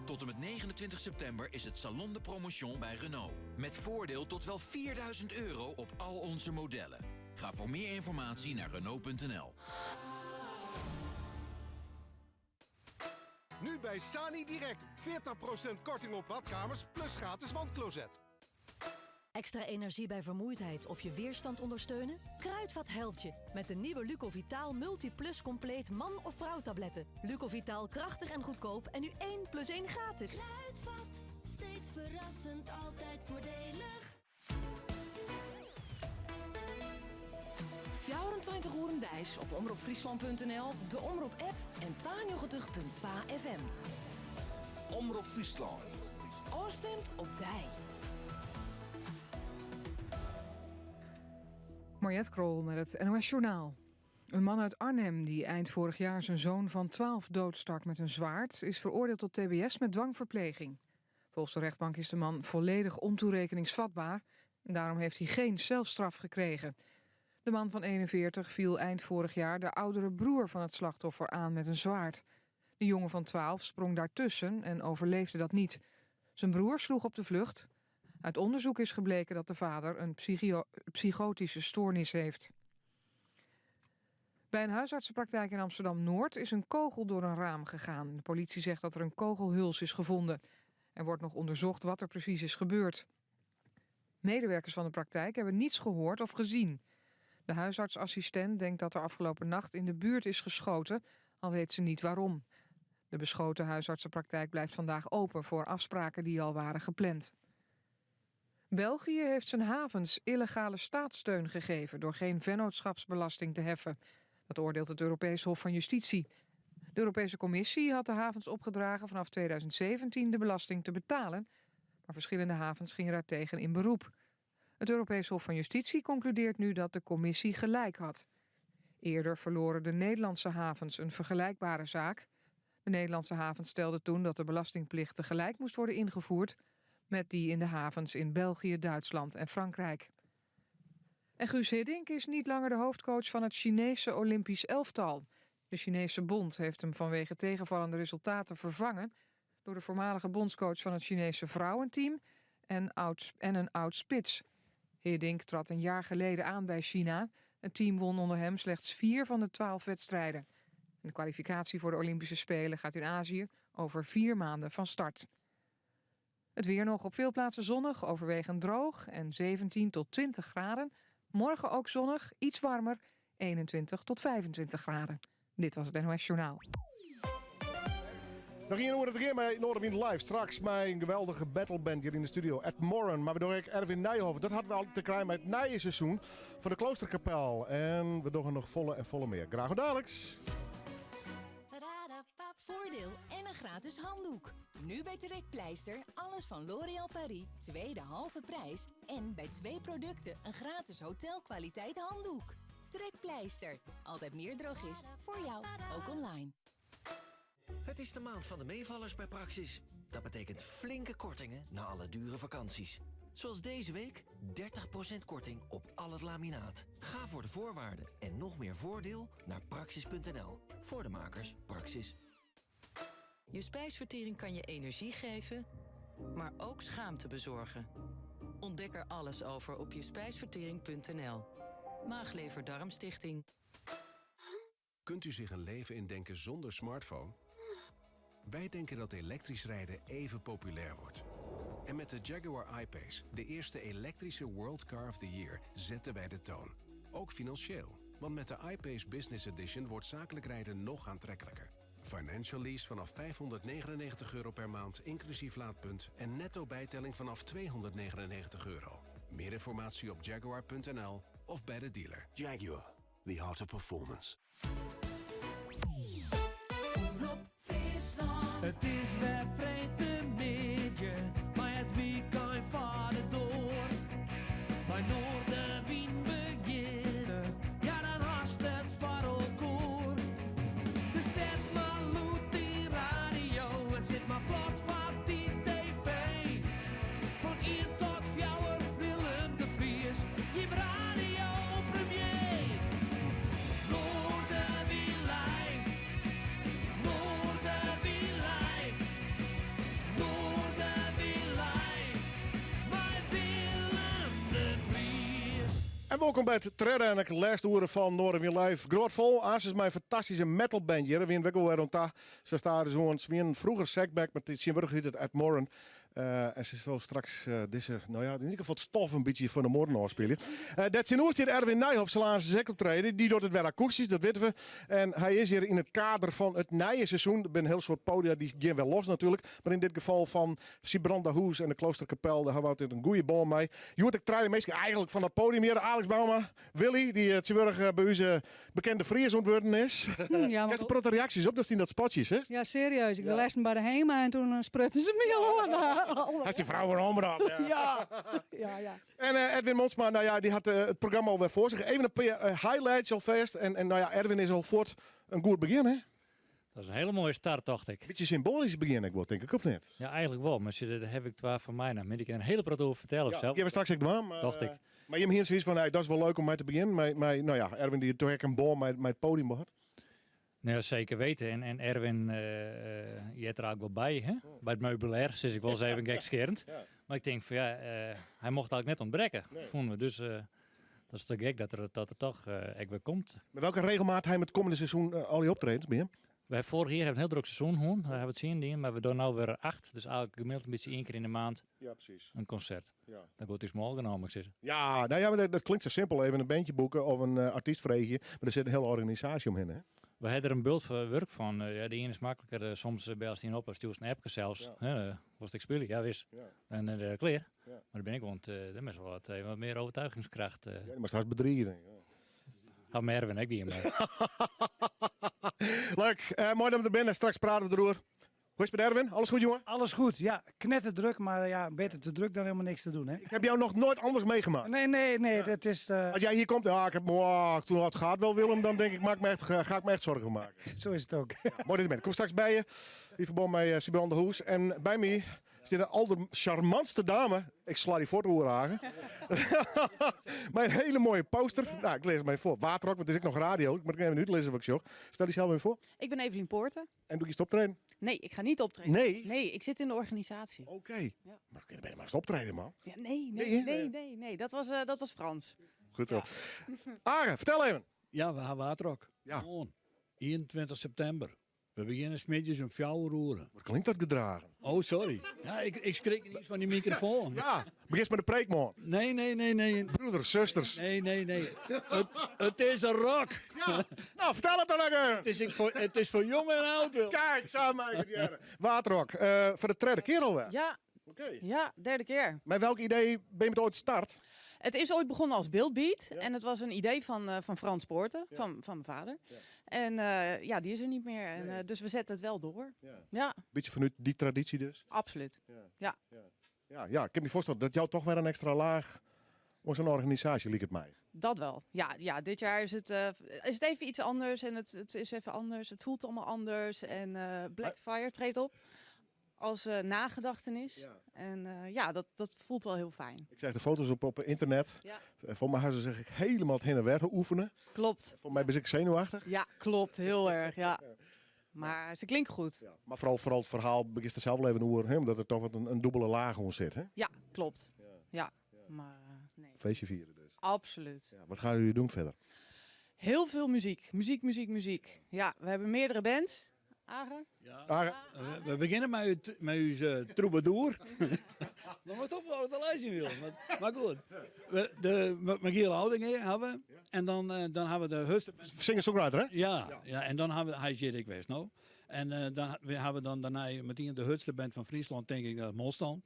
Tot en met 29 september is het Salon de Promotion bij Renault. Met voordeel tot wel €4.000 op al onze modellen. Ga voor meer informatie naar Renault.nl. Nu bij Sani Direct. 40% korting op badkamers plus gratis wandcloset. Extra energie bij vermoeidheid of je weerstand ondersteunen? Kruidvat helpt je met de nieuwe Lucovitaal Multiplus Compleet man- of vrouwtabletten. Lucovitaal krachtig en goedkoop en nu 1 + 1 gratis. Kruidvat, steeds verrassend, altijd voordelig. 24 uur dijs op omroepfriesland.nl, de Omroep-app en 92.2 FM. Omroep Friesland. Oorstemt op dij. Mariette Krol met het NOS Journaal. Een man uit Arnhem die eind vorig jaar zijn zoon van 12 doodstak met een zwaard is veroordeeld tot tbs met dwangverpleging. Volgens de rechtbank is de man volledig ontoerekeningsvatbaar en daarom heeft hij geen celstraf gekregen. De man van 41 viel eind vorig jaar de oudere broer van het slachtoffer aan met een zwaard. De jongen van 12 sprong daartussen en overleefde dat niet. Zijn broer sloeg op de vlucht. Uit onderzoek is gebleken dat de vader een psychotische stoornis heeft. Bij een huisartsenpraktijk in Amsterdam-Noord is een kogel door een raam gegaan. De politie zegt dat er een kogelhuls is gevonden. Er wordt nog onderzocht wat er precies is gebeurd. Medewerkers van de praktijk hebben niets gehoord of gezien. De huisartsassistent denkt dat er afgelopen nacht in de buurt is geschoten, al weet ze niet waarom. De beschoten huisartsenpraktijk blijft vandaag open voor afspraken die al waren gepland. België heeft zijn havens illegale staatssteun gegeven door geen vennootschapsbelasting te heffen. Dat oordeelt het Europees Hof van Justitie. De Europese Commissie had de havens opgedragen vanaf 2017 de belasting te betalen, maar verschillende havens gingen daartegen in beroep. Het Europees Hof van Justitie concludeert nu dat de Commissie gelijk had. Eerder verloren de Nederlandse havens een vergelijkbare zaak. De Nederlandse havens stelden toen dat de belastingplicht tegelijk moest worden ingevoerd met die in de havens in België, Duitsland en Frankrijk. En Guus Hiddink is niet langer de hoofdcoach van het Chinese Olympisch elftal. De Chinese bond heeft hem vanwege tegenvallende resultaten vervangen door de voormalige bondscoach van het Chinese vrouwenteam en een oud-spits. Hiddink trad een jaar geleden aan bij China. Het team won onder hem slechts 4 van de 12 wedstrijden. De kwalificatie voor de Olympische Spelen gaat in Azië over 4 maanden van start. Het weer nog op veel plaatsen zonnig, overwegend droog en 17 tot 20 graden. Morgen ook zonnig, iets warmer, 21 tot 25 graden. Dit was het NOS Journaal. Nog hier horen het weer bij Noorderwind Live. Straks mijn geweldige battleband hier in de studio. Ed Moran, maar we doen ook Erwin Nijhoven. Dat hadden we al te krijgen met het nijenseizoen voor de Kloosterkapel. En we doen er nog volle meer. Graag tot dadelijks. Voordeel en een gratis handdoek. Nu bij Trekpleister alles van L'Oréal Paris, tweede halve prijs. En bij 2 producten een gratis hotelkwaliteit handdoek. Trekpleister, altijd meer drogist voor jou, ook online. Het is de maand van de meevallers bij Praxis. Dat betekent flinke kortingen na alle dure vakanties. Zoals deze week 30% korting op al het laminaat. Ga voor de voorwaarden en nog meer voordeel naar Praxis.nl. Voor de makers, Praxis. Je spijsvertering kan je energie geven, maar ook schaamte bezorgen. Ontdek er alles over op jespijsvertering.nl. Maag-Lever-Darmstichting. Kunt u zich een leven indenken zonder smartphone? Wij denken dat elektrisch rijden even populair wordt. En met de Jaguar I-Pace, de eerste elektrische World Car of the Year, zetten wij de toon. Ook financieel. Want met de I-Pace Business Edition wordt zakelijk rijden nog aantrekkelijker. Financial lease vanaf €599 per maand, inclusief laadpunt en netto bijtelling vanaf €299. Meer informatie op jaguar.nl of bij de dealer. Jaguar. the art of performance. Omroep Friesland. Het is weer vreemde maar het weekend vaart door. Bij Noorderwien beginnen, ja dan hast het voor elkaar. Dus zet maar loet die radio en zet maar plat van die tv. Van 1 tot 4 Willem de Vries, je radio premier. Noorderwien live, Noorderwien live, Noorderwien live, bij Willem de Vries. En welkom bij het treden en de laatste uren van Noorderwien Live. Grootvol, Aas is mijn fantastische metalbandje. We hebben weer rond daar. Ze staan zo'n vroeger Sackback, maar dit zien we heet het Admoran. En ze zal straks deze, nou ja, in ieder geval het stof een beetje van de morgen afspelen. Dat zijn hier Erwin Nijhoff, Salaanse Zek optreden. Die doet het wel akoestisch, dat weten we. En hij is hier in het kader van het nieuwe seizoen. Er zijn een heel soort podia, die gaan wel los natuurlijk. Maar in dit geval van Sibranda Hoes en de Kloosterkapel, daar hebben we altijd een goede bal mee. Je hoort ik treden meestal eigenlijk van dat podium hier. Alex Bauma, Willy, die het bij onze bekende Fries ontworpen is. Ja, maar de reacties op, dat zien dat spotjes, hè? Ja, serieus. Ik lesten bij de HEMA en toen sprutten ze me al aan. Hij is die vrouw van Omroep. Ja. Ja. En Edwin Monsma, nou ja, die had het programma alweer voor zich. Even een paar highlights alvast. En nou ja, Erwin is al voort een goed begin, hè? Dat is een hele mooie start, dacht ik. Beetje symbolisch begin, ik wel, denk ik, of niet? Ja, eigenlijk wel. Maar dat heb ik het van mij nou. Ik kan een hele praat over vertellen of zo. Ja, we straks ik maar. Dacht ik. Maar je hebt hier zoiets van, dat is wel leuk om mee te beginnen. Maar nou ja, Erwin die toch een bal met het podium had. Nou, zeker weten. En Erwin, je hebt er ook wel bij, hè? Bij het meubilair, dus ik wel eens even gekscherend. Ja. Maar ik denk van ja, hij mocht eigenlijk net ontbreken, vonden we. Dus dat is te gek dat er toch echt weer komt. Met welke regelmaat hij met het komende seizoen al die optredens bij hem? Wij vorig jaar hebben een heel druk seizoen gehad, daar hebben we het zien, maar we doen nu weer 8. Dus eigenlijk gemiddeld een beetje 1 keer in de maand een concert. Ja. Dan wordt het morgen genomen, ik zeg. Ja, nou ja, maar dat klinkt zo simpel. Even een bandje boeken of een artiest vregen. Maar er zit een hele organisatie omheen, hè? We hebben er een beeld van werk van. Ja, de ene is makkelijker. Soms bel je op of stuur een appje zelfs. Ja. Was ik spelen? Ja, wist. Ja. En klaar. Ja. Maar dan ben ik, want dan is wel wat meer overtuigingskracht. Ja, maar straks bedriegen. Had Merwin, ik die hem. Leuk, mooi dat we er binnen. Straks praten we erover. Hoe is het met Erwin? Alles goed, jongen? Alles goed, ja. Knetterdruk, maar ja, beter te druk dan helemaal niks te doen, hè? Ik heb jou nog nooit anders meegemaakt. Nee, dat is... Als jij hier komt, ja, ik heb toen het gaat wel, Willem, dan denk ik, ga ik me echt zorgen maken. Zo is het ook. Ja, mooi dat je bent. Kom straks bij je. Die verbond met Sibranda Hoes. En bij mij zit een al de charmantste dame. Ik sla die voor te horen. Mijn hele mooie poster. Nou, ik lees het maar even voor. Waterok, want het is ook nog radio. Ik moet even nu lezen wat ik zeg. Stel jezelf even voor. Ik ben Evelien Poorten. En doe je optreden? Nee, ik ga niet optreden. Nee? Nee, ik zit in de organisatie. Oké. Ja. Maar dan ben je maar eens optreden, man. Ja, nee. Dat was Frans. Goed zo. Arend, vertel even. Ja, we gaan Waterok. Ja. 21 september. We beginnen smiddags om 4 uur. Wat klinkt dat gedragen? Oh, sorry. Ja, ik schrik niet van die microfoon. Ja, begin met de preek, man. Nee. Broeders, zusters. Nee. Het is een rock. Ja. Nou, vertel het dan even. Het is voor jong en oud, Wil. Kijk, samen. Waterok. Voor de derde keer alweer. Ja. Okay. Ja, derde keer. Met welk idee ben je met ooit start? Het is ooit begonnen als beeldbeat. Ja. En het was een idee van Frans Poorten, van mijn vader. Ja. En die is er niet meer. En, dus we zetten het wel door. Ja. Beetje vanuit die traditie dus? Absoluut. Ja, ik heb me voorstellen dat jou toch weer een extra laag was een organisatie, liep het mij. Dat wel. Ja, dit jaar is het even iets anders. En het is even anders. Het voelt allemaal anders. En Blackfire treedt op. Als nagedachtenis. Ja. En dat voelt wel heel fijn. Ik zag de foto's op internet. Ja. Voor mij ze zeg ik helemaal het heen en weer oefenen. Klopt. Voor mij ben ik zenuwachtig. Ja, klopt. Heel erg, ja. Maar ze klinkt goed. Ja. Maar vooral het verhaal begint er zelf wel even over, omdat er toch wat een dubbele laag onder zit. Hè? Ja, klopt. Ja. Maar nee. Feestje vieren dus. Absoluut. Ja, wat gaan jullie doen verder? Heel veel muziek. Muziek. Ja, we hebben meerdere bands. Ager? Ja. We beginnen met onze troubadour. Dan was toch wel te lijstje wil. Maar goed. Michiel Houdingen hebben we. En dan hebben we de Hust. Singer-songwriter, hè? Ja. En dan hebben we... Hij is hier, ik weet nou. En dan hebben we daarna meteen de Hutste band van Friesland, denk ik, dat Molstan.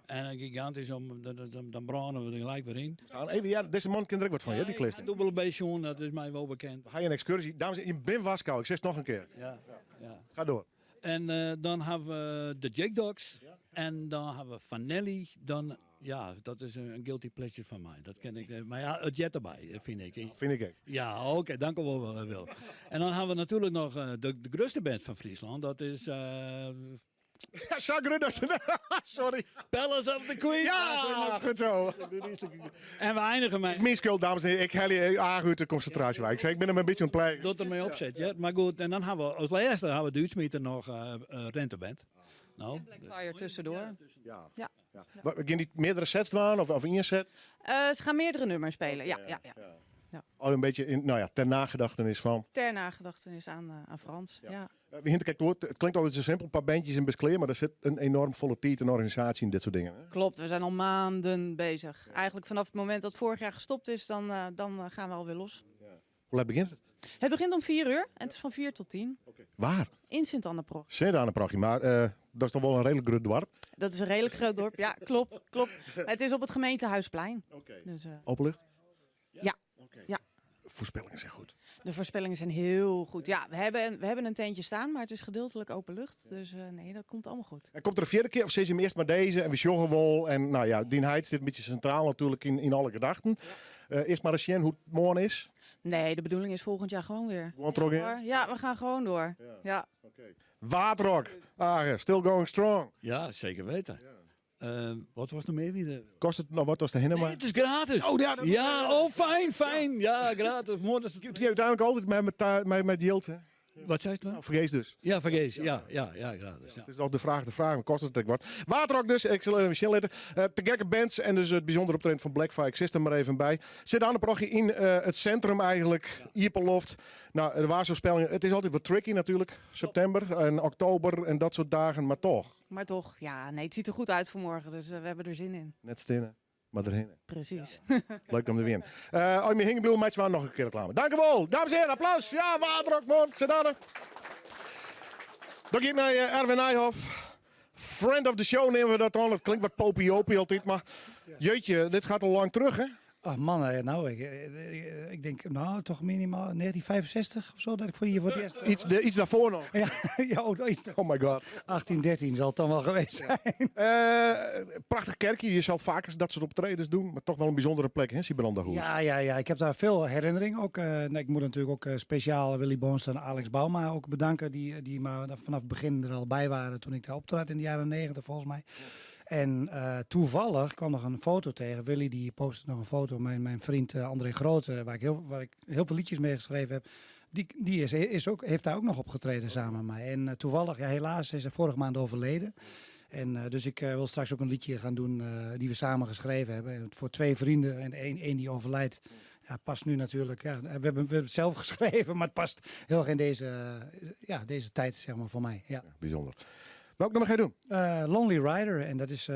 En gigantisch, dan branden we er gelijk weer in. Even, ja, deze man kent er ook wat van, die klist. Dubbele beestje, dat is mij wel bekend. Ga je een excursie? Dames en heren, je bent Waskou, ik zeg het nog een keer. Ja. Ga door. En dan hebben we de Jake Dogs. En dan hebben we Vanelli. Dan, ja, dat is een guilty pleasure van mij. Dat ken ik. Maar ja, het jet erbij, vind ik. Vind ik ook. Ja, oké, dank u wel, Wil. En dan hebben we natuurlijk nog de grootste band van Friesland. Dat is... Ja, sorry. Palace of the Queen. Ja, goed zo. En we eindigen met... Mijn schuld, dames en heren. Ik hel je uit de concentratie. Ik zei, ik ben hem een beetje aan het pleiten. Dat ermee opzet, ja. Maar goed, en dan hebben we als laatste hebben we Duitsmieter nog Renteband. Nou, Blackfire tussendoor. Ja. Gaan die meerdere sets aan of één set? Ze gaan meerdere nummers spelen, ja. Al een beetje ter nagedachtenis van. Ter nagedachtenis aan Frans, ja. Het klinkt altijd zo simpel, een paar bandjes in Bescleer, maar er zit een enorm volle tijd en organisatie in dit soort dingen. Hè? Klopt, we zijn al maanden bezig. Eigenlijk vanaf het moment dat het vorig jaar gestopt is, dan gaan we alweer los. Hoe laat begint het? Het begint om 4 uur en het is van 4 tot 10. Waar? In Sint-Anne-Proch. Sint-Anne-Proch, maar dat is toch wel een redelijk groot dorp? Dat is een redelijk groot dorp, ja, klopt. Het is op het gemeentehuisplein. Dus, Openlucht? Ja. Voorspellingen zijn goed. De voorspellingen zijn heel goed. Ja, we hebben een tentje staan, maar het is gedeeltelijk open lucht. Dus nee, dat komt allemaal goed. En komt er een 4e keer of zit je hem eerst maar deze en we joggen wel. En nou ja, die heid zit een beetje centraal natuurlijk in alle gedachten. Eerst maar eens zien hoe het morgen is. Nee, de bedoeling is volgend jaar gewoon weer. Gewoon terug in? Ja, we gaan gewoon door. Ja. Waterrock. Still going strong. Ja, zeker weten. Wat was er meer weer? Kost het nog wat als de hinne maar? Het is gratis. Fijn. Ja, gratis. Mooi dat het uiteindelijk altijd met Jilt, hè? Wat zei je? Nou, vergees dus. Ja, vergees. Ja, gratis. Ja. Het is ook de vraag, wat kost het ook wat? Waterrock dus, ik zal even letten. Te gekke bands en dus het bijzondere optreden van Blackfire. Ik zit er maar even bij. Zit aan de prochie in het centrum eigenlijk, Ierpeloft. Nou, er waren zo'n spelingen. Het is altijd wat tricky natuurlijk. September en oktober en dat soort dagen, maar toch. Maar toch, ja, nee, het ziet er goed uit voor morgen, dus we hebben er zin in. Net stinnen, maar erheen. Precies. Leuk om te winnen. Als je me hingebloem match waren nog een keer reclame. Dank u wel. Dames en heren, applaus. Ja, Waterrock, man. Zit aan. Dan ga ik naar Erwin Nijhoff. Friend of the show nemen we dat aan. Het klinkt wat popiopie altijd, maar jeetje, dit gaat al lang terug, hè? Oh man, nou, ik denk toch minimaal 1965 of zo dat ik voor het eerst... Iets daarvoor nog? Oh my god. 1813 zal het dan wel geweest zijn. Prachtig kerkje, je zal vaker dat soort optredens doen, maar toch wel een bijzondere plek, hè, Siebrandahorst? Ja, ik heb daar veel herinneringen ook. Ik moet natuurlijk ook speciaal Willy Boonstra en Alex Bouma ook bedanken, die maar vanaf het begin er al bij waren toen ik daar optrad in de jaren 90 volgens mij. En toevallig kwam nog een foto tegen. Willy die postte nog een foto. Mijn vriend André Grote, waar ik heel veel liedjes mee geschreven heb. Die heeft daar ook nog opgetreden samen met mij. En toevallig, helaas is hij vorige maand overleden. En dus ik wil straks ook een liedje gaan doen die we samen geschreven hebben. En voor 2 vrienden en één die overlijdt. Ja, past nu natuurlijk. Ja, we hebben het zelf geschreven, maar het past heel erg in deze tijd, zeg maar, voor mij. Ja. Bijzonder. Welk nummer ga je doen? Lonely Rider. En dat is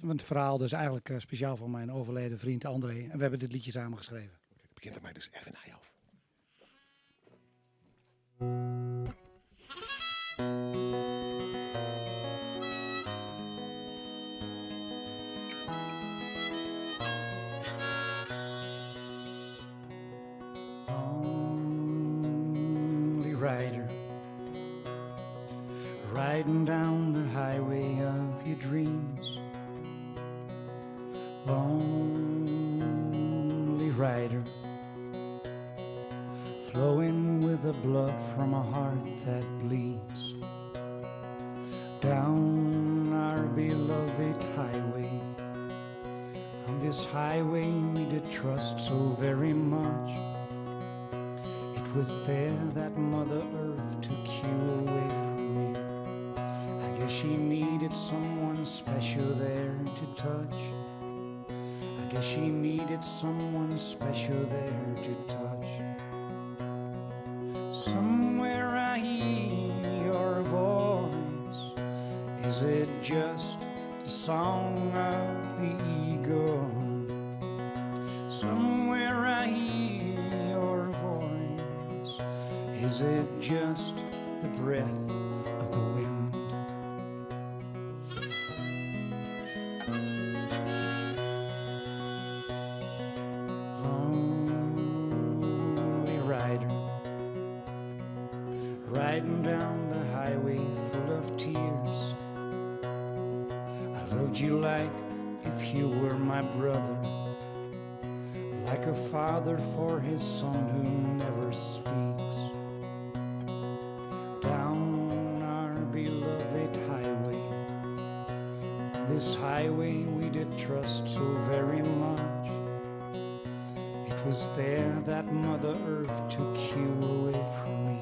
het verhaal dus eigenlijk speciaal voor mijn overleden vriend André. En we hebben dit liedje samen geschreven. Het begint ermee dus Erwin Nijhoff. Lonely Rider, riding down the highway of your dreams. Lonely rider, flowing with the blood from a heart that bleeds. Down our beloved highway, on this highway we did trust so very much. It was there that Mother Earth took you away from me. I guess she needed someone special there to touch. I guess she needed someone special there to touch. Somewhere I hear your voice. Is it just the song of the eagle? Somewhere I hear your voice. Is it just the breath of the wind? Lonely rider, riding down the highway full of tears. I loved you like if you were my brother, like a father for his son who never speaks. Down our beloved highway, on this highway we did trust so very much. It was there that Mother Earth took you away from me.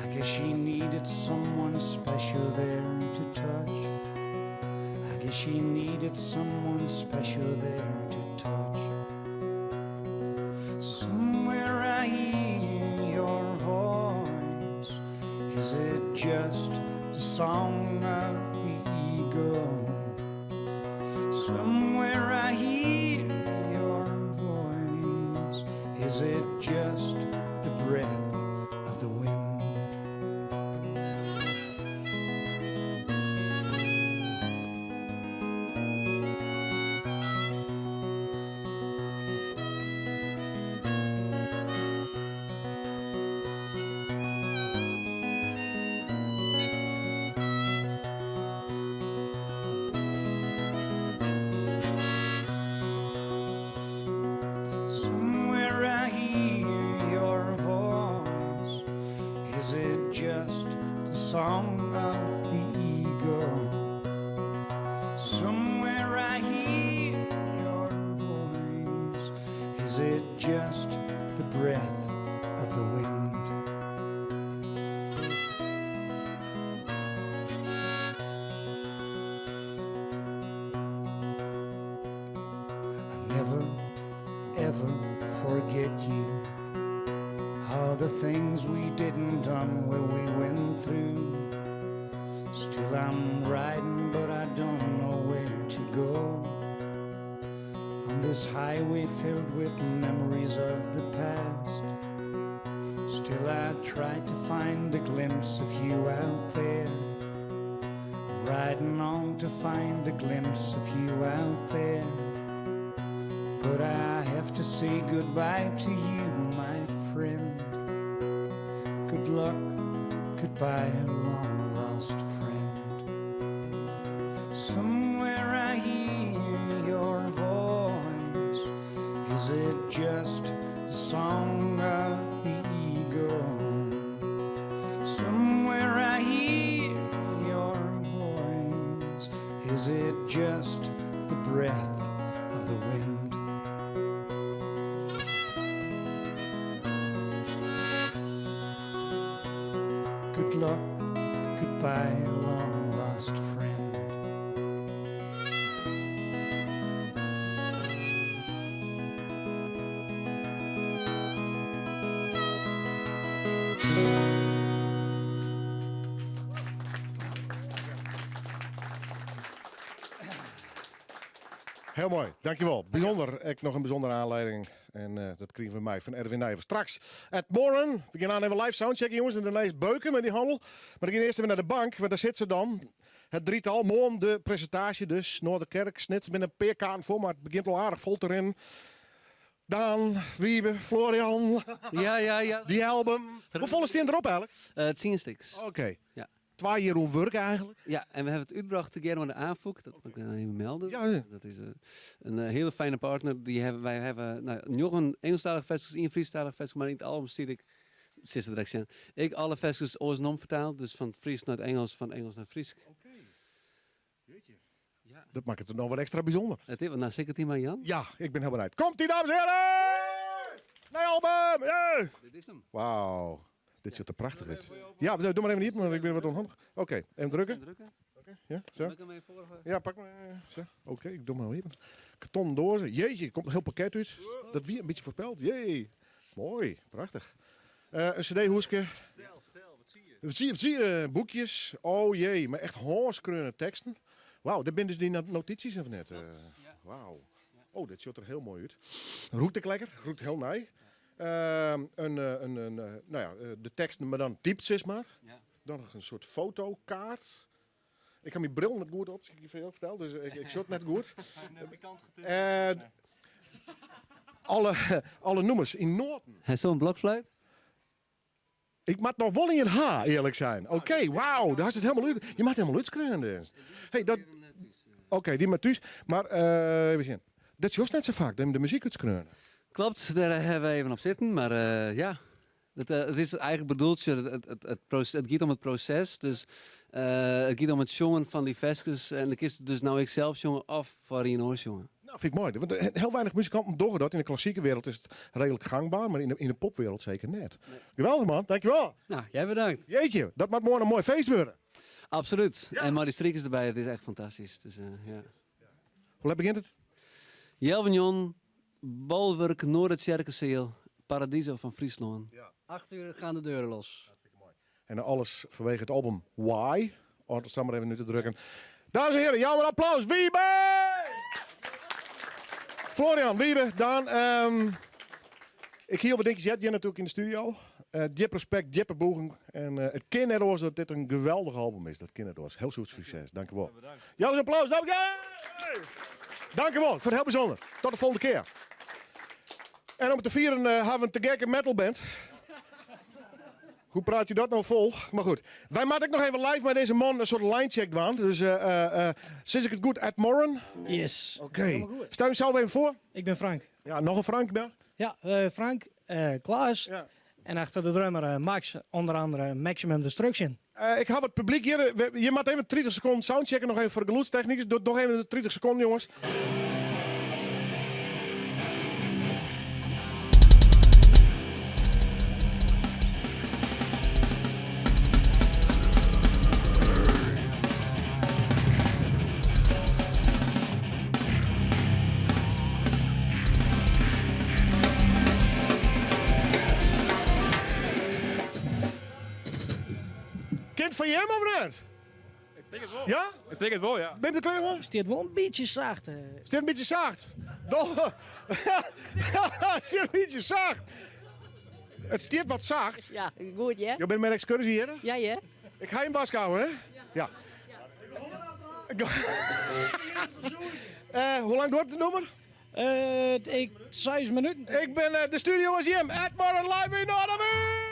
I guess she needed someone special there to touch. I guess she needed someone special there to touch. Somewhere I hear your voice. Is it just the song of the eagle? Somewhere I hear your voice. Is it just the breath of the wind? Somewhere I hear your voice. Is it just the song of the eagle? Somewhere I hear your voice. Is it just the breath of the wind? I'll never ever forget you. All the things we didn't done where we went through. Still I'm riding, but I don't know where to go. On this highway filled with memories of the past. Still I try to find a glimpse of you out there. I'm riding on to find a glimpse of you out there. But I have to say goodbye to you, my friend. Good luck, goodbye, long lost friend. Somewhere I hear your voice. Is it just the song of the eagle? Somewhere I hear your voice. Is it just the breath of the wind? Good luck, goodbye, long lost friend. Heel mooi, dankjewel. Bijzonder. Ik nog een bijzondere aanleiding. En dat kregen we mij van Erwin Nijver. Straks, Ed Moran. We gaan aan even live soundchecken, jongens. En daarna is beuken met die handel. Maar ik ga eerst even naar de bank, want daar zit ze dan. Het drietal, morgen de presentatie dus. Noorderkerk, snits met een peerkaan voor, maar het begint al aardig vol te rennen. Daan, Wiebe, Florian. Ja. Die album. Hoe vol is die erop eigenlijk? Het 10 stuks. Oké. Ja. 2 jaar om werk eigenlijk. Ja, en we hebben het uitgebracht tegen de aanvoek. Dat moet ik dan even melden. Ja. Dat is een hele fijne partner. Wij hebben nog een Engelstalig festival, een Friestalig festival, maar in het album zie ik, sinds de directie, ik alle festivals oorsnom vertaald. Dus van het Fries naar het Engels, van Engels naar Fries. Ja. Dat maakt het er nog wel extra bijzonder. Het is nou zeker team aan Jan? Ja, ik ben heel benieuwd. Komt-ie, dames en heren! Nee, album! Yeah. Dit is hem. Wauw. Dit ziet er prachtig uit. Ja, doe maar even niet, maar ik ben wat onhandig. Oké, even drukken. Okay. Ja, zo. Ik hem even voor, ja, pak maar. Oké, ik doe maar even. Karton dozen. Jeetje, er komt een heel pakket uit. Dat wie een beetje voorspeld. Jee. Mooi, prachtig. Een cd-hoeske. Vertel, wat zie je? Wat zie je? Boekjes. Oh jee, maar echt hoorskreunende teksten. Wauw, dit zijn dus die notities of net? Wauw. Oh, dit ziet er heel mooi uit. Roekt ik lekker, roekt heel nij. De teksten, maar dan typt, zeg maar. Ja. Dan nog een soort fotokaart. Ik heb mijn bril net goed op, ik je veel vertel, dus ik shot net goed. Alle nummers in Noorden. Hij is zo'n blokfluit? Ik mag nog wel in het H, eerlijk zijn. Oké, wauw, daar is het helemaal uit. Je mag helemaal uitskreeuwen dus. Hey, dat... Oké, die met thuis. Maar, even zien. Dat is juist net zo vaak, de muziek uitskreeuwen. Klopt, daar hebben we even op zitten. Maar ja, het is eigenlijk bedoeld, het gaat om het proces. Dus het gaat om het jongen van die vestjes. En ik is dus nou ik zelf jongen of voor een oors jongen. Nou, vind ik mooi. Want heel weinig muzikanten doen dat. In de klassieke wereld is het redelijk gangbaar, maar in de popwereld zeker net. Nee. Geweldig man, dankjewel. Nou, jij bedankt. Jeetje, dat moet morgen een mooi feest worden. Absoluut. Ja. En maar die strikers erbij, het is echt fantastisch. Dus, ja. Hoe laat begint het? Jelvenjon, Bolwerk, Noordertjerkenseel, Paradiso van Friesland. Ja. 8 uur gaan de deuren los. Hartstikke mooi. En dan alles vanwege het album Why. Oh, dat staan maar even nu te drukken. Dames en heren, jou een applaus. Wiebe! Florian, Wiebe, Daan. Ik hield wat dingetjes je natuurlijk in de studio. Diep respect, diepe boegen. En het kind net was dat dit een geweldig album is. Dat kind net was. Heel goed succes. Dank je wel. Jou een applaus. Dank je wel. Voor het heel bijzonder. Tot de volgende keer. En om te vieren hebben we een te gekke metalband. Hoe praat je dat nou vol? Maar goed. Wij maken nog even live met deze man een soort line-check doen. Dus sinds ik het goed, Ed Moran. Yes. Oké. Stel jezelf even voor. Ik ben Frank. Ja, nog een Frank, ben? Ja, Frank, Klaas. Ja. En achter de drummer Max, onder andere Maximum Destruction. Ik heb het publiek hier. Je moet even 30 seconden soundchecken. Nog even voor de geluidstechnicus. Doe nog even 30 seconden, jongens. Kind van je hem of niet? Ik denk het wel. Ja? Ik denk het wel, ja. Ben je er klaar voor? Steert wel een beetje zacht. Steert een beetje zacht? Doch. Het steert een beetje zacht. Het steert wat zacht. Ja, goed, ja. Je bent met excursie hier? Ja, ja. Ik ga je in Bask houden, hè? Ja. Hoe lang duurt het nummer? 6 minuten. Ik ben de studio als Jim. Ed Moran live in Noorderwijk.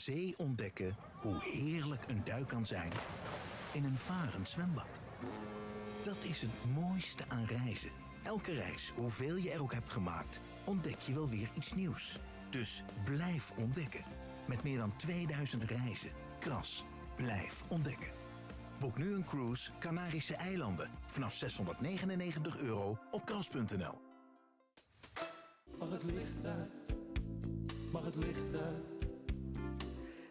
zee ontdekken hoe heerlijk een duik kan zijn in een varend zwembad. Dat is het mooiste aan reizen. Elke reis, hoeveel je er ook hebt gemaakt, ontdek je wel weer iets nieuws. Dus blijf ontdekken. Met meer dan 2000 reizen. Kras, blijf ontdekken. Boek nu een cruise Canarische eilanden vanaf €699 op kras.nl. Mag het licht uit? Mag het licht uit?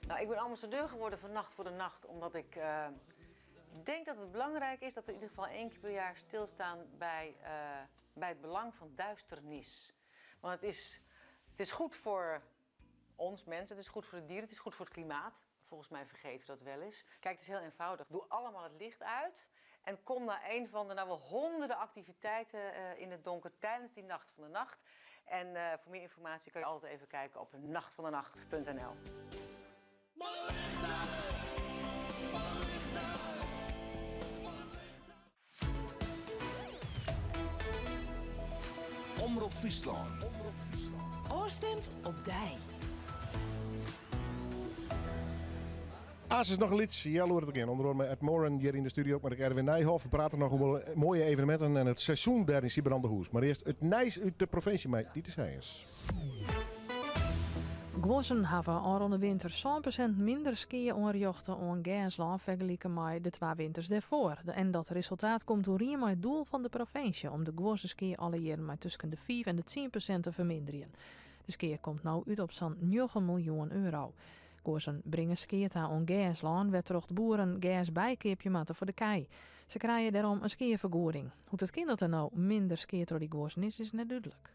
Nou, ik ben ambassadeur geworden van Nacht voor de Nacht, omdat ik denk dat het belangrijk is dat we in ieder geval 1 keer per jaar stilstaan bij het belang van duisternis. Want het is goed voor ons mensen, het is goed voor de dieren, het is goed voor het klimaat. Volgens mij vergeten we dat wel eens. Kijk, het is heel eenvoudig. Doe allemaal het licht uit en kom naar een van de wel honderden activiteiten in het donker tijdens die Nacht van de Nacht. En voor meer informatie kan je altijd even kijken op nachtvandenacht.nl. Omroep Friesland. Oorstemt op Dij. Als is nog een liedje, ja, hoor het again. Onder andere met Moran hier in de studio, ook met Erwin Nijhoff. We praten nog over mooie evenementen en het seizoen daar in Siebrandehús. Maar eerst het nijs uit de provincie mee, die te zijn is. Gossen hebben al de winter 100% minder skiën onrjochten aan Gersland vergeleken met de 2 winters daarvoor. En dat resultaat komt door met het doel van de provincie om de gossen skiën alle jaren met tussen de 5 en de 10% te verminderen. De skiën komt nou uit op zo'n €9 miljoen. Gozen brengen skiën aan Gersland, werd terug de boeren gas bijkeepje maken voor de kei. Ze krijgen daarom een skiervergoeding. Hoe het kind dat er nou minder skiën door die gozen is net duidelijk.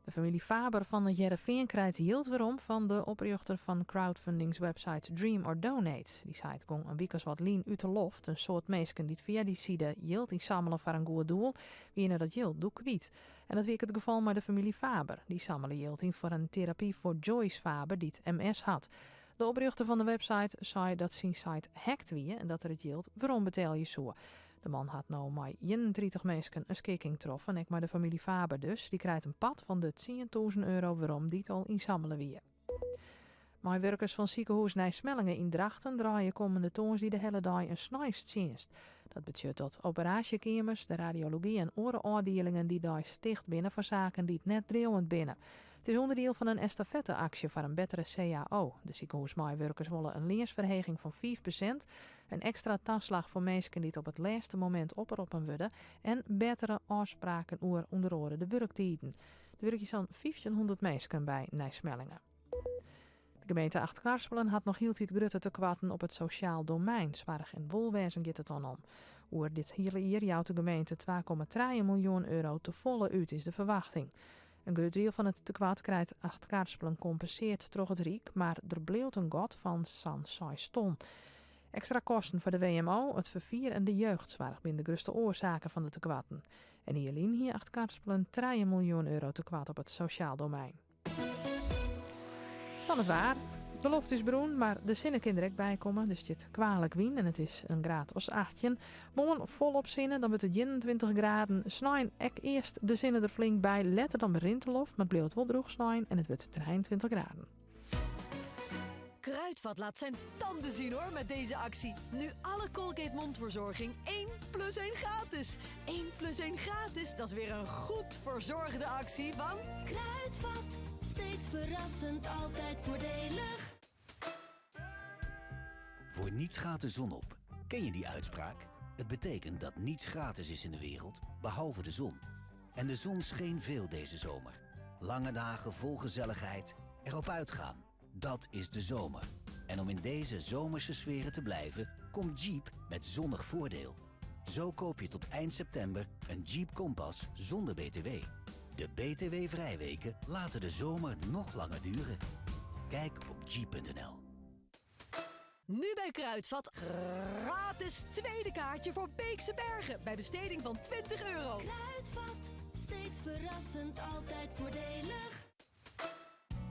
De familie Faber van de Heerenveen krijgt hield weerom van de oprichter van crowdfundingswebsite Dream or Donate. Die site ging een week als wat lien uit de loft, een soort mensen die via die site hield inzamelen voor een goed doel, wie dat hield doe kwiet. En dat werd het geval met de familie Faber. Die samelen hield in voor een therapie voor Joyce Faber die het MS had. De oprichter van de website zei dat zijn site hacked wie en dat er het hield, waarom betaal je zo? De man had nou maar 31 mensen een schikking getroffen. En ik maar de familie Faber dus. Die krijgt een pad van de €10.000 waarom die het al inzamelen weer. Maar werkers van ziekenhuis Nijsmellingen in Drachten draaien komende toons die de hele dag een snijstdienst. Dat betekent dat operatiekamers, de radiologie en orenafdelingen die daar sticht binnen voor zaken die het net dreeuwend binnen. Het is onderdeel van een estafetteactie voor een betere CAO. De ziekenhuismedewerkers willen een leersverheging van 5%, een extra tafslag voor mensen die het op het laatste moment oproepen worden en betere afspraken over onder andere de werktijden. Er werken zo'n 1500 mensen bij Nijsmellingen. De gemeente Achtkarspelen had nog heel iets grutte te kwatten op het sociaal domein. Zwaar en wolwezen gaat het dan om. Oer dit hele jaar jouwt de gemeente €2,3 miljoen te volle uit is de verwachting. Een groot deel van het tekwad krijgt Achtkarspelen compenseert troch het Riek, maar er bleef een god van zo'n 6 ton. Extra kosten voor de WMO, het vervier en de jeugdzorg zijn de grootste oorzaken van de tekwatten. En hierlien hier Achtkarspelen €3 miljoen tekwad op het sociaal domein. Dan het waar. De loft is bruin, maar de zinnen kan direct bijkomen. Dus dit kwalijk wien en het is een graad als 18. Morgen volop zinnen, dan wordt het 21 graden. Snijn ek eerst de zinnen er flink bij. Letter dan begint de loft, maar het bleef wel droog snijn en het wordt 23 graden. Kruidvat laat zijn tanden zien hoor met deze actie. Nu alle Colgate mondverzorging 1 + 1 gratis. 1 + 1 gratis, dat is weer een goed verzorgde actie van Kruidvat. Steeds verrassend, altijd voordelig. Voor niets gaat de zon op. Ken je die uitspraak? Het betekent dat niets gratis is in de wereld, behalve de zon. En de zon scheen veel deze zomer. Lange dagen vol gezelligheid, erop uitgaan. Dat is de zomer. En om in deze zomerse sferen te blijven, komt Jeep met zonnig voordeel. Zo koop je tot eind september een Jeep Compass zonder BTW. De BTW-vrijweken laten de zomer nog langer duren. Kijk op jeep.nl. Nu bij Kruidvat gratis tweede kaartje voor Beekse Bergen bij besteding van €20. Kruidvat, steeds verrassend, altijd voordelig.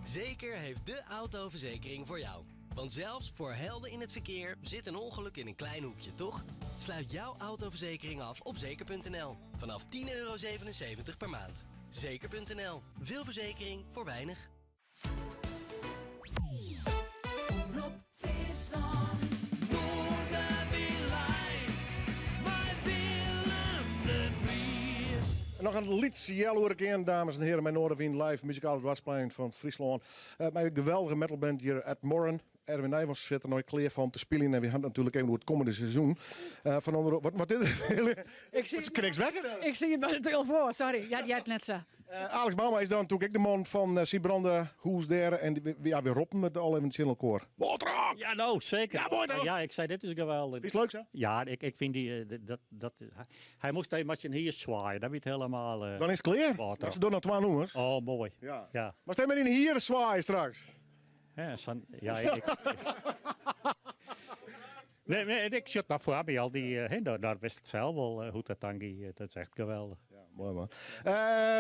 Zeker heeft de autoverzekering voor jou. Want zelfs voor helden in het verkeer zit een ongeluk in een klein hoekje, toch? Sluit jouw autoverzekering af op zeker.nl. Vanaf €10,77 per maand. Zeker.nl. Veel verzekering voor weinig. een lied hoor ik in, dames en heren. Mijn Noorderwind live, muzikale dwarsplein van Friesland. Mijn geweldige metalband hier, Ed Moran. Erwin Nijvers zit er nooit klaar van te spelen. En we gaan natuurlijk even door het komende seizoen. Van onder, wat is het? Ik zie het niks weg. Ik zie het bij de telefoon, sorry. Ja, jij het net zo. Alex Bauma is dan natuurlijk ook de man van Siebrande, Hoesdere. En weer roppen met al even channel koor. Ja, nou, zeker. Ja, mooi toch? Ja, ik zei, dit is geweldig. Is het leuk zo? Ja, ik vind die, hij moest even met zijn hier zwaaien. Dat weet helemaal... Dan is het klaar. Dat ze doen nog 2 nummers. Oh, mooi. Ja. Maar stel maar in hier zwaaien straks. Ja, Nee, ik zit maar voor bij al die... daar wist het zelf wel hoe dat dan ging. Dat is echt geweldig. Ja, mooi man.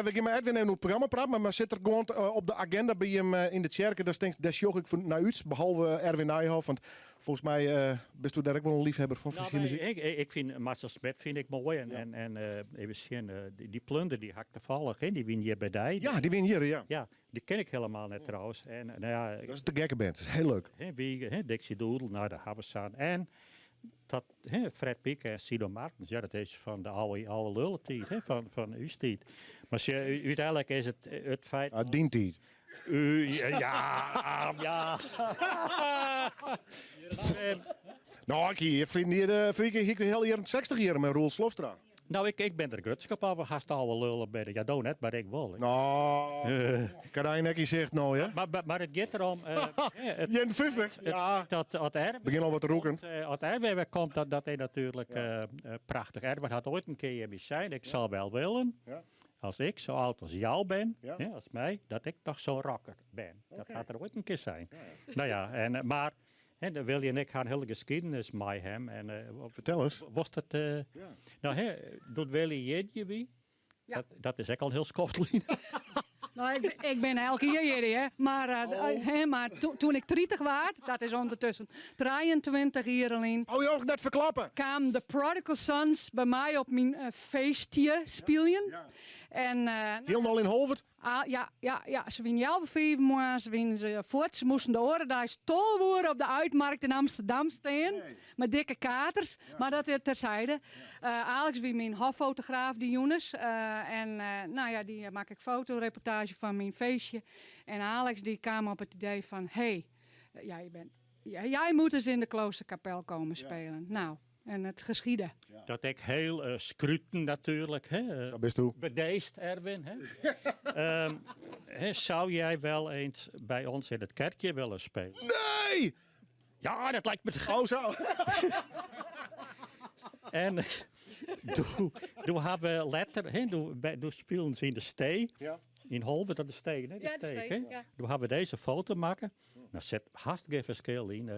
We gaan met Edwin even het programma praten, maar zit er gewoon op de agenda bij hem in de kerk. Daar sjoch ik naar uit, behalve Erwin Nijhoff. Want volgens mij bent u daar ook wel een liefhebber van verschillende muziek. Ik vind Marcel Smet vind ik mooi. En even zien, die plunder die hakt toevallig in. Die win hier bij Dij. Ja, die win hier, ja. Ja, die ken ik helemaal net trouwens. En, nou ja, dat is de gekke band, dat is heel leuk. Dixie Doodle, nou daar hebben we staan. En dat Fred Piek en Sido Martens, ja, dat is van de oude lullentijd, van uw tijd. Maar uiteindelijk is het feit... Dientijd. Ja. Nou, ik hier vrienden hier de hele jaren 60 hier met Roel Slofstra. Nou, ik ben er grutskap over, haast oude lullen bij. Ja, doe net, maar ik wel. Nou, Karijnekkie zegt nou, ja. Maar het gaat erom... Jen 50? Ja. Begin al wat te roken. Als Erwin komt, dat is natuurlijk prachtig. Erwin had ooit een keer zijn. Ik zou wel willen, als ik zo oud als jou ben, als mij, dat ik toch zo'n rocker ben. Dat gaat er ooit een keer zijn. Nou ja, maar... dan Willy en ik gaan een hele geschiedenis met hem. Vertel eens. Was dat... Nou, doet Willy jeetje wie? Ja. Dat is ook al heel skoftelien. Nou, ik ben elke keer hè. Maar toen ik 30 werd, dat is ondertussen 23 jaar alleen. Oh, je ook net verklappen. Kwamen de Prodigal Sons bij mij op mijn feestje spelen. Ja. En, helemaal in Holvert? Ja. Ze winnen jou 5 maanden, ze winnen ze voort. Ze moesten de oren daar stol worden op de uitmarkt in Amsterdam staan. Met dikke katers, maar dat is terzijde. Alex wie mijn hoffotograaf, die Jonas. Die maak ik fotoreportage van mijn feestje. En Alex die kwam op het idee van... jij moet eens in de kloosterkapel komen spelen. Nou... En het geschieden. Ja. Dat ik heel scruten natuurlijk. Zo best toe. Bedeesd, Erwin. Zou jij wel eens bij ons in het kerkje willen spelen? Nee! Ja, dat lijkt me te gek. Oh zo. En toen hebben we letter, toen spelen ze in de stee. Ja. In Holbe, dat is de steeg, hè? De steeg, ja. Toen hebben we deze foto maken. Nou, zet hartstikke verschil in.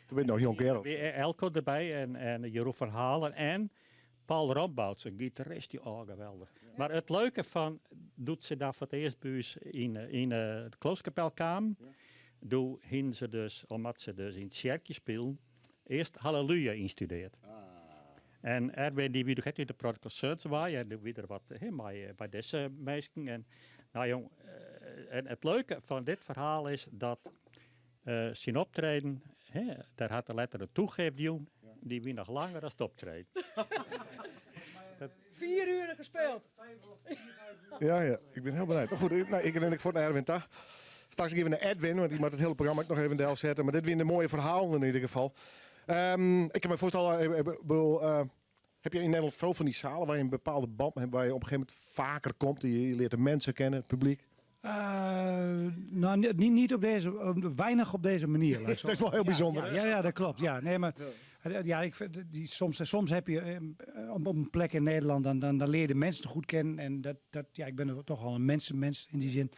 Toen ben je nog jong kerel. Elko erbij en Jeroen van Halen en Paul Rombouts, een gitarist, die geweldig. Ja. Maar het leuke van, doet ze daar voor het eerst bij ons in de kloosterkapel kwamen, toen hingen ze dus, omdat ze dus in het kerkje spelen, eerst Halleluja instudeerd. En Erwin die weer de Prodigal Sons waren en die weer wat bij deze meisken. En nou jong, en het leuke van dit verhaal is dat zijn optreden, daar had de letter toegeeft doen, die wie nog langer dan het optreden. 4 uur gespeeld. Ja, ik ben heel benieuwd. Maar goed, ik denk voor naar Erwin toch. Straks even naar Edwin, want die moet het hele programma ook nog even deel zetten. Maar dit weer een mooie verhaal in ieder geval. Ik kan me voorstellen, heb je in Nederland veel van die zalen waar je een bepaalde band hebt, waar je op een gegeven moment vaker komt, je leert de mensen kennen, het publiek? Nou, niet op deze, weinig op deze manier. Dat is wel heel bijzonder. Ja, dat klopt. Ja, nee, maar ik vind, soms heb je op een plek in Nederland, dan leer je de mensen goed kennen. En ik ben er toch al een mensenmens in die zin.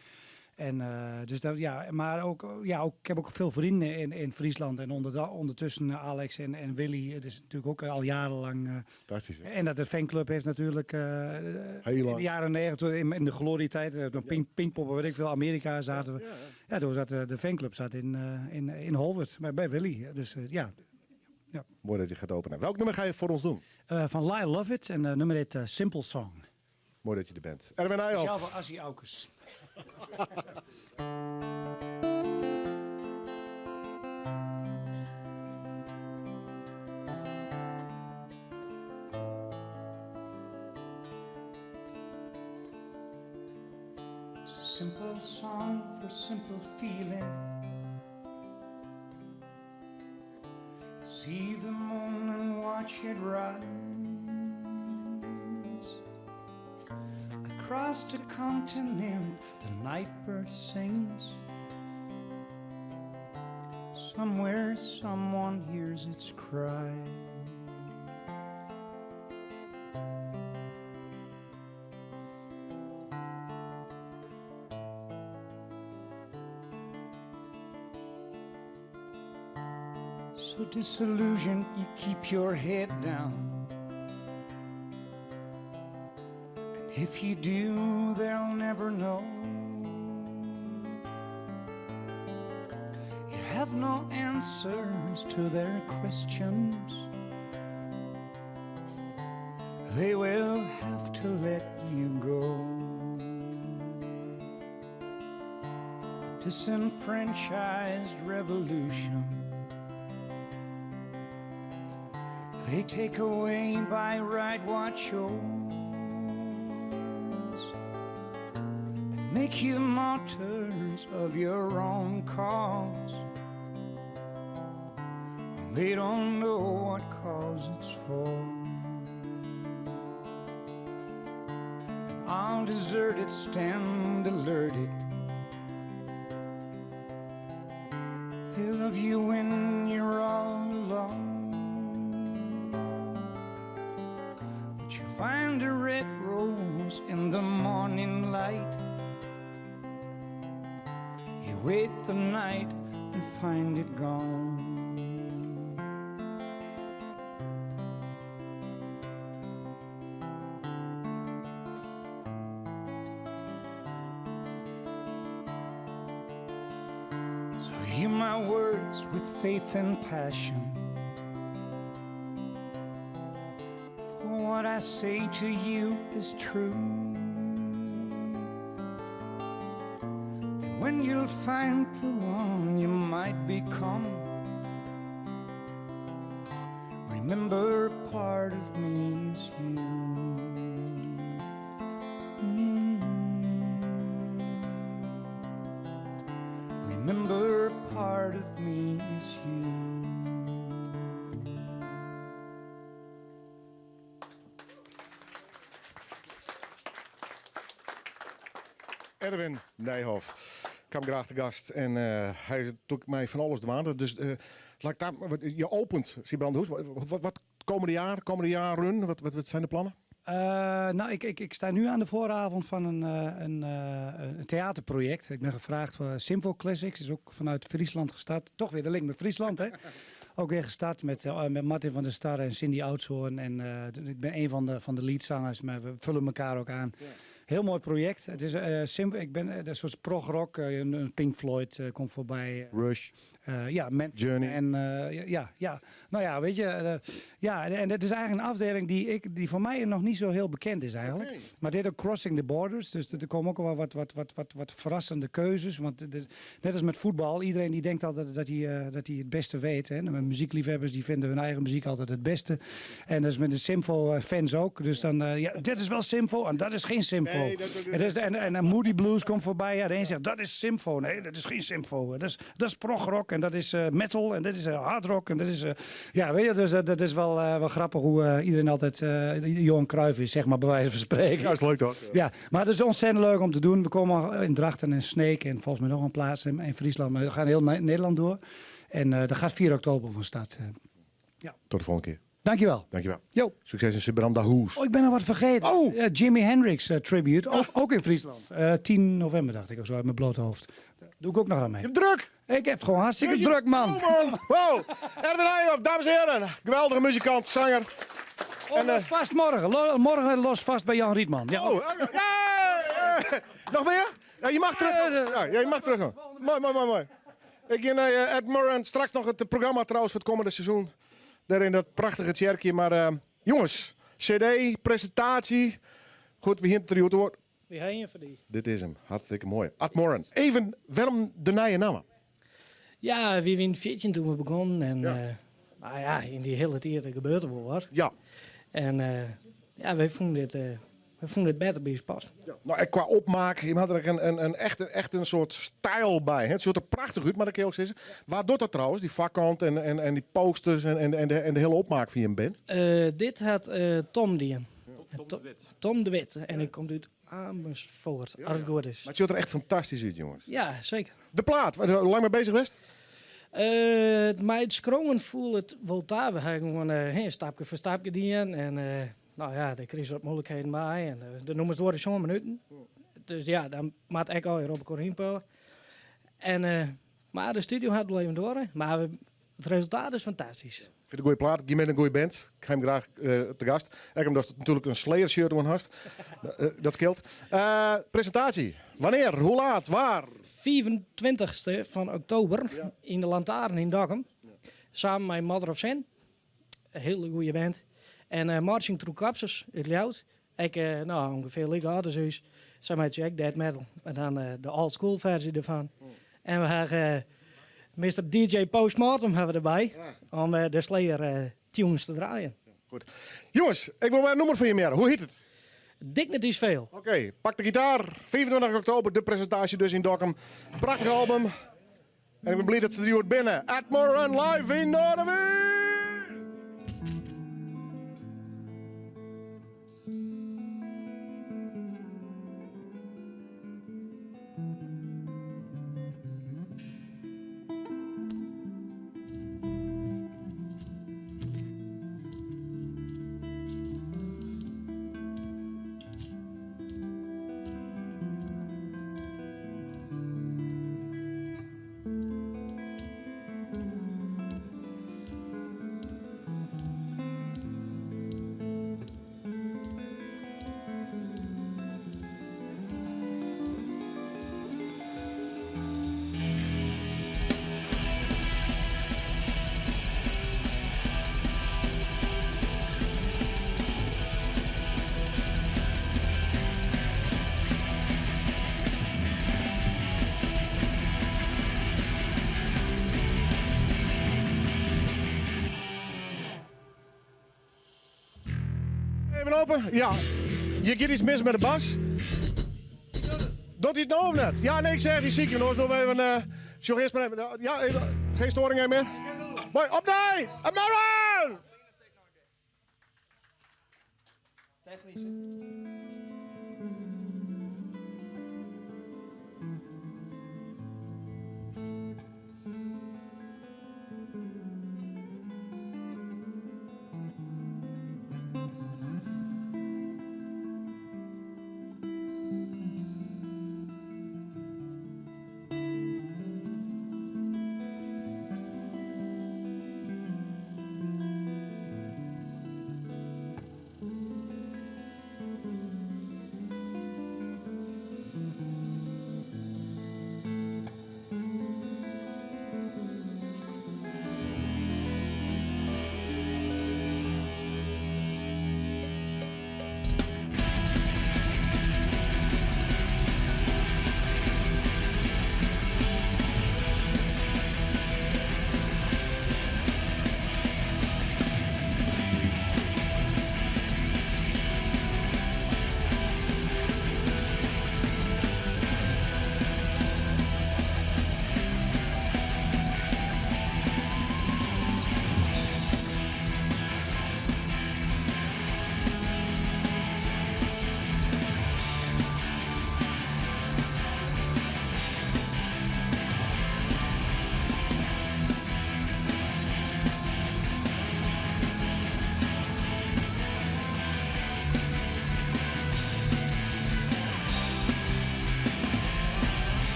En dus dat, maar ook, ik heb ook veel vrienden in Friesland. En ondertussen Alex en Willy, het is natuurlijk ook al jarenlang. Fantastisch. En dat de fanclub heeft natuurlijk in de jaren 90, in de glorietijd, Pinkpoppen, weet ik veel, Amerika zaten we. Ja, toen zat de fanclub in Holwert, bij Willy. Dus ja. Mooi dat je gaat openen. Welk nummer ga je voor ons doen? Van Lyle Lovett en nummer heet Simple Song. Mooi dat je er bent. Erwin Nijhoff. Speciaal voor Assie Aukes. simple song for simple feeling. See the moon and watch it rise across the continent. The nightbird sings. Somewhere someone hears its cry. So disillusioned, you keep your head down. And if you do, they'll never know. You have no answers to their questions. They will have to let you go. A disenfranchised revolution they take away by right what yours and make you martyrs of your own cause. They don't know what cause it's for. I'll desert it, stand alerted. They love you when you're all alone. Find a red rose in the morning light. You wait the night and find it gone. So hear my words with faith and passion. What I say to you is true. And when you'll find the one you might become, remember part of me is you. Remember part of me is you. Erwin Nijhoff kwam graag te gast en hij doet mij van alles dwaan. Dus laat ik daar, je opent, Siebrand Hoes. Wat komende jaren, wat zijn de plannen? Nou, ik sta nu aan de vooravond van een theaterproject. Ik ben gevraagd voor Simfo Classics, is ook vanuit Friesland gestart. Toch weer de link met Friesland, hè? Ook weer gestart met Martin van der Starre en Cindy Oudshoorn. En ik ben een van de leadzangers, maar we vullen elkaar ook aan. Ja. Heel mooi project. Het is ik ben een soort progrock. Een Pink Floyd komt voorbij. Rush. Ja, Journey. En ja. Nou ja, weet je. Ja, en het is eigenlijk een afdeling die voor mij nog niet zo heel bekend is eigenlijk. Okay. Maar dit ook Crossing the Borders. Dus er komen ook wel wat verrassende keuzes. Want net als met voetbal. Iedereen die denkt altijd dat hij het beste weet. Hè. De muziekliefhebbers die vinden hun eigen muziek altijd het beste. En dat is met de Simfo fans ook. Dus dan, dit is wel Simfo en dat is geen Simfo. Nee, en Moody Blues komt voorbij. Ja, de een zegt dat is Simfo. Nee, dat is geen Simfo. Dat is progrock en dat is metal en dat is hardrock. En dat is, ja, weet je, dus dat is wel grappig hoe iedereen altijd Johan Cruijff is, zeg maar, bij wijze van spreken. Ja, is leuk toch? Ja, maar het is ontzettend leuk om te doen. We komen in Drachten en Sneek en volgens mij nog een plaats in Friesland. Maar we gaan heel Nederland door. En dat gaat 4 oktober van start. Ja. Tot de volgende keer. Dankjewel. Dankjewel. Jo. Succes in Siebrand Hoes. Oh, ik ben nog wat vergeten. Oh. Jimi Hendrix tribute. Ook in Friesland. 10 november dacht ik of zo uit mijn blote hoofd. Doe ik ook nog aan mee. Je hebt druk. Ik heb het gewoon hartstikke druk, man. Oh, man. Wow. Erwin Nijhoff, dames en heren. Geweldige muzikant, zanger. Los vast morgen. Morgen los vast bij Jan Rietman. Ja. Oh, ja. Nog meer? Ja, je mag terug. Ja, je mag terug. Mooi. Ik ga naar Ed Murren. Straks nog het programma trouwens voor het komende seizoen. Daar in dat prachtige tjerkje. Maar jongens, CD, presentatie. Goed, wie hint er het woord? Wie heen je voor die? Dit is hem. Hartstikke mooi. Ed Murren. Even, waarom de nieuwe naam? Ja, we zijn 14 toen we begonnen. En nou ja, in die hele tijd gebeurt er wel wat. Ja. En ja, wij vonden dit we vonden het beter bij ons pas. Nou, en qua opmaak, je had er echt een soort stijl bij. Hè? Het ziet er prachtig uit, maar dat kan je ook zeggen. Waar doet dat trouwens, die vakkant en die posters en de hele opmaak van je band? Dit had Tom Dien. Tom de Wit. En ik kom uit Amersfoort, als het goed is. Maar het ziet er echt fantastisch uit, jongens. Ja, zeker. De plaat, hoe lang mee bezig geweest? Maar het skrongen voel het wel daar. We hebben gewoon stapje voor stapje gedaan. En nou ja, daar kreeg ze wat moeilijkheden bij. En de noemen ze door zo'n minuten. Dus ja, dan maakt ik al op een himpel. En maar de studio gaat wel even door. Maar het resultaat is fantastisch. Ik vind het een goede plaat. Je bent een goede band. Ik ga hem graag te gast. Ik heb natuurlijk een Slayer shirt aan hast. Dat scheelt. Presentatie. Wanneer? Hoe laat? Waar? 24e van oktober in de Lantaarn in Dokkum. Samen met Mother of Sin. Een hele goede band. En Marching Through Corpses uit Ljout. Ik nou, ongeveer like hadden dus. Samen met Jack Dead Metal. En dan de old school versie ervan. En we hebben Mr. DJ Postmortem hebben we erbij. Om de Slayer tunes te draaien. Goed. Jongens, ik wil maar een nummer van je meer. Hoe heet het? Dignity is veel. Oké, pak de gitaar. 24 oktober, de presentatie dus in Dokkum. Prachtig album. En ik ben blij dat ze er wordt binnen. Atmore Run live in Noorderwijk. Even open. Ja. Je gaat iets mis met de bas. Doet hij het nou of net? Ja, nee, ik zeg die ziek. Nog even. Zorg eerst maar even. Ja, even, geen storing meer. Boy, op nee! Op nou!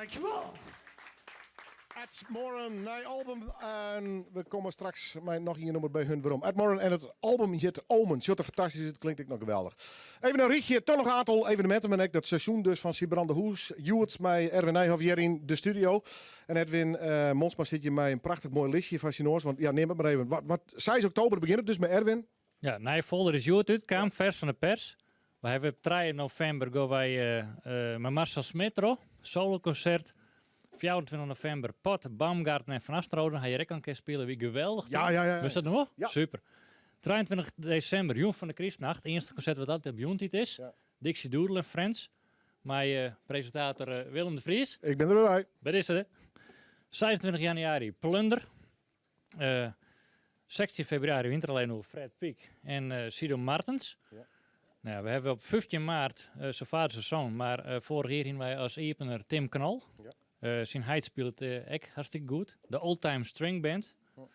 Dankjewel. Ed Moran, naar album. En we komen straks met nog een nummer bij hun waarom. Ed Moran en het album heet Omen. Zit er fantastisch, het klinkt ook nog geweldig. Even een richtje, toch nog een aantal evenementen. Maar ik dat seizoen dus van Sibrande Hoes. Juwet met Erwin Nijhoff hier in de studio. En Edwin Monsma zit je met een prachtig mooi listje van Sinoors. Want ja, neem het maar even. Wat 6 oktober beginnen dus met Erwin. Ja, nij folder is Juwet uitkwam, vers van de pers. We hebben op 3 november gaan wij met Marcel Smitro, soloconcert. 24 november, Pot, Baumgarten en Van Astroden. Ga je rekken keer spelen, wie geweldig. Ja. Was dat nog? Ja. Super. 23 december, Joen van de Christnacht. Eerste concert wat altijd op Joentijd is. Ja. Dixie Doodle en Friends. Mijn presentator Willem de Vries. Ik ben er weer bij. Bij deze. 26 januari, Plunder. 16 februari, Winterlijn Fred Piek en Sido Martens. Ja. Nou, we hebben op 15 maart zijn vader's zoon, maar vorig jaar hadden wij als opener Tim Knol. Ja. Zijn heid speelt echt hartstikke goed. De Old Time String Band. Oh.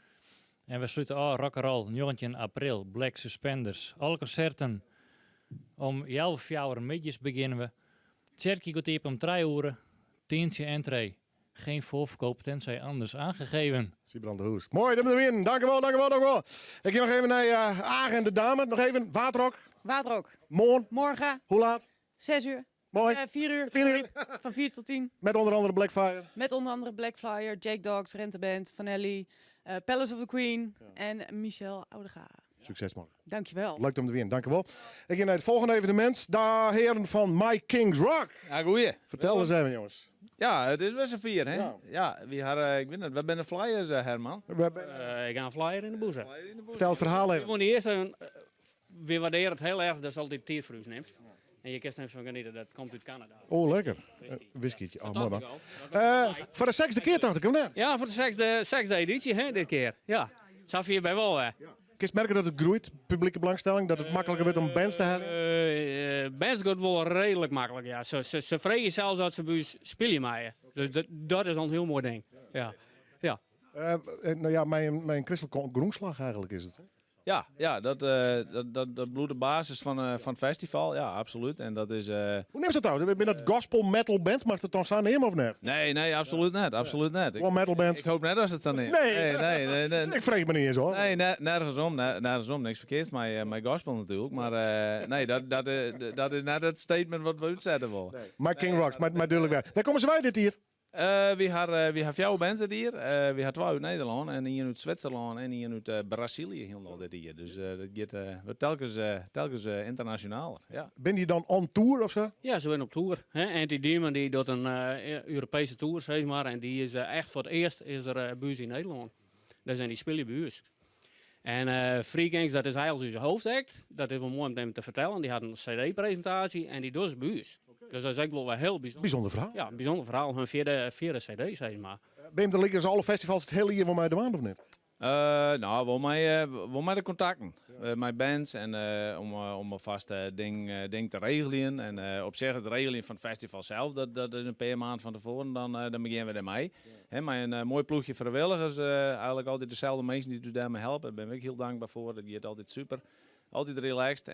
En we sluiten rock'n'roll 19 april, Black Suspenders. Alle concerten om 11 uur middags beginnen we. Tjerkie gaat op om 3 uur. 10 entree. Geen voorverkoop tenzij anders aangegeven. Sibrande Hoes. Mooi, dat hebben we in. Dankjewel. Ik ga nog even naar Agen en de dame. Nog even, Waterok. Waterok. Morgen. Hoe laat? 6 uur. Mooi. 4 uur. 4 uur. Van 4 tot 10. Met onder andere Blackfire. Met onder andere Blackfire, Jake Dogs, Renteband, Vanelli, Palace of the Queen en Michel Oudega. Succes morgen. Dankjewel. Leuk om te winnen, dankjewel. Ik ga naar het volgende evenement. De heren van My King's Rock. Ja, goeie. Vertel eens even, jongens. Ja, het is best een 4, hè? Ja, wie hadden, ik weet het, we zijn de flyers, Herman. Ik ga een flyer in de boezem. Vertel het verhaal even. We moeten eerst even, we waarderen het heel erg dat ze altijd tijd voor u neemt. En je kent even genieten, dat komt uit Canada. Oh, lekker. Whiskytje. Oh, mooi man. Voor de 6e keer dacht ik hem net. Ja, voor de 6e editie, hè, dit keer. Ja, zag je hierbij wel, hè. Kun je merken dat het groeit, publieke belangstelling? Dat het makkelijker wordt om bands te hebben? Bands gaat wel redelijk makkelijk, ja. Ze vregen zelfs dat ze bij ons spelen maaien. Dus dat is al een heel mooi ding. Ja. Nou ja, mijn Christel Groenslag eigenlijk is het. Hè? Ja, dat bloedt de basis van het festival, ja, absoluut. En dat is... Hoe neemt het nou? Ben dat gospel metal band? Mag het dan zo nemen of net? Nee, absoluut net. Absoluut net. Gewoon metal band? Ik hoop net dat het zo neemt. Nee. Ik vreeg me niet eens hoor. Nee, nergens om. Niks verkeerds met gospel natuurlijk. Maar nee, dat is net het statement wat we uitzetten willen. Nee. My King Rocks, maar duidelijk wel. Waar komen ze bij dit hier? We hebben 4 mensen hier. We hebben 2 uit Nederland en 1 uit Zwitserland en 1 uit Brazilië heel dit hier. Dus dat gaat telkens internationaal. Ja. Ben je dan on tour of zo? Ja, ze zijn op tour. Anti-Demon die doet een Europese tour, zeg maar. En die is echt voor het eerst bij ons in Nederland. Daar zijn die spelen bij ons. En Freegangs, dat is eigenlijk onze hoofdact. Dat is wel mooi om hem te vertellen. Die had een cd-presentatie en die doet ze bij ons. Dus dat is eigenlijk wel heel bijzonder. Bijzonder verhaal. Ja, bijzonder verhaal. Hun vierde cd, zeg maar. Ben je er liggen alle festivals het hele jaar van mij de maand of niet? Nou, wel met de contacten. Met bands en om een vast ding te regelen. En op zich het regelen van het festival zelf, dat is een paar maanden van tevoren. Dan beginnen we ermee. Ja. Met een mooi ploegje vrijwilligers. Eigenlijk altijd dezelfde mensen die dus daarmee helpen. Daar ben ik heel dankbaar voor. Dat gaat altijd super. Altijd relaxed.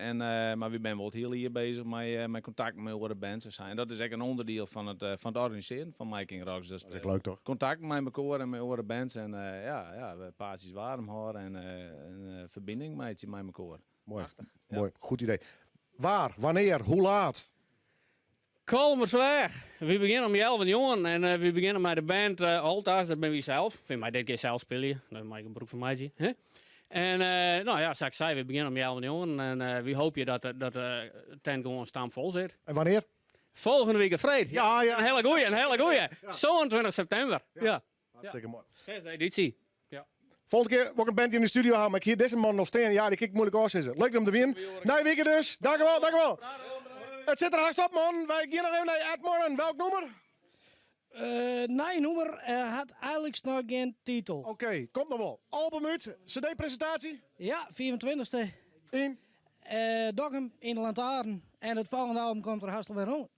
Maar we zijn wel heel hier bezig met contact met andere bands. En dat is echt een onderdeel van het organiseren van My King Rocks. Dus dat is leuk toch? Contact met elkaar en met andere bands. En we paardjes warm houden en een verbinding met elkaar. Mooi. Prachtig. Mooi, goed idee. Waar, wanneer, hoe laat? Kalmersweg. We beginnen om 11 uur en we beginnen met de band Alta's. Dat ben we zelf. Ik vind mij dit keer zelf spelen. Dat mag ik een broek van mij zien. Huh? En nou ja, zoals ik zei, we beginnen om 11 uur en we hopen dat de tent gewoon stampvol zit. En wanneer? Volgende week vrijdag. Ja. Een hele goeie. Ja. 27 september. Ja. Hartstikke mooi. 6e editie. Ja. Volgende keer wil ik een bandje in de studio halen, maar ik hier deze man nog steen. Ja, die kijk moeilijk uitzetten. Leuk om te winnen. Nee, weken dus. Dankjewel. Het zit er haast op, man. Wij gaan nog even naar Ed Moran. Welk nummer? Nee, nummer had eigenlijk nog geen titel. Oké, komt nog wel. Album uit, cd-presentatie? Ja, 24e. In? Dokkum in de Lantaarn. En het volgende album komt er haast alweer om.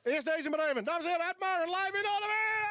Eerst deze maar even. Dames en heren, Ed Moran live in Alweer!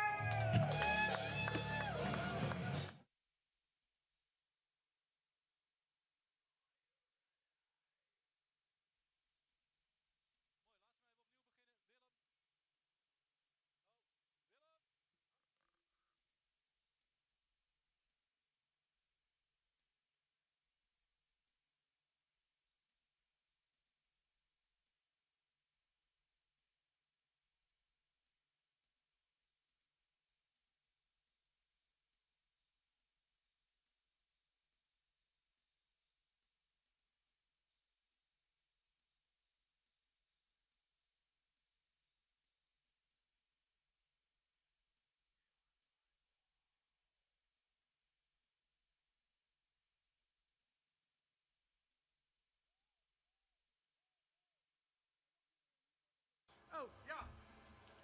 Oh, ja.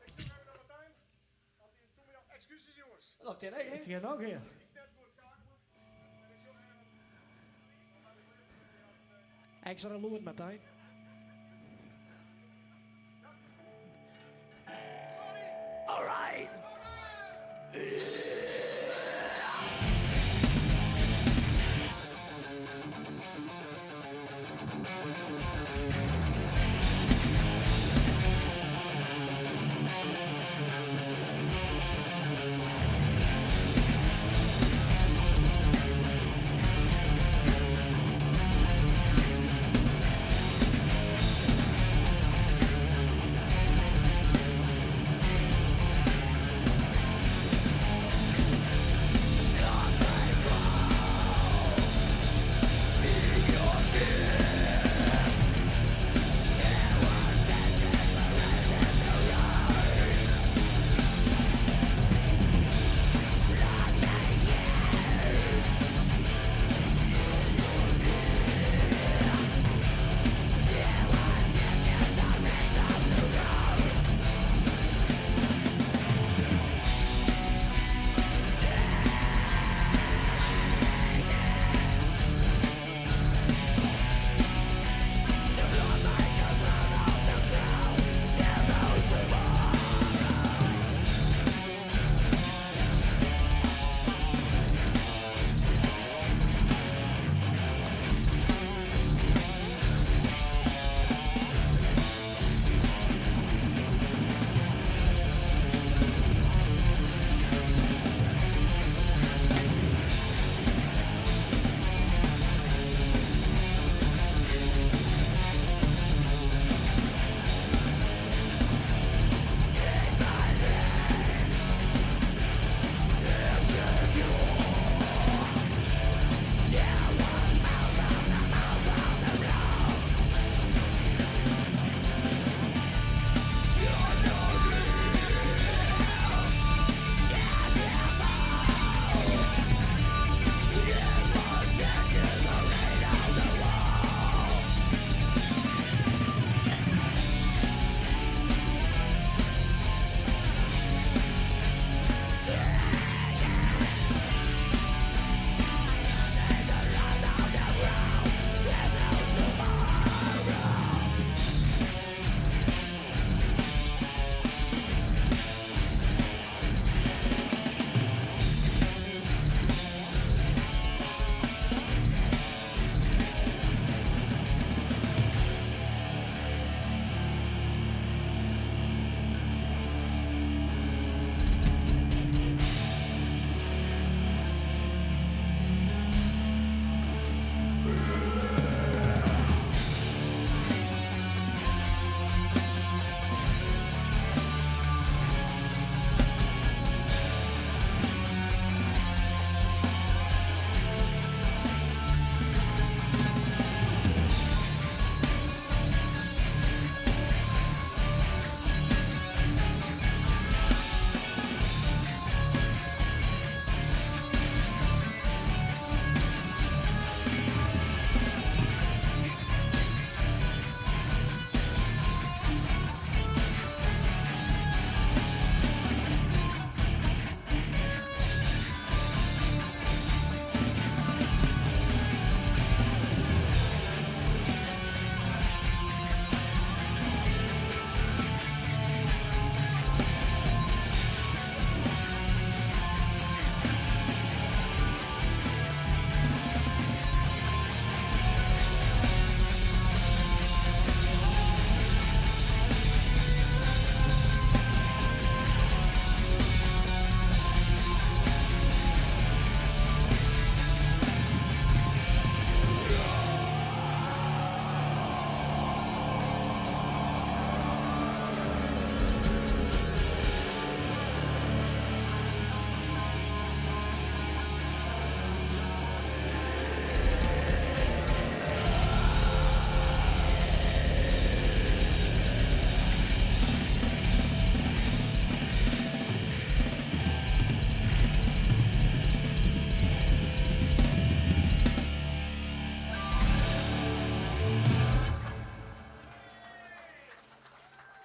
Ik zoek even naar Martijn. Doe me jouw excuses, jongens. Dat ken ik, hè? Ik ga nog hier. Extra lood, Martijn. All right.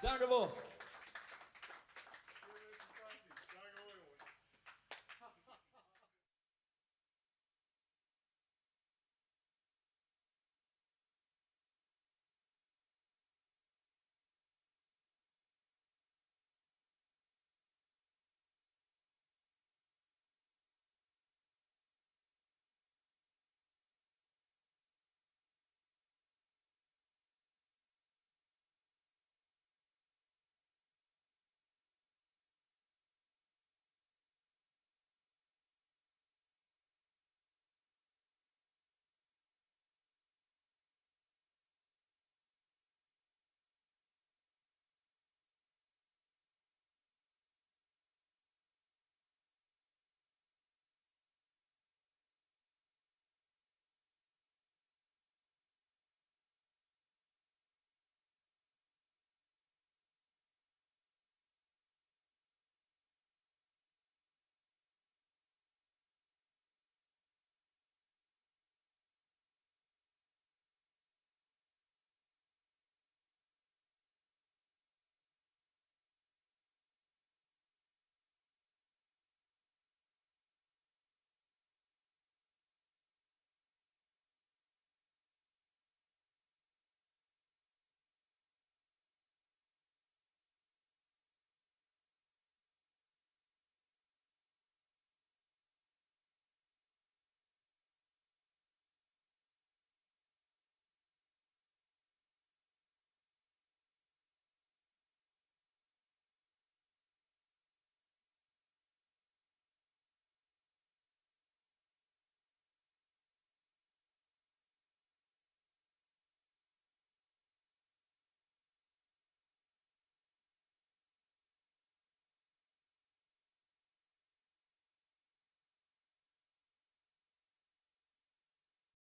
Dank u wel.